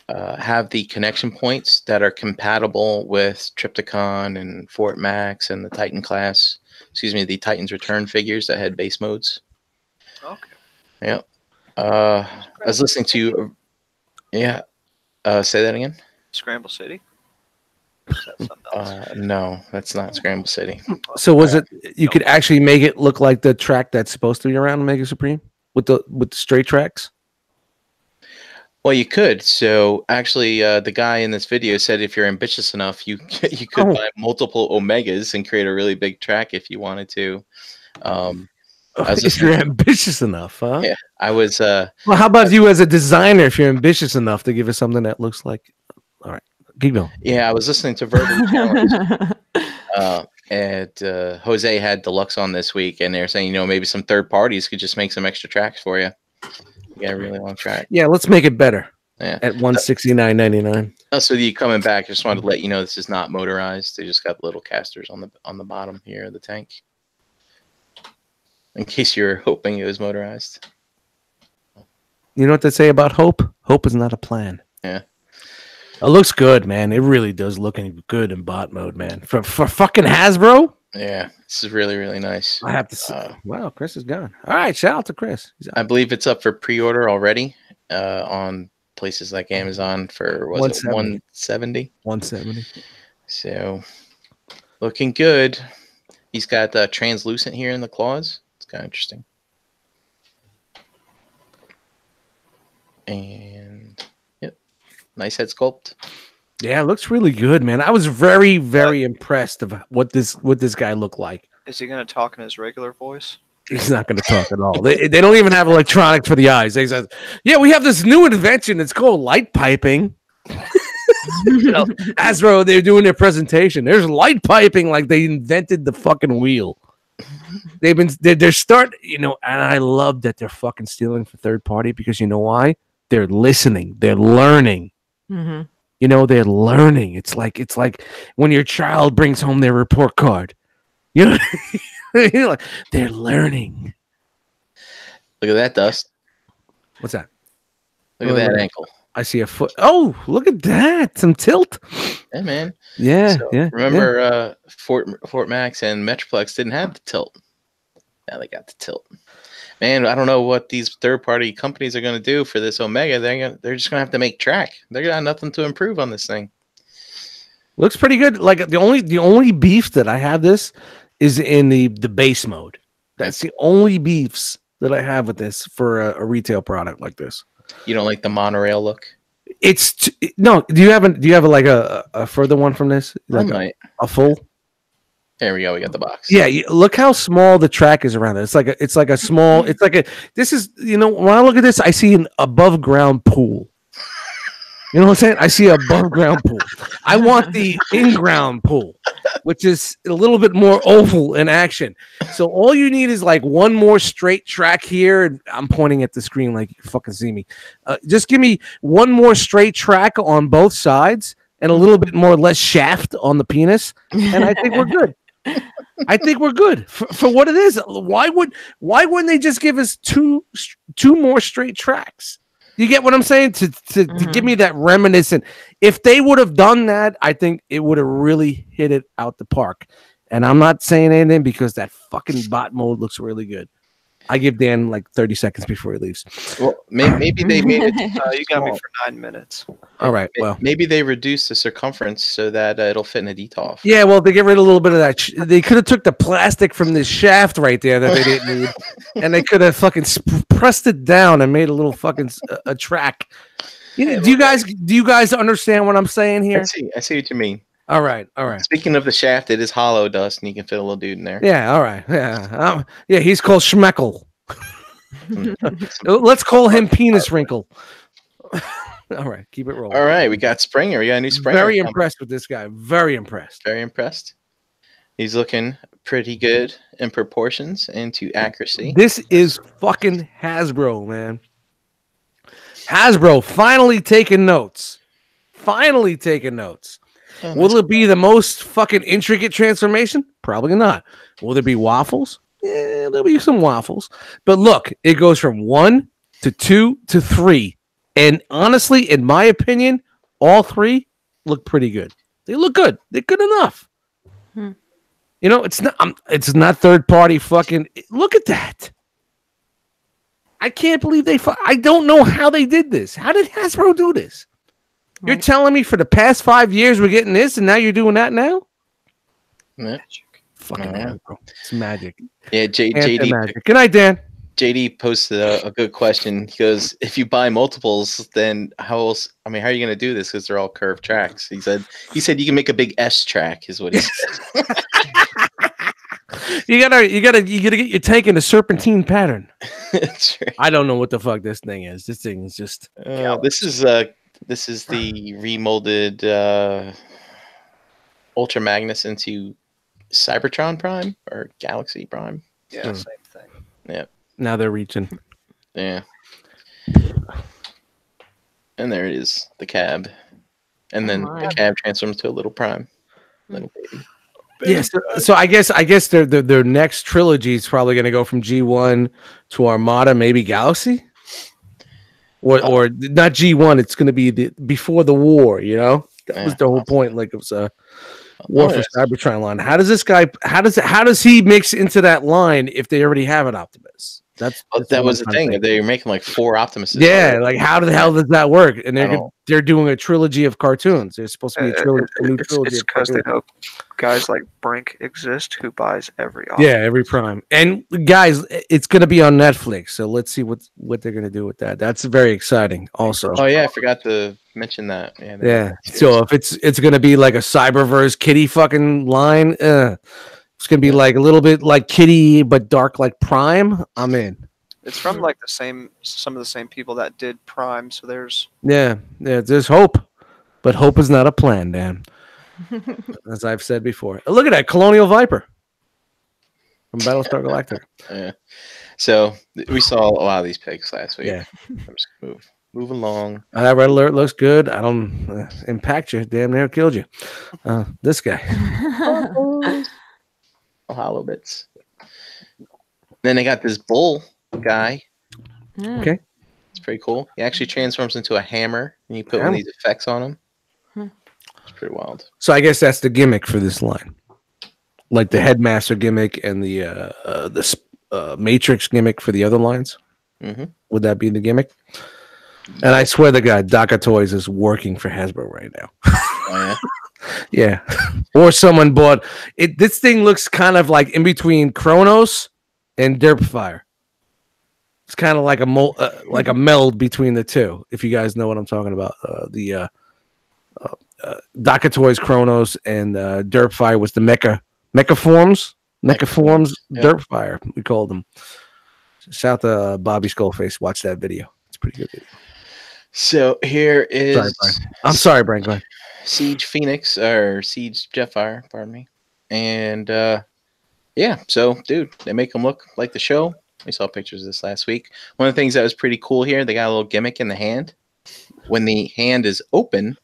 have the connection points that are compatible with Trypticon and Fort Max and the Titan class. Excuse me, the Titan's Return figures that had base modes. Okay. Yeah. I was listening to, say that again. Scramble City. Or is that something else? No, that's not Scramble City. So was it? You could actually make it look like the track that's supposed to be around Omega Supreme with the straight tracks. Well, you could. So actually, the guy in this video said if you're ambitious enough, you could buy multiple Omegas and create a really big track if you wanted to. If you're ambitious enough, huh? Yeah, I was. Well, how about you as a designer? If you're ambitious enough to give us something that looks like, all right, keep going. Yeah, I was listening to Verbal Challenge, and Jose had Deluxe on this week, and they're saying, maybe some third parties could just make some extra tracks for you. You got a really long track. Yeah, let's make it better. Yeah, at $169.99. So you coming back? I just wanted to let you know this is not motorized. They just got little casters on the bottom here of the tank. In case you're hoping it was motorized. You know what they say about hope? Hope is not a plan. Yeah. It looks good, man. It really does look good in bot mode, man. For fucking Hasbro? Yeah, this is really, really nice. I have to say, wow, Chris is gone. All right, shout out to Chris. I believe it's up for pre-order already on places like Amazon for, was it 170? 170. So, looking good. He's got translucent here in the claws. It's kind of interesting. And, yep, nice head sculpt. Yeah, it looks really good, man. I was very, very impressed of what this guy looked like. Is he going to talk in his regular voice? He's not going to talk at all. They don't even have electronics for the eyes. They said, yeah, we have this new invention. It's called light piping. Hasbro, they're doing their presentation. There's light piping, like they invented the fucking wheel. They're starting, and I love that they're fucking stealing for third party because you know why? They're listening. They're learning. Mm-hmm. They're learning. It's like when your child brings home their report card. They're learning. Look at that, Dust. What's that? Look at that ankle. I see a foot. Oh, look at that. Some tilt. Yeah, man. Yeah, so, yeah. Remember, Fort Max and Metroplex didn't have the tilt. Now they got the tilt. Man, I don't know what these third-party companies are going to do for this Omega. They're just going to have to make track. They got nothing to improve on this thing. Looks pretty good. Like the only beef that I have this is in the base mode. That's the only beefs that I have with this for a retail product like this. You don't like the monorail look? No. Do you have a further one from this? Like a full? There we go. We got the box. Yeah, look how small the track is around it. It's like a small. It's like this is when I look at this, I see an above ground pool. You know what I'm saying? I see a above ground pool. I want the in ground pool, which is a little bit more oval in action. So all you need is like one more straight track here. And I'm pointing at the screen like you fucking see me. Just give me one more straight track on both sides and a little bit more less shaft on the penis, and I think we're good. I think we're good for what it is. Why wouldn't they just give us two more straight tracks? You get what I'm saying? To give me that reminiscent. If they would have done that, I think it would have really hit it out the park. And I'm not saying anything because that fucking bot mode looks really good. I give Dan like 30 seconds before he leaves. Well, maybe they made it. You got me for 9 minutes. All right. Well, maybe they reduced the circumference so that it'll fit in a DTOF. yeah. Well, they get rid of a little bit of that. They could have took the plastic from this shaft right there that they didn't need, and they could have fucking pressed it down and made a little fucking a track. Do you guys understand what I'm saying here? I see what you mean. All right. Speaking of the shaft, it is hollow dust, and you can fit a little dude in there. Yeah. All right. Yeah. Yeah. He's called Schmeckle. Let's call him Penis Wrinkle. All right. Keep it rolling. All right. We got Springer. We got a new Springer. Very impressed with this guy. Very impressed. Very impressed. He's looking pretty good in proportions and to accuracy. This is fucking Hasbro, man. Hasbro finally taking notes. Will it be the most fucking intricate transformation? Probably not. Will there be waffles? Yeah, there'll be some waffles. But look, it goes from 1 to 2 to 3. And honestly, in my opinion, all 3 look pretty good. They look good. They're good enough. You know, it's not third party fucking. Look at that. I can't believe I don't know how they did this. How did Hasbro do this? You're telling me for the past 5 years we're getting this, and now you're doing that now? Magic. Fucking Hasbro. It's magic. Yeah, JD. Magic. Good night, Dan. JD posted a good question. He goes, "If you buy multiples, then how else? I mean, how are you going to do this? Because they're all curved tracks." He said you can make a big S track, is what he said. You gotta get your tank in a serpentine pattern. That's right. I don't know what the fuck this thing is. This thing is just. This is the remolded Ultra Magnus into Cybertron Prime or Galaxy Prime. Yeah, same thing. Yeah. Now they're reaching. Yeah. And there it is, the cab. And then the cab transforms to a little Prime. Little baby. Yes. So I guess their next trilogy is probably going to go from G1 to Armada, maybe Galaxy. Or not G1, it's going to be before the war, you know? That was the whole point. Like, it was a War for Cybertron line. How does he mix into that line if they already have an Optimus? That was the thing. They're making like 4 Optimuses. Yeah, already. Like how the hell does that work? And they're doing a trilogy of cartoons. There's supposed to be a new trilogy. It's because they hope guys like Brink exist who buys every Optimus. Yeah, every Prime. And guys, it's going to be on Netflix, so let's see what they're going to do with that. That's very exciting. Also. Oh yeah, I forgot to mention that. Yeah. So if it's going to be like a Cyberverse Kitty fucking line, it's gonna be like a little bit like Kitty, but dark like Prime. I'm in. It's from like some of the same people that did Prime. So there's there's hope, but hope is not a plan, Dan. As I've said before. Look at that Colonial Viper from Battlestar Galactica. Yeah. So we saw a lot of these pics last week. Yeah. I'm just gonna move along. That red alert looks good. I don't impact you. Damn near killed you. This guy. Hollow bits. Then they got this bull guy. Okay. It's pretty cool. He actually transforms into a hammer and you put one of these effects on him. It's pretty wild. So I guess that's the gimmick for this line. Like the Headmaster gimmick and the Matrix gimmick for the other lines. Mm-hmm. Would that be the gimmick? And I swear to God, Daka Toys is working for Hasbro right now. Oh, yeah? Yeah, or someone bought it. This thing looks kind of like in between Kronos and Derpfire. It's kind of like a meld between the two. If you guys know what I'm talking about, the Daka Toys Kronos and Derpfire was the mecha forms, Derpfire. We called them. Shout to Bobby Skullface. Watch that video. It's a pretty good video. So here is. Sorry, Brian. I'm sorry, Brian. Go ahead. Siege Phoenix or Siege Jetfire, pardon me. And yeah, so dude, they make them look like the show. We saw pictures of this last week. One of the things that was pretty cool here, they got a little gimmick in the hand. When the hand is open,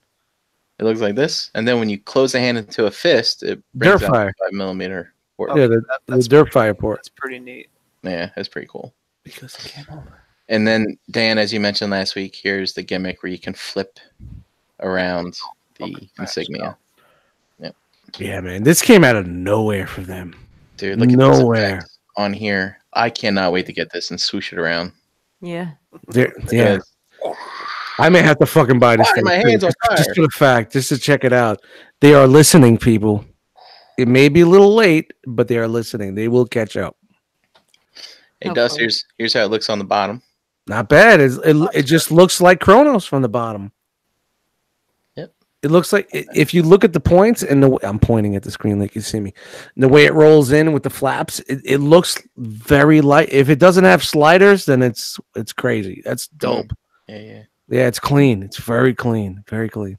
it looks like this, and then when you close the hand into a fist, it brings out a 5mm port. Yeah, the Derpfire port. That's pretty neat. Yeah, that's pretty cool. Because it came over. And then, Dan, as you mentioned last week, here's the gimmick where you can flip around the insignia. Yep. Yeah, man. This came out of nowhere for them. Dude, look at nowhere this on here. I cannot wait to get this and swoosh it around. Yeah. Yeah. I may have to fucking buy this Why are thing my too, hands on fire? just for the fact, just to check it out. They are listening, people. It may be a little late, but they are listening. They will catch up. Hey, Dust, here's how it looks on the bottom. Not bad. It just looks like Chronos from the bottom. Yep. It looks like if you look at the points and I'm pointing at the screen like you see me. And the way it rolls in with the flaps, it looks very light. If it doesn't have sliders, then it's crazy. That's dope. Yeah. Yeah, it's clean. It's very clean. Very clean.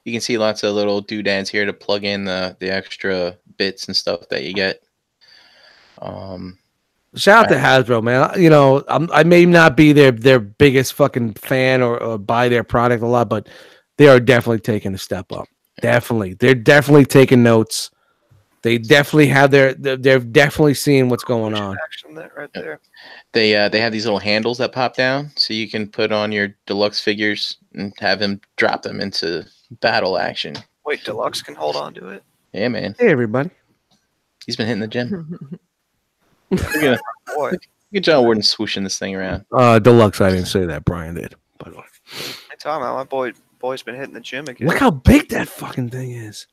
You can see lots of little doodads here to plug in the extra bits and stuff that you get. Shout out to Hasbro, man. You know, I may not be their biggest fucking fan or buy their product a lot, but they are definitely taking a step up. Definitely. They're definitely taking notes. They definitely have they're definitely seeing what's going on. Action that right there. They have these little handles that pop down, so you can put on your deluxe figures and have him drop them into battle action. Wait, Deluxe can hold on to it? Yeah, man. Hey, everybody. He's been hitting the gym. Boy. Look at John Warden swooshing this thing around. Deluxe, I didn't say that. Brian did, by the way. Hey, Tom, my boy's been hitting the gym again. Look how big that fucking thing is.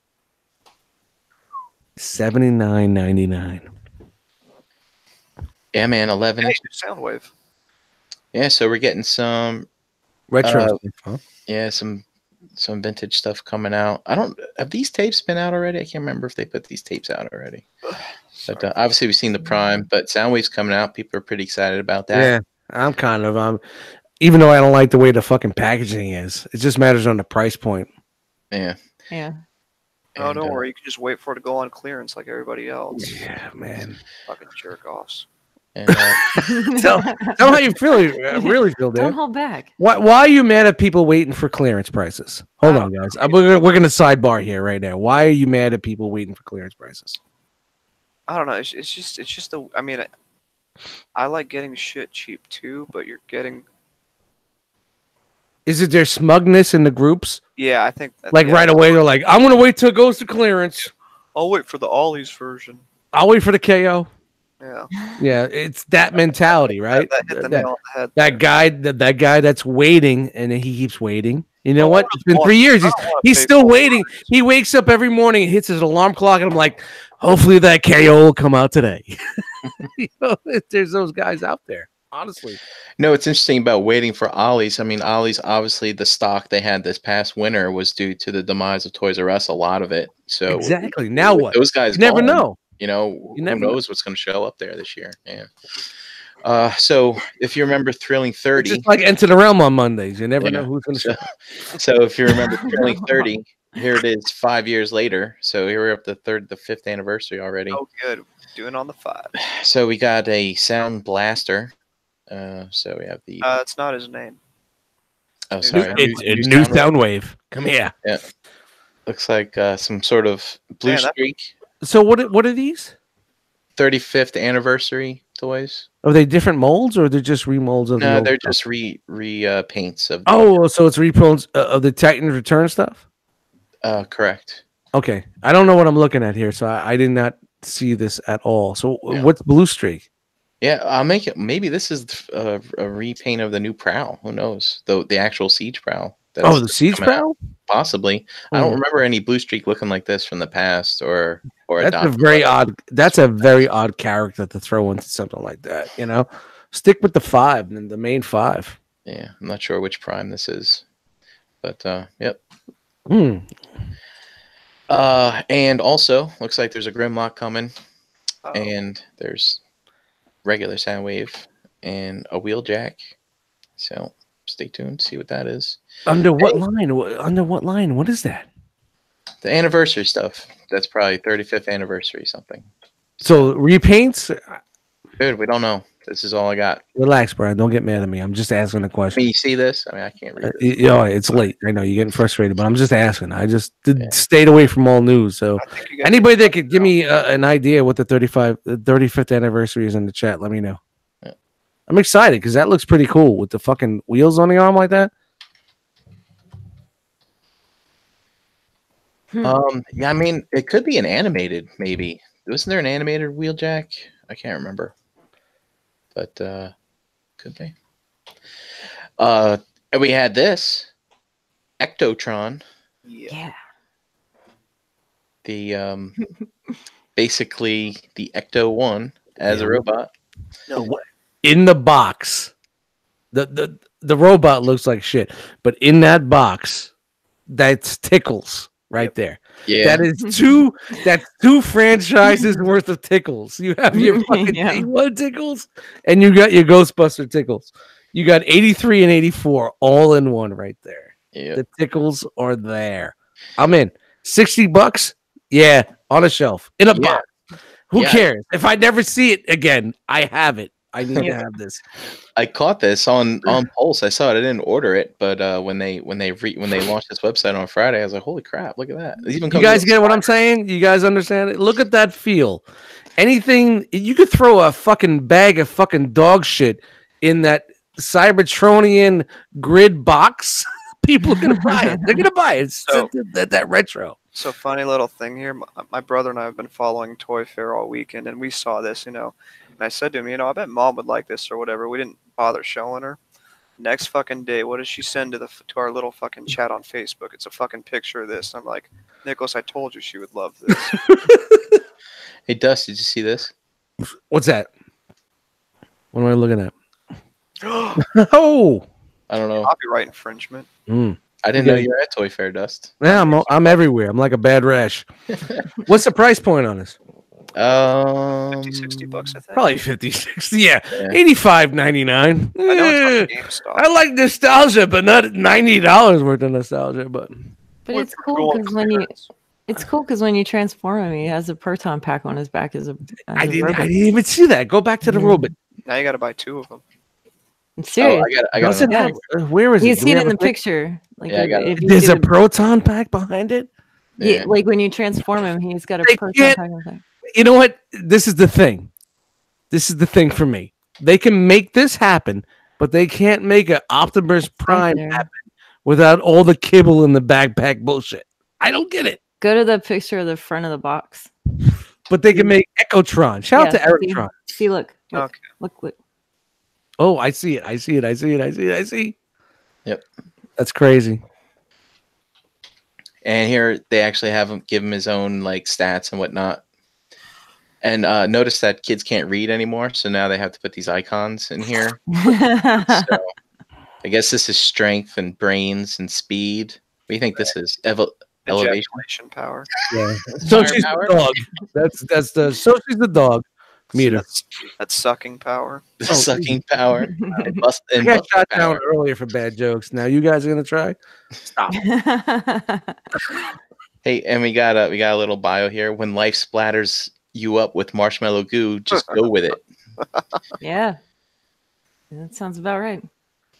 $79.99. Yeah, man, 11 Hey, inch. Soundwave. Yeah, so we're getting some Retro stuff, huh? yeah, some vintage stuff coming out. Have these tapes been out already? I can't remember if they put these tapes out already. But obviously we've seen the Prime, but Soundwave's coming out. People are pretty excited about that. Yeah, I'm kind of even though I don't like the way the fucking packaging is, it just matters on the price point. Yeah. Yeah. Oh, don't worry. You can just wait for it to go on clearance like everybody else. Yeah, man. Fucking jerk offs. And, Tell how you really feel, Don't dude. hold back. Why are you mad at people waiting for clearance prices? Hold on, guys. We're going to sidebar here right now. Why are you mad at people waiting for clearance prices? I don't know. It's just the. I mean, I like getting shit cheap too, but you're getting. Is it their smugness in the groups? Yeah, I think. Like right away, they're like, I'm going to wait till it goes to clearance. I'll wait for the Ollie's version. I'll wait for the KO. Yeah. Yeah, it's that mentality, right? That hit the nail on the head. That guy that's waiting, and he keeps waiting. You know what? It's been 3 years. He's still waiting. He wakes up every morning and hits his alarm clock, and I'm like, hopefully that KO will come out today. You know, there's those guys out there, honestly. no, it's interesting about waiting for Ollie's. I mean, Ollie's, obviously the stock they had this past winter was due to the demise of Toys R Us, a lot of it. So exactly. Now what? Those guys You never gone. know. You know, You never who knows what's going to show up there this year. Yeah. So if you remember Thrilling 30, It's just like Enter the Realm on Mondays. You never know who's going to show up. So if you remember Thrilling 30, here it is 5 years later. So here we're up to the fifth anniversary already. Oh, good. Doing on the 5. So we got a Sound Blaster. So we have the. It's not his name. Oh, sorry. It's new Soundwave. Come here. Yeah. Looks like some sort of blue Man, that- streak. So what are these? 35th anniversary toys. Are they different molds or they're just remolds of? the No, old they're stuff? just paints of. Oh, so it's reprints of the Titan Return stuff. Correct. Okay, I don't know what I'm looking at here, so I did not see this at all. So Yeah. what's Blue Streak? Yeah, I'll make it. Maybe this is a repaint of the new Prowl. Who knows? The actual Siege Prowl. The Siege Prowl. Possibly. I don't remember any Blue Streak looking like this from the past, or That's a very odd. That's a very odd character to throw into something like that. You know, stick with the 5 and the main 5. Yeah, I'm not sure which Prime this is, but yep. And also looks like there's a Grimlock coming, and there's regular Soundwave and a Wheeljack. So stay tuned, see what that is. Under what line? Under what line? What is that? The anniversary stuff. That's probably 35th anniversary something. So repaints. Dude, we don't know. This is all I got. Relax, Brian. Don't get mad at me. I'm just asking a I question. mean, you see this? I mean, I can't read it. You know, it's late. I know you're getting frustrated, but I'm just asking. I just stayed away from all news. So anybody that could give me an idea what the 35th anniversary is in the chat, let me know. I'm excited because that looks pretty cool with the fucking wheels on the arm like that. Yeah, I mean, it could be an animated, maybe. Wasn't there an animated Wheeljack? I can't remember, but could be. And we had this Ectotron, Yeah. the basically the Ecto One as a robot. In the box, the robot looks like shit, but in that box, that's Tickles right there. Yeah, That is two franchises worth of Tickles. You have your fucking Yeah. T1 Tickles, and you got your Ghostbuster Tickles. You got 83 and 84 all in one right there. yeah. The Tickles are there. I'm in. $60? Yeah, on a shelf in a box. Who cares? If I never see it again, I have it. I need to have this. I caught this on Pulse. I saw it. I didn't order it, but when they launched this website on Friday, I was like, "Holy crap! Look at that!" It even You comes guys with get what I'm saying? You guys understand it? Look at that feel. Anything you could throw a fucking bag of fucking dog shit in that Cybertronian grid box. People are gonna buy it. They're gonna buy it. It's So- that retro. So funny little thing here. My brother and I have been following Toy Fair all weekend, and we saw this, And I said to him, I bet Mom would like this or whatever. We didn't bother showing her. Next fucking day, what does she send to our little fucking chat on Facebook? It's a fucking picture of this. I'm like, Nicholas, I told you she would love this. Hey, Dust, did you see this? What's that? What am I looking at? Oh, I don't know. Copyright infringement. I didn't know you were at Toy Fair, Dust. yeah, I'm everywhere. I'm like a bad rash. What's the price point on this? 50, $60, I think. Probably 50, 60. Yeah, Yeah. $85.99. I know it's on GameStop. I like nostalgia, but not $90 worth of nostalgia. But It's cool because when you transform him, he has a proton pack on his back as a I didn't robot. even see that. Go back to the robot. Now you got to buy 2 of them. I'm serious. I got Does it Yeah. have- where is it? You Do see we it have in a the pic- picture. Like Yeah, I got it. if you There's see a the- proton pack behind it. yeah, like when you transform him, he's got a They proton can't- pack on his back. You know what? This is the thing. This is the thing for me. They can make this happen, but they can't make an Optimus Prime there. happen without all the kibble in the backpack bullshit. I don't get it. Go to the picture of the front of the box. But they can make Ecotron. Shout out to Yeah, Erictron. See, look. Okay. Look. Oh, I see it. I see. Yep. That's crazy. And here they actually have him give him his own like stats and whatnot. And notice that kids can't read anymore, so now they have to put these icons in here. So I guess this is strength and brains and speed. What do you think this is? Elevation. Ejaculation power. Yeah. So she's Firepower? the dog. That's the so she's the dog meter. That's sucking power. The sucking power. And bust, I and got bust shot power. down earlier for bad jokes. Now you guys are gonna try. Stop. Hey, and we got a little bio here. When life splatters you up with marshmallow goo, just go with it. Yeah. That sounds about right.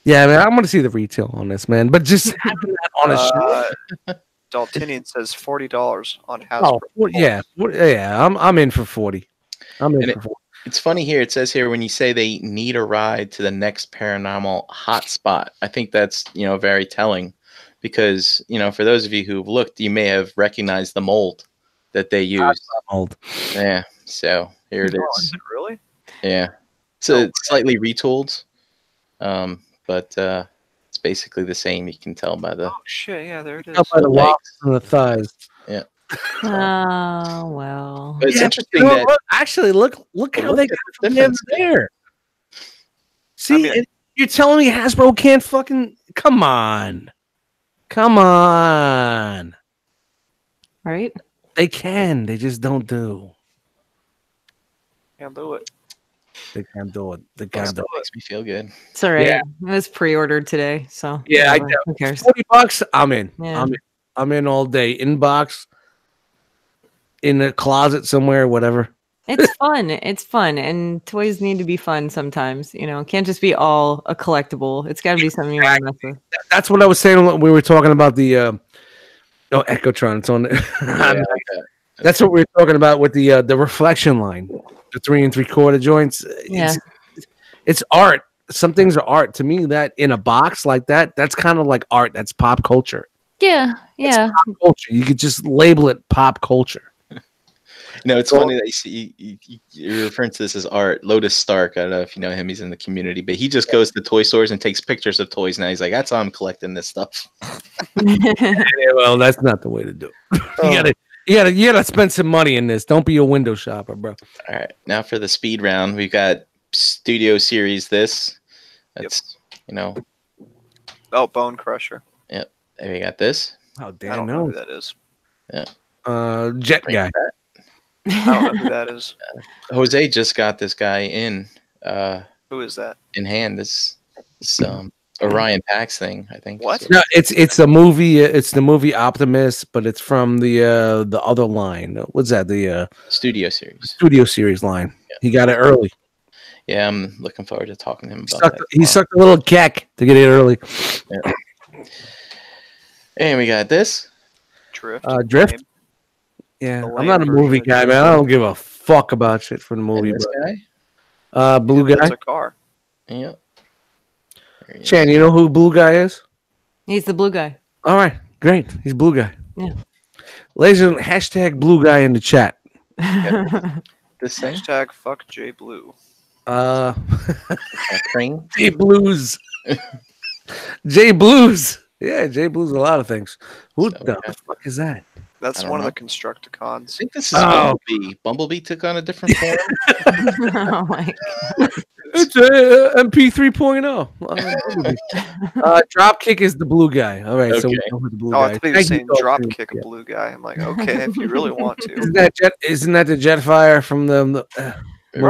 Yeah, man, I'm gonna see the retail on this, man. But just having that on a show. Daltinian says $40 on Hasbro. Oh, yeah. I'm in for 40. I'm in And for 40. It's funny here. It says here when you say they need a ride to the next paranormal hotspot. I think that's very telling, because for those of you who've looked, you may have recognized the mold that they used. Old. Yeah. So here it Oh, is. is it really? Yeah. So it's slightly retooled, but it's basically the same. You can tell by the Oh shit! Yeah, there it is. Up by the legs. locks and the thighs. Oh, well. But it's Yeah, interesting You know that what? Actually, look how look they at got the from difference. there. See, mean- and you're telling me Hasbro can't fucking come on. Right? They can. They just don't do. Can't do it. They can't do it. They can't do it. makes me feel good. It's all right. Yeah. It was pre-ordered today, so Yeah, I whatever. know. Who cares? $40. I'm in. Yeah. I'm in all day. Inbox. In a closet somewhere, whatever. It's fun. It's fun, and toys need to be fun sometimes. It can't just be all a collectible. It's got to be something you want to mess with. That's what I was saying when we were talking about the Ecotron. It's on. Yeah, That's what we were talking about with the reflection line, the 3 3/4 joints. Yeah. it's art. Some things are art to me. That in a box like that, that's kind of like art. That's pop culture. Yeah, yeah. Pop culture. You could just label it pop culture. No, it's funny that you're referring to this as art. Lotus Stark, I don't know if you know him. He's in the community, but he just goes to toy stores and takes pictures of toys. Now he's like, that's how I'm collecting this stuff. Yeah, well, that's not the way to do it. You gotta spend some money in this. Don't be a window shopper, bro. All right, now for the speed round, we've got Studio Series. That's Oh, Bone Crusher. Yep. And we got this. Oh I damn, don't know who no. that is. Yeah. Jet guy. I don't know who that is. Jose just got this guy in Who is that? in hand. This Orion Pax thing, I think. What? No, it's a movie. It's the movie Optimus, but it's from the other line. What's that? The Studio Series. Studio Series line. Yeah. He got it early. Yeah, I'm looking forward to talking to him about that. He sucked a little cack to get it early. Yeah. And we got this. Drift. Drift. Name. Yeah, The I'm lame not a version movie of guy, Drift. man. I don't give a fuck about shit for the And movie. this But, guy. blue Yeah, guy. It's a car. Yep. There he is. Chan, you know who blue guy is? He's the blue guy. All right, great. He's blue guy. Yeah. Ladies and hashtag blue guy in the chat. This thing. Hashtag fuck J Blue. Crane. J Blues. J Blues. Yeah, J Blues a lot of things. Who So, the yeah. fuck is that? That's I don't one of know. the Constructicons. I think this is Oh. Bumblebee. Bumblebee took on a different form. Oh my It's MP 3.0. Dropkick is the blue guy. All right, so we Okay. know who the blue Oh, I guy. thought he was Thank saying you, Dalton. drop kick a Yeah. blue guy. I'm like, okay, if you really want to. Isn't that the Jetfire from the I'm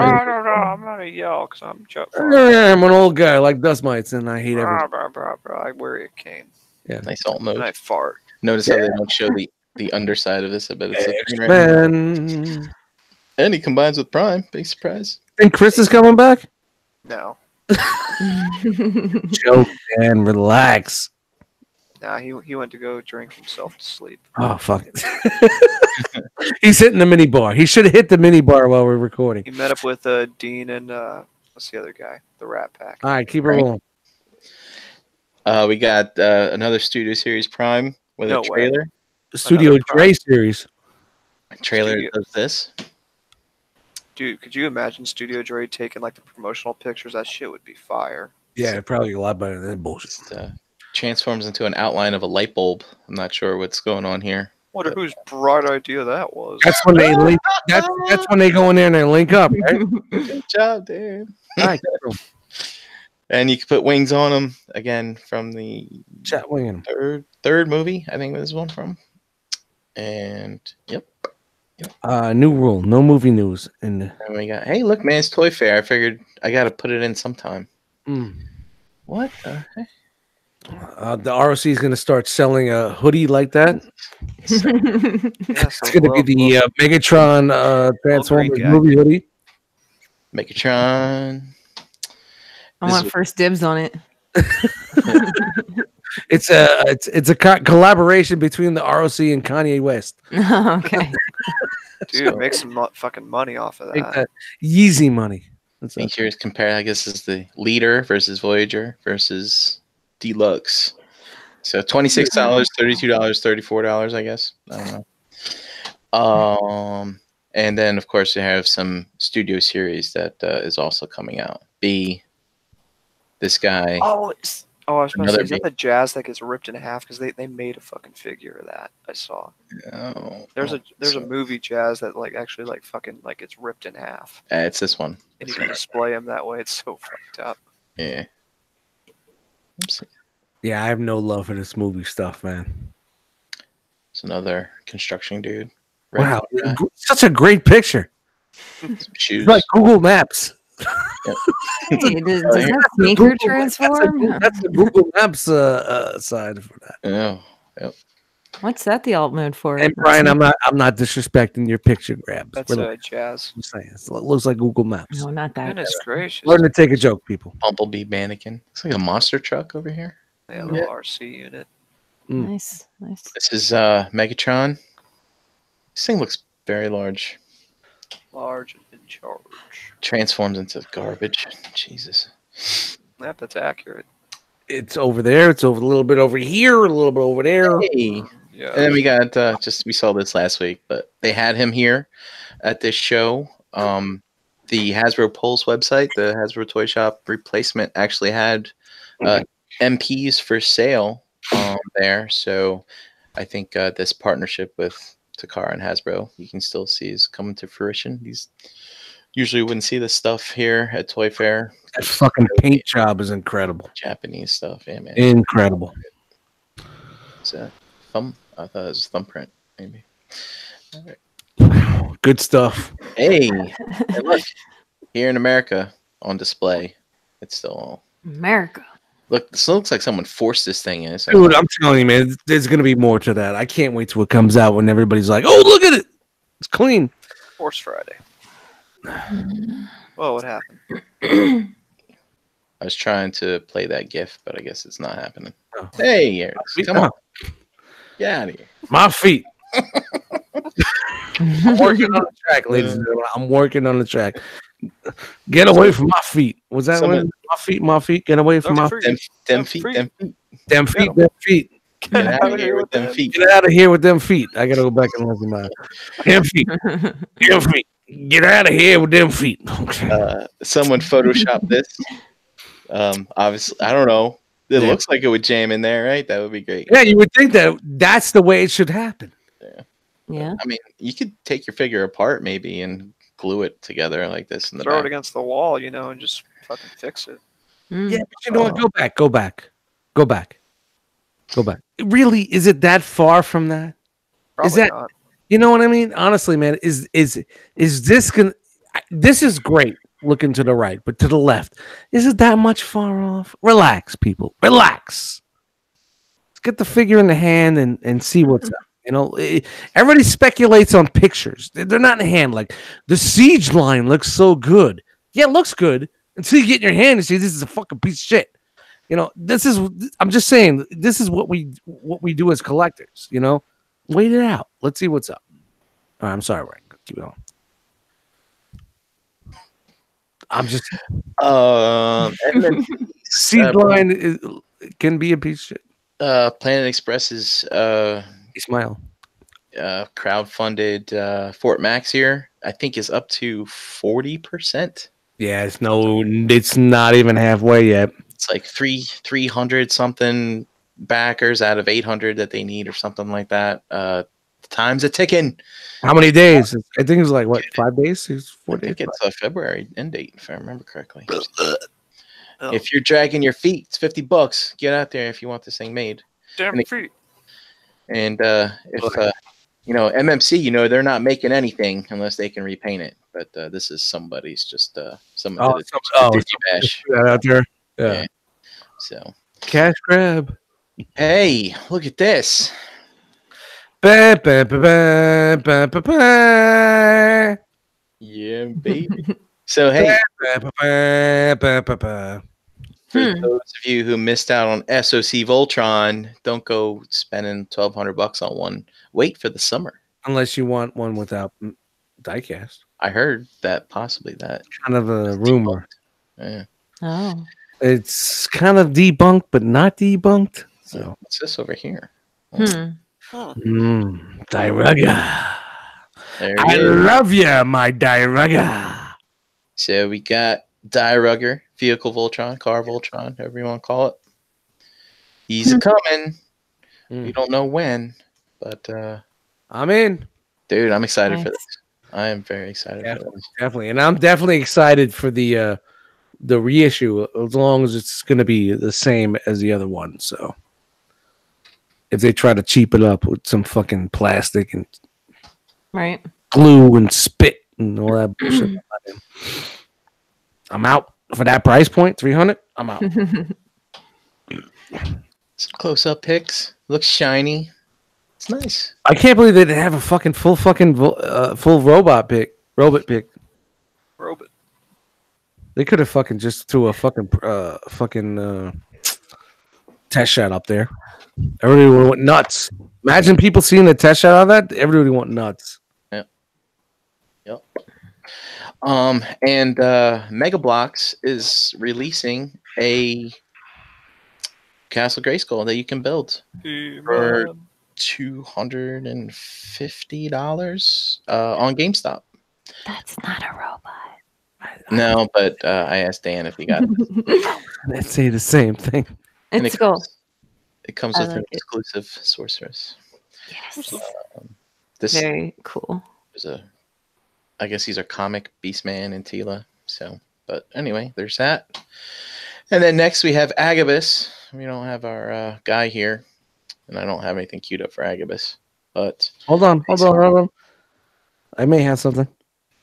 gonna yell because I'm I'm an old guy like dust mites and I hate everything. I wear a cane Nice alt mode. and I fart. Notice how they don't show the underside of this. I bet it's a green right? Man, And he combines with Prime. Big surprise. think Chris is coming back? No, Joke, man, relax. nah, he went to go drink himself to sleep. Oh fuck it. He's hitting the mini bar. He should have hit the mini bar while we're recording. He met up with Dean and what's the other guy? The Rat Pack. All right, keep it rolling. We got another Studio Series Prime with No a way. trailer. Studio Another Dre series. Trailer Studio. does this. Dude, could you imagine Studio Dre taking like the promotional pictures? That shit would be fire. Yeah, probably a lot better than that bullshit. Transforms into an outline of a light bulb. I'm not sure what's going on here. Wonder whose bright idea that was. That's when they link. That's when they go in there and they link up, right? Good job, dude. All right, keep it rolling. And you can put wings on them again from the Chat winging. third movie. I think this is one from. And yep. New rule: no movie news. And And we got. Hey, look, man, it's Toy Fair. I figured I got to put it in sometime. mm, What the heck? the ROC is going to start selling a hoodie like that. Yes, It's going to be the Megatron Transformers green guy. movie hoodie. Megatron. I want first dibs on it. It's a collaboration between the ROC and Kanye West. Okay. dude, make some fucking money off of Take that. that Yeezy money. That's Make sure it's compared. I guess is the Leader versus Voyager versus Deluxe. So $26, $32, $34. I guess. I don't know. And then of course you have some Studio Series that is also coming out. This guy. I was about to say, Another is that the jazz that gets ripped in half? Because they made a fucking figure of that. I saw. There's a movie jazz that like actually like fucking like gets ripped in half, It's this one. and you can display him that way. It's so fucked up. Yeah. Oops. Yeah, I have no love for this movie stuff, man. It's another construction dude. Wow, Red guy, such a great picture. some shoes. It's like Google Maps. Dude, does that sneaker transform? That's the Google Maps side for that. Oh, What's that the alt mode for? And Brian, I'm not disrespecting your picture grabs. That's Relax. jazz. I'm saying it looks like Google Maps. No, not that. Goodness gracious. Learn to take a joke, people. Bumblebee mannequin. Looks like a monster truck over here. Yeah, little RC unit. Nice, nice. This is Megatron. This thing looks very large. Large and in charge. Transforms into garbage. Jesus. Yep, that's accurate. It's over there. It's over a little bit over here, a little bit over there. Hey. Yeah. And then we got we saw this last week, but they had him here at this show. The Hasbro Pulse website, the Hasbro Toy Shop replacement, actually had MPs for sale there. So I think this partnership with Takara and Hasbro, you can still see is coming to fruition. These usually wouldn't see this stuff here at Toy Fair. That fucking paint job is incredible. Japanese stuff, yeah, man. Incredible. It's a thumb. I thought it was a thumbprint, maybe. All right. Good stuff. Hey, look, here in America on display, it's still America. look. This looks like someone forced this thing in. So Dude, I'm telling you, man, there's gonna be more to that. I can't wait till it comes out when everybody's like, "Oh, look at it, it's clean." Force Friday. Whoa, what happened? I was trying to play that GIF, but I guess it's not happening. Oh. Hey, here it is. Come on, get out of here. My feet. I'm working on the track, ladies and gentlemen. I'm working on the track. Get away from my feet. Was that one? My feet. Get away from my feet. Them feet. Them feet. Get out of here with them feet. Get out of here with them feet. I gotta go back and look at my them feet. Them feet. Get out of here with them feet. Someone photoshopped this. Obviously, I don't know. It looks like it would jam in there, right? That would be great. Yeah, you would think that that's the way it should happen. Yeah. I mean, you could take your figure apart maybe and glue it together like this in the Throw back. it against the wall, and just fucking fix it. Yeah, but you know what? Go back. Really, is it that far from that? Probably that- not. You know what I mean? Honestly, man, is this gonna? This is great. Looking to the right, but to the left, is it that much far off? Relax, people. Relax. Let's get the figure in the hand and see what's up. You know, everybody speculates on pictures. They're not in the hand. Like the siege line looks so good. Yeah, it looks good until you get in your hand and see this is a fucking piece of shit. You know, this is. I'm just saying, this is what we do as collectors. You know, wait it out. Let's see what's up. All right, I'm sorry, Ryan. Keep going. I'm just. Siege line can be a piece of shit. Planet Express's Smile. crowdfunded Fort Max here, I think, is up to 40%. Yeah, it's not even halfway yet. It's like 300 something backers out of 800 that they need or something like that. Time's a ticking. How many days? I think it's like what, 5 days? 4 I days. think it's a February end date, if I remember correctly. If you're dragging your feet, it's $50. Get out there if you want this thing made. Damn And feet. And if MMC, they're not making anything unless they can repaint it. But this is somebody's just someone did a bash out there. Yeah. So Cash grab. hey, look at this. Ba, ba, ba, ba, ba, ba, ba. Yeah, baby. So hey, Ba, ba, ba, ba, ba, ba. for those of you who missed out on SOC Voltron, don't go spending $1,200 on one. Wait for the summer. Unless you want one without diecast. I heard that possibly that. Kind of a rumor. Yeah. Oh. It's kind of debunked, but not debunked. So, What's this over here? Diarrhea. There I it is. love you, my Diarrhea. So we got Die Rugger, Vehicle Voltron, Car Voltron, however you want to call it. He's coming. We don't know when, but I'm in. dude, I'm excited Nice. for this. I am very excited for this. Definitely. And I'm definitely excited for the reissue, as long as it's going to be the same as the other one. So if they try to cheap it up with some fucking plastic and Right. glue and spit and all that bullshit, I'm out for that price point. 300. I'm out. Some close-up pics. Looks shiny. It's nice. I can't believe they didn't have a fucking full robot pick. Robot. They could have fucking just threw a fucking test shot up there. Everybody went nuts. Imagine people seeing the test shot of that. Everybody went nuts. Yep. And Mega Bloks is releasing a Castle Grayskull that you can build for $250 on GameStop. That's not a robot. No, but I asked Dan if he got it. Let's say the same thing. And It's cool. It comes I with an like it. exclusive sorceress. Yes. This Very cool. is I guess these are comic Beastman and Tila. So, but anyway, there's that. And then next we have Agabus. We don't have our guy here, and I don't have anything queued up for Agabus. But Hold on. I may have something.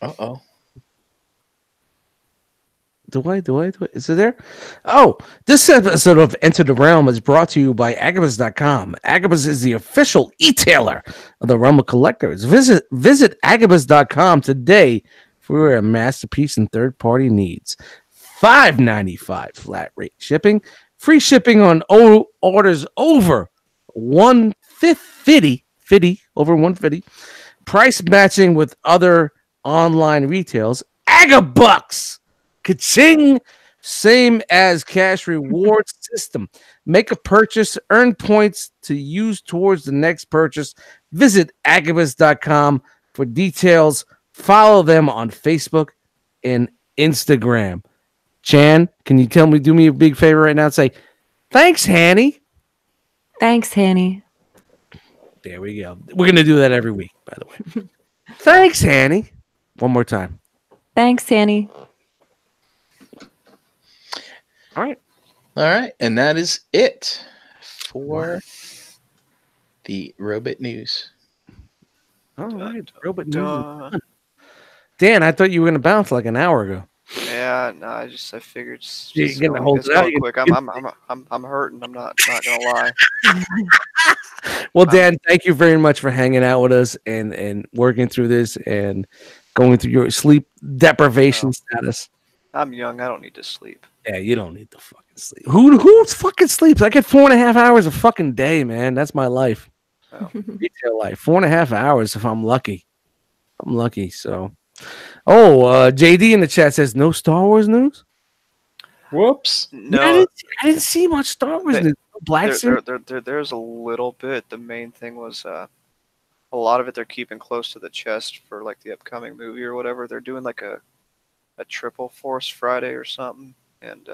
uh-oh. Do I? Is it there? Oh, this episode of Enter the Realm is brought to you by Agabucks.com. Agabus is the official e-tailer of the Realm of Collectors. Visit Agabucks.com today for a masterpiece and third-party needs. $5.95 flat rate shipping. Free shipping on orders over $150. Over $150. Price matching with other online retails. Agabucks. Ka-ching! Same as cash reward system. Make a purchase, earn points to use towards the next purchase. Visit Agabus.com for details. Follow them on Facebook and Instagram. Chan, can you do me a big favor right now and say, thanks, Hanny? Thanks, Hanny. There we go. We're going to do that every week, by the way. Thanks, Hanny. One more time. Thanks, Hanny. All right. And that is it for the Robot News. All right. Robot news. Dan, I thought you were going to bounce like an hour ago. Yeah, no, I figured You're just gonna hold it out. quick. I'm hurting. I'm not gonna lie. Well, Dan, thank you very much for hanging out with us and working through this and going through your sleep deprivation status. I'm young. I don't need to sleep. Yeah, you don't need to fucking sleep. Who fucking sleeps? I get 4.5 hours a fucking day, man. That's my life. Oh. Retail life. 4.5 hours if I'm lucky. I'm lucky, so. Oh, JD in the chat says no Star Wars news. Whoops. No, I didn't see much Star Wars news. Black Series. there's a little bit. The main thing was a lot of it they're keeping close to the chest for like the upcoming movie or whatever. They're doing like a Triple Force Friday or something, and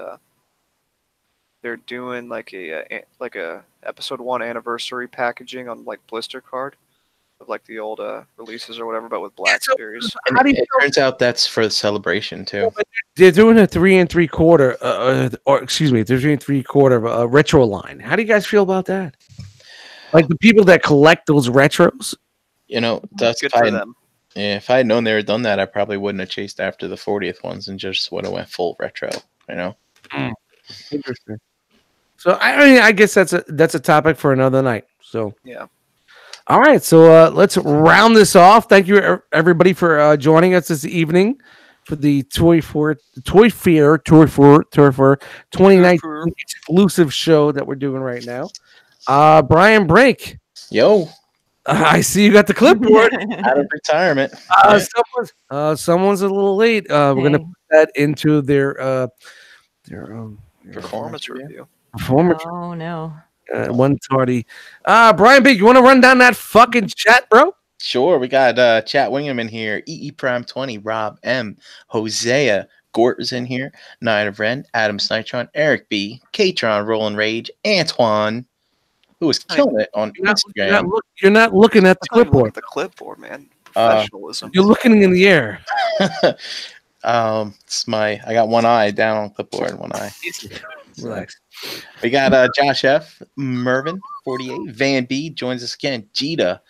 they're doing like a episode 1 anniversary packaging on like blister card of like the old releases or whatever, but with Black Series. And it turns out that's for the celebration too. They're doing a 3 3/4, or excuse me, 3 3/4 retro line. How do you guys feel about that? Like the people that collect those retros. You know, that's Good for them. Yeah, if I had known they had done that, I probably wouldn't have chased after the 40th ones and just would have went full retro. You know. Interesting. So I mean, I guess that's a topic for another night. So Yeah. all right, so let's round this off. Thank you everybody for joining us this evening for the Toy Fair 2019 exclusive show that we're doing right now. Brian Brink. Yo. I see you got the clipboard. Out of retirement. Someone's a little late. We're gonna put that into their Performance review. Performance. Oh no. One tardy. Brian Big, you want to run down that fucking chat, bro? Sure. We got Chat Wingerman here, EE Prime 20, Rob M, Hosea, Gort is in here, Nine of Ren, Adam Snitron, Eric B, Katron, Roland Rage, Antoine, who was killing it on Instagram. You're not looking at the clipboard. The clipboard, man. Professionalism. You're looking in the air. I got one eye down on clipboard, one eye. Relax. We got Josh F, Mervin 48, Van B joins us again, Jita,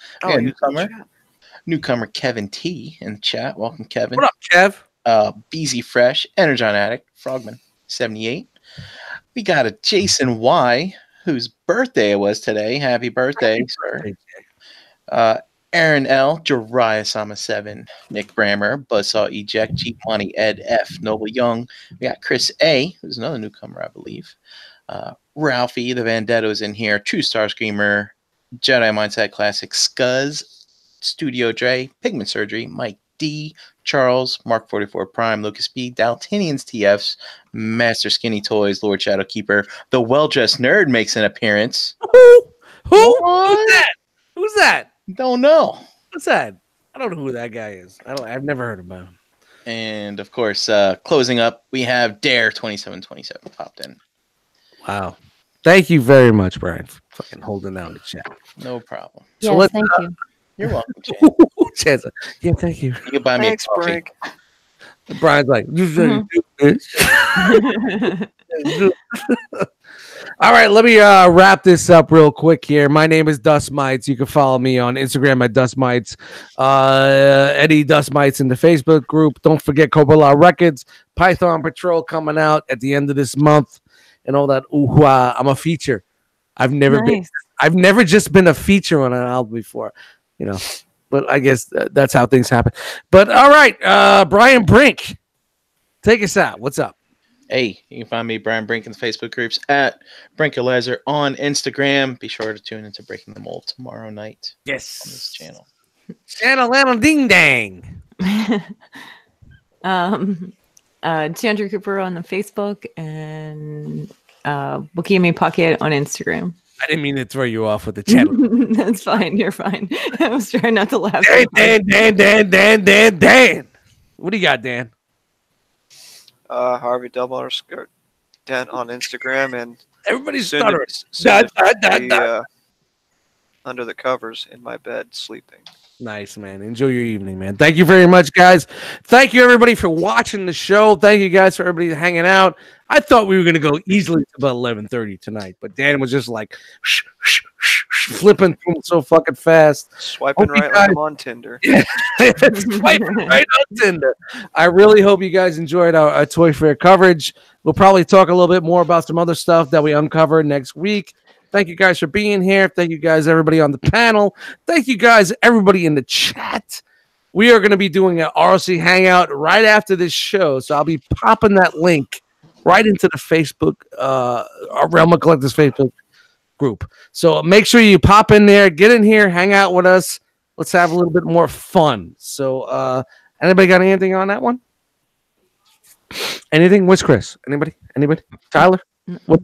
newcomer Kevin T in the chat. Welcome, Kevin. What up, Kev? BZ Fresh, Energon Addict, Frogman 78. We got a Jason Y, whose birthday it was today. Happy birthday, sir. Aaron L, Jariah Sama 7, Nick Brammer, Buzzsaw Eject, Cheap Money, Ed F, Noble Young. We got Chris A, who's another newcomer, I believe. Ralphie, the Vendetto's in here. True Star Screamer, Jedi Mindset Classic, Scuzz, Studio Dre, Pigment Surgery, Mike D, Charles, Mark 44 Prime, Lucas B, Daltinians TFs, Master Skinny Toys, Lord Shadowkeeper, the well-dressed nerd makes an appearance. Who? Who's What? that? Who's that? Don't know. What's that? I don't know who that guy is. I've never heard about him. And of course, closing up, we have Dare 2727 popped in. Wow. Thank you very much, Brian, for fucking holding down the chat. No problem. Yes, So let's, thank you. You're welcome, Chance. Chance. Yeah, thank you. You can buy me Thanks, a coffee. Brink. Brian's like, all right, let me wrap this up real quick here. My name is Dust Mites. You can follow me on Instagram at Dust Mites. Eddie Dust Mites in the Facebook group. Don't forget Cobra Records, Python Patrol coming out at the end of this month, and all that. I'm a feature. I've never just been a feature on an album before, you know. But I guess that's how things happen. But all right, Brian Brink, take us out. What's up? Hey, you can find me, Brian Brink, in the Facebook groups at Brinkalizer on Instagram. Be sure to tune into Breaking the Mold tomorrow night on this channel. Channel Ding Dang. Chandra Cooper on the Facebook and Bukimi Pocket on Instagram. I didn't mean to throw you off with the channel. That's fine. You're fine. I was trying not to laugh. Dan. What do you got, Dan? Harvey _Dan on Instagram, and Everybody's soon stuttering. to be, under the covers in my bed sleeping. Nice, man. Enjoy your evening, man. Thank you very much, guys. Thank you, everybody, for watching the show. Thank you, guys, for everybody hanging out. I thought we were going to go easily to about 11:30 tonight, but Dan was just like flipping through them so fucking fast. Swiping right like I'm on Tinder. Yeah, swiping right on Tinder. I really hope you guys enjoyed our Toy Fair coverage. We'll probably talk a little bit more about some other stuff that we uncover next week. Thank you guys for being here. Thank you guys, everybody on the panel. Thank you guys, everybody in the chat. We are going to be doing an R.O.C. hangout right after this show, so I'll be popping that link right into the Facebook, our Realm of Collectors Facebook group. So make sure you pop in there, get in here, hang out with us. Let's have a little bit more fun. So anybody got anything on that one? Anything? What's Chris? Anybody? Tyler? What?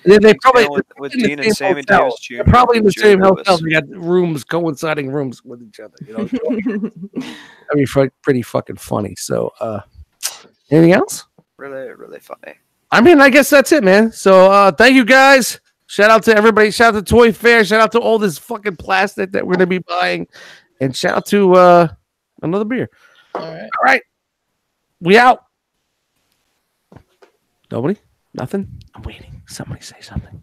They probably with Dean and Sammy hotel. Davis Jr. They're probably in the Jerry same Lewis. hotel. They got rooms, coinciding rooms with each other. You know, that'd be pretty fucking funny. So, anything else? Really, really funny. I mean, I guess that's it, man. So, thank you guys. Shout out to everybody. Shout out to Toy Fair. Shout out to all this fucking plastic that we're gonna be buying, and shout out to another beer. All right. We out. Nobody? Nothing? I'm waiting. Somebody say something.